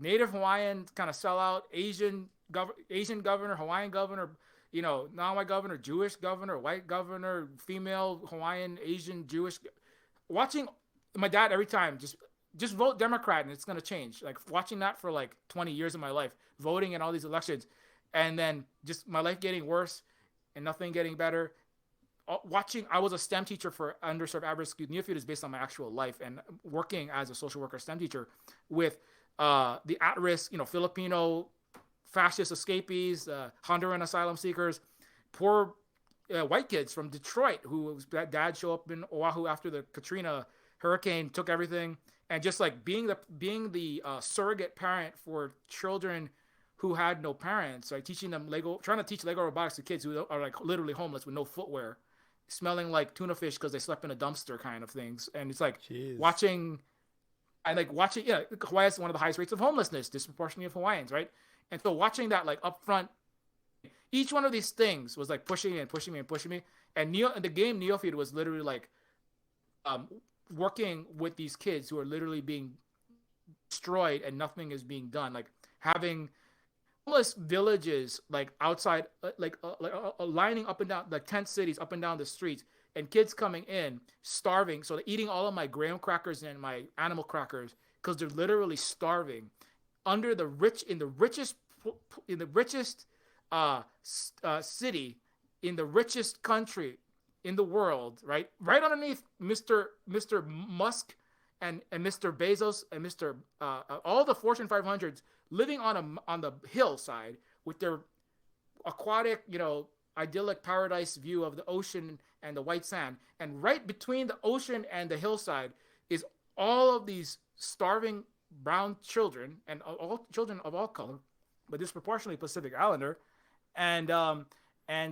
Speaker 2: Native Hawaiian kind of sell out, Asian governor, Hawaiian governor, non-white governor, Jewish governor, white governor, female Hawaiian, Asian, Jewish. Watching my dad every time just vote Democrat and it's going to change. Like watching that for like 20 years of my life, voting in all these elections, and then just my life getting worse and nothing getting better. I was a STEM teacher for underserved average school. Neofeud is based on my actual life, and working as a social worker STEM teacher with the at-risk, Filipino fascist escapees, Honduran asylum seekers, poor white kids from Detroit whose dad showed up in Oahu after the Katrina hurricane took everything. And just like being the surrogate parent for children who had no parents, right? Trying to teach Lego robotics to kids who are like literally homeless with no footwear, smelling like tuna fish because they slept in a dumpster, kind of things. And it's like watching. Hawaii has one of the highest rates of homelessness, disproportionately of Hawaiians, right? And so watching that like up front, each one of these things was like pushing me and pushing me and pushing me. And the game Neofeud was literally like, working with these kids who are literally being destroyed and nothing is being done, like having homeless villages like outside, lining up and down, like tent cities up and down the streets, and kids coming in starving, so they're eating all of my graham crackers and my animal crackers because they're literally starving in the richest city in the richest country in the world, right underneath Mr. Musk and Mr. Bezos and Mr. All the Fortune 500s living on the hillside with their aquatic, idyllic paradise view of the ocean and the white sand. And right between the ocean and the hillside is all of these starving brown children, and all children of all color, but disproportionately Pacific Islander, and then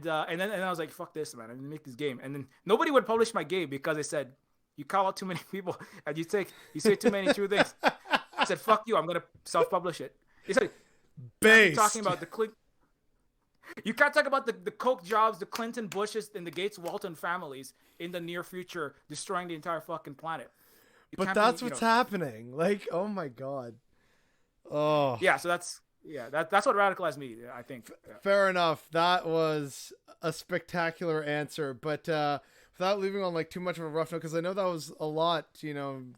Speaker 2: I was like, fuck this, man, I'm gonna make this game. And then nobody would publish my game because they said, you call out too many people and you say too many true things. I said, fuck you, I'm gonna self-publish it. They said,
Speaker 3: based.
Speaker 2: Talking about you can't talk about the Koch jobs, the Clinton Bushes, and the Gates Walton families in the near future destroying the entire fucking planet.
Speaker 3: But that's what's happening. Like, oh my god. Oh.
Speaker 2: Yeah, so that's what radicalized me, I think. Yeah.
Speaker 3: Fair enough. That was a spectacular answer, but without leaving on like too much of a rough note, because I know that was a lot,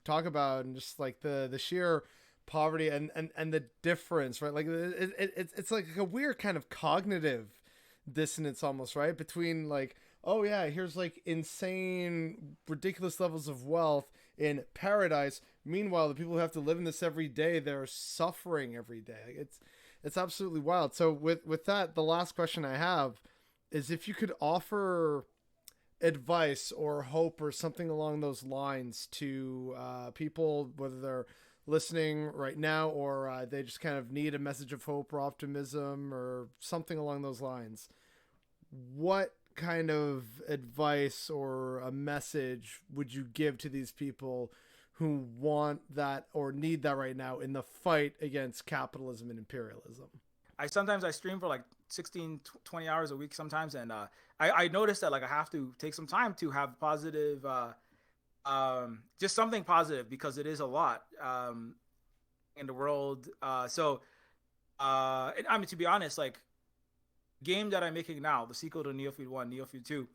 Speaker 3: talk about, and just like the sheer poverty and the difference, right? Like it's like a weird kind of cognitive dissonance almost, right? Between like, oh yeah, here's like insane, ridiculous levels of wealth in paradise. Meanwhile, the people who have to live in this every day, they're suffering every day. Like, it's absolutely wild. So with that, the last question I have is if you could offer advice or hope or something along those lines to people, whether they're listening right now or they just kind of need a message of hope or optimism or something along those lines, what kind of advice or a message would you give to these people who want that or need that right now in the fight against capitalism and imperialism?
Speaker 2: I stream for like 16, 20 hours a week sometimes, and I noticed that like I have to take some time to have positive, just something positive, because it is a lot in the world. I mean, to be honest, like game that I'm making now, the sequel to Neofeud 1, Neofeud 2,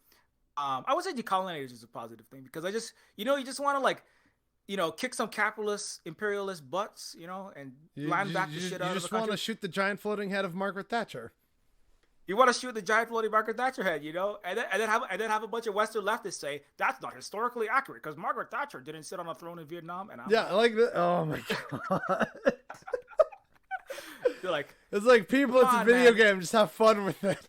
Speaker 2: I would say Decolonizers is a positive thing, because I just, you just want to like, kick some capitalist, imperialist butts, and land back the shit out of the country.
Speaker 3: You just want to shoot the giant floating head of Margaret Thatcher.
Speaker 2: You want to shoot the giant floating Margaret Thatcher head, and then have a bunch of Western leftists say that's not historically accurate because Margaret Thatcher didn't sit on a throne in Vietnam. And
Speaker 3: I like that. Oh my god.
Speaker 2: You're like,
Speaker 3: it's like people. It's a video game. Just have fun with it.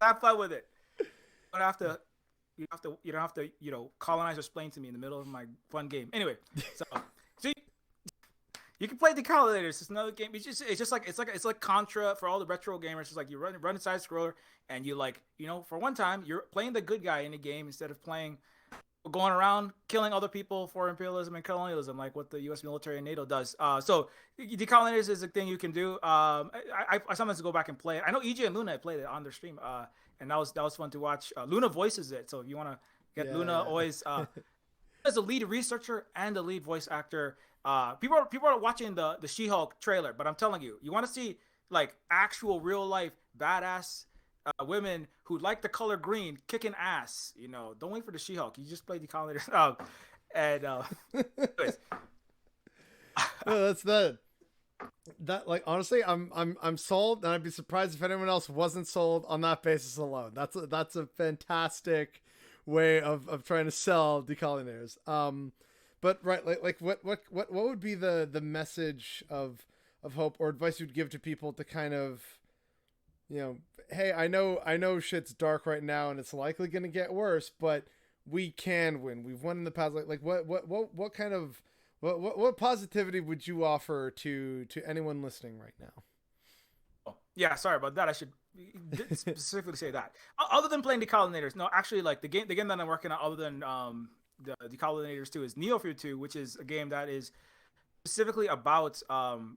Speaker 2: Have fun with it. You don't have to, colonize or explain to me in the middle of my fun game. Anyway, so see, you can play Decolonizers. It's another game. It's like Contra for all the retro gamers. It's like you run a side scroller, and you like, for one time you're playing the good guy in the game instead of going around killing other people for imperialism and colonialism, like what the U.S. military and NATO does. So Decolonizers is a thing you can do. I sometimes go back and play it. I know EJ and Luna played it on their stream, and that was fun to watch. Luna voices it, so if you want to get Luna, always as a lead researcher and the lead voice actor. People are watching the She-Hulk trailer, but I'm telling you, you want to see like actual real life badass women who like the color green kicking ass. Don't wait for the She-Hulk. You just play Decolonizers. Anyways.
Speaker 3: That's that. Like honestly, I'm sold, and I'd be surprised if anyone else wasn't sold on that basis alone. That's a fantastic way of trying to sell Decolonizers. But right, like what would be the message of hope or advice you'd give to people to kind of, hey, I know shit's dark right now and it's likely going to get worse, but we can win. We've won in the past. Like what kind of what positivity would you offer to anyone listening right now?
Speaker 2: Oh, yeah, sorry about that. I should specifically say that. Other than playing Decolonizers, no, actually, like the game that I'm working on, other than the Decolonizers 2, is Neofeud 2, which is a game that is specifically about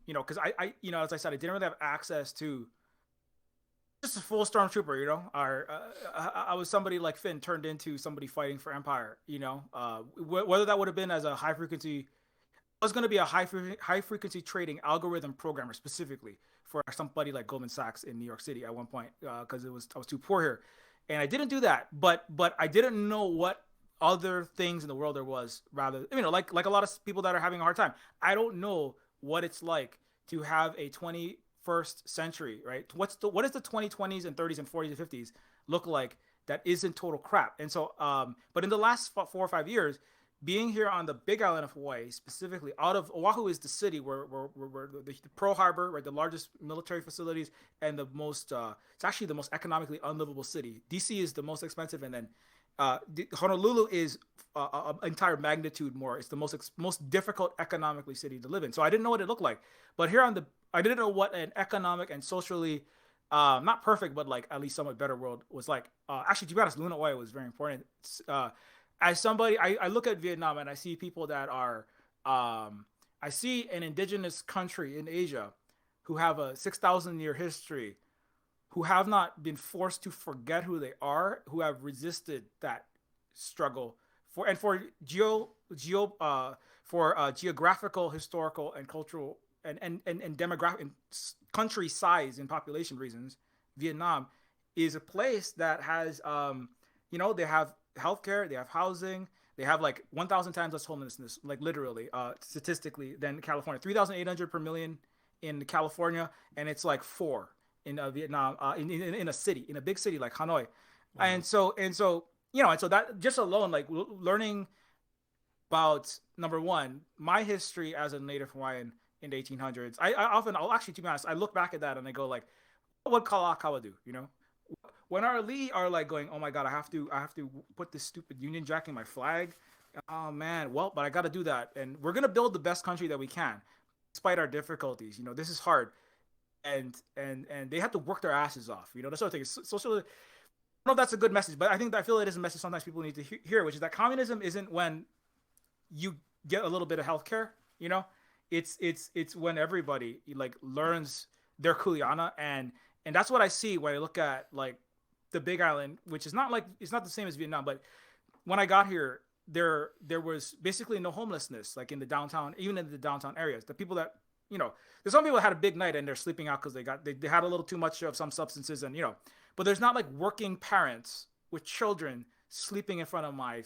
Speaker 2: because I as I said, I didn't really have access to just a full stormtrooper. I was somebody like Finn turned into somebody fighting for Empire. Whether that would have been as a high frequency. I was going to be a high frequency trading algorithm programmer specifically for somebody like Goldman Sachs in New York City at one point, because I was too poor here, and I didn't do that. But I didn't know what other things in the world there was. Rather, like a lot of people that are having a hard time. I don't know what it's like to have a 21st century, right? What is the 2020s and 30s and 40s and 50s look like that isn't total crap? And so, but in the last 4 or 5 years, being here on the Big Island of Hawaii, specifically out of Oahu, is the city where the Pearl Harbor, right, the largest military facilities, and the most it's actually the most economically unlivable city. DC is the most expensive, and then Honolulu is an entire magnitude more. It's the most difficult economically city to live in. So I didn't know what it looked like, but here I didn't know what an economic and socially not perfect, but like at least somewhat better world was like. Actually, to be honest, Luna Oe was very important. As somebody, I look at Vietnam and I see people that are, I see an indigenous country in Asia who have a 6,000 year history, who have not been forced to forget who they are, who have resisted that struggle for geographical, historical, and cultural and demographic and country size and population reasons. Vietnam is a place that has, they have healthcare, they have housing, They have like 1,000 times less homelessness, like literally, statistically, than California. 3,800 per million in California, and it's like 4 in Vietnam, in a city, in a big city like Hanoi. Wow. And so and so that just alone, like learning about, number one, my history as a Native Hawaiian in the 1800s. I'll actually, to be honest, I look back at that and I go like, what would Kalakaua do? You know, when our Lee are like going, oh my God, I have to put this stupid Union Jack in my flag. Oh man, well, but I got to do that, and we're gonna build the best country that we can, despite our difficulties. You know, this is hard, and they have to work their asses off. You know, that's sort of thing. Social. I don't know if that's a good message, but I feel it is a message sometimes people need to hear, which is that communism isn't when you get a little bit of healthcare. You know, it's when everybody like learns their kuleana, and that's what I see when I look at like the Big Island, which is not like, it's not the same as Vietnam, but when I got here, there was basically no homelessness, like in the downtown, even in the downtown areas. The people that, you know, there's some people that had a big night and they're sleeping out because they had a little too much of some substances, and you know, but there's not like working parents with children sleeping in front of my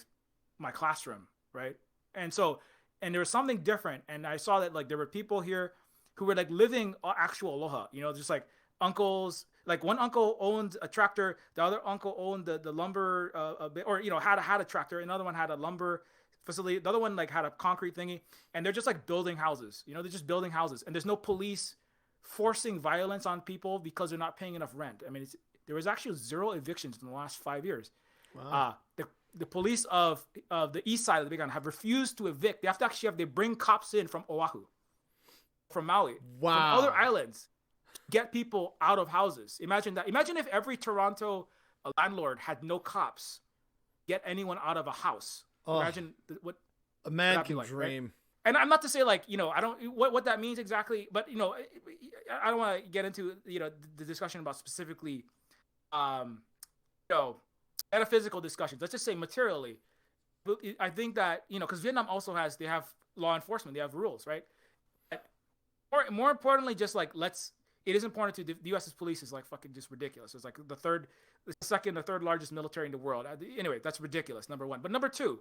Speaker 2: classroom, right? And so, and there was something different, and I saw that like there were people here who were like living actual aloha, you know, just like uncles. Like one uncle owned a tractor, the other uncle owned the lumber a bit, or you know, had a tractor. Another one had a lumber facility. The other one like had a concrete thingy, and they're just like building houses. You know, they're just building houses, and there's no police forcing violence on people because they're not paying enough rent. I mean, there was actually 0 evictions in the last 5 years. Wow. The police of the east side of the Big Island have refused to evict. They have to they bring cops in from Oahu, from Maui, wow, from other islands, get people out of houses. Imagine that. Imagine if every Toronto landlord had no cops get anyone out of a house. Imagine what
Speaker 3: a man can dream.
Speaker 2: Right? And I'm not to say like, you know, I don't what that means exactly, but you know, I don't want to get into, you know, the discussion about specifically, you know, metaphysical discussions. Let's just say materially. I think that, you know, because Vietnam also they have law enforcement, they have rules, right? More importantly, just like it is important to the U.S.'s police is like fucking just ridiculous. It's like the third largest military in the world. Anyway, that's ridiculous. Number one, but number two,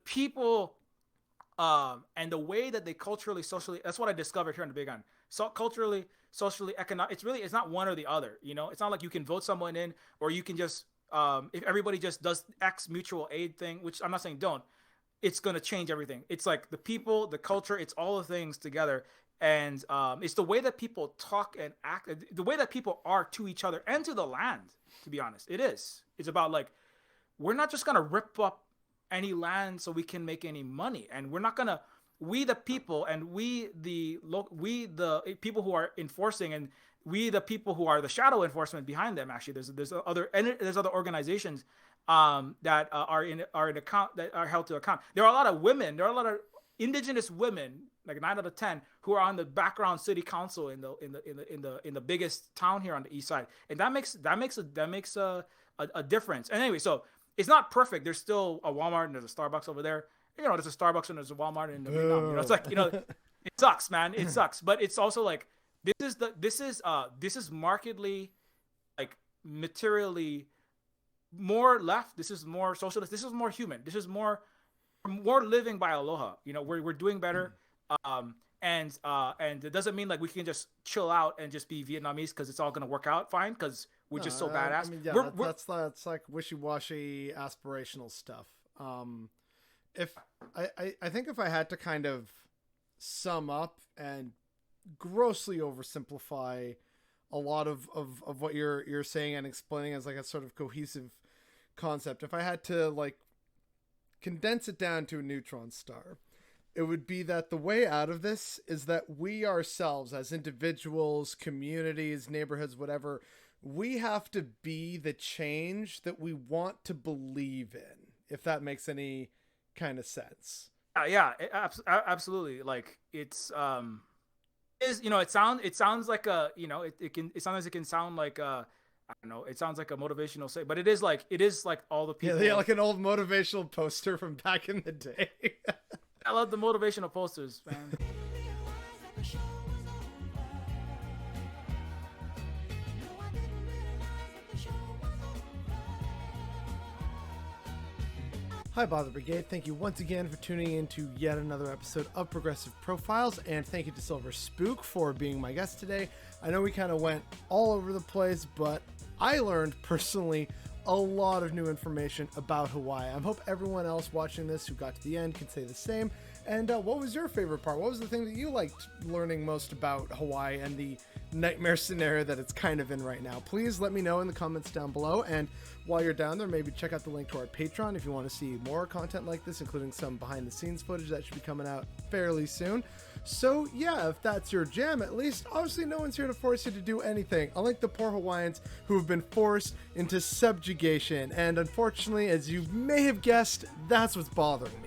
Speaker 2: people, and the way that they culturally, socially. That's what I discovered here in the Big Island. So culturally, socially, economic. It's not one or the other. You know, it's not like you can vote someone in, or you can just if everybody just does X mutual aid thing, which I'm not saying don't. It's gonna change everything. It's like the people, the culture. It's all the things together. And it's the way that people talk and act, the way that people are to each other and to the land, to be honest. It's about like, we're not just going to rip up any land so we can make any money. And we're not going to, we the people, and we the people who are enforcing, and we the people who are the shadow enforcement behind them. Actually, there's other organizations that are in account, that are held to account. There are a lot of women, there are a lot of indigenous women, like 9 out of 10, who are on the background city council in the biggest town here on the east side, and that makes a difference. And anyway, so it's not perfect. There's still a Walmart and there's a Starbucks over there. You know, there's a Starbucks and there's a Walmart in the Vietnam. You know, it's like, you know, it sucks, man. It sucks, but it's also like this is markedly, like, materially more left. This is more socialist. This is more human. This is more living by aloha. You know, we're doing better. And it doesn't mean like we can just chill out and just be Vietnamese because it's all gonna work out fine because we're just so badass.
Speaker 3: I mean, yeah, that's like wishy-washy aspirational stuff. If I think if I had to kind of sum up and grossly oversimplify a lot of what you're saying and explaining as like a sort of cohesive concept, if I had to like condense it down to a neutron star, it would be that the way out of this is that we ourselves as individuals, communities, neighborhoods, whatever, we have to be the change that we want to believe in, if that makes any kind of sense.
Speaker 2: Yeah, absolutely. Like it's you know, it sounds like a, you know, sometimes it can sound like a, I don't know, it sounds like a motivational say, but it is like all the people.
Speaker 3: Yeah, like an old motivational poster from back in the day.
Speaker 2: I love the motivational posters, man.
Speaker 3: Hi, Bother Brigade. Thank you once again for tuning in to yet another episode of Progressive Profiles, and thank you to Silver Spook for being my guest today. I know we kind of went all over the place, but I learned personally a lot of new information about Hawaii. I hope everyone else watching this who got to the end can say the same. And what was your favorite part? What was the thing that you liked learning most about Hawaii and the nightmare scenario that it's kind of in right now? Please let me know in the comments down below. And while you're down there, maybe check out the link to our Patreon if you want to see more content like this, including some behind the scenes footage that should be coming out fairly soon. So yeah, if that's your jam, at least, obviously no one's here to force you to do anything. Unlike the poor Hawaiians who have been forced into subjugation. And unfortunately, as you may have guessed, that's what's bothering me.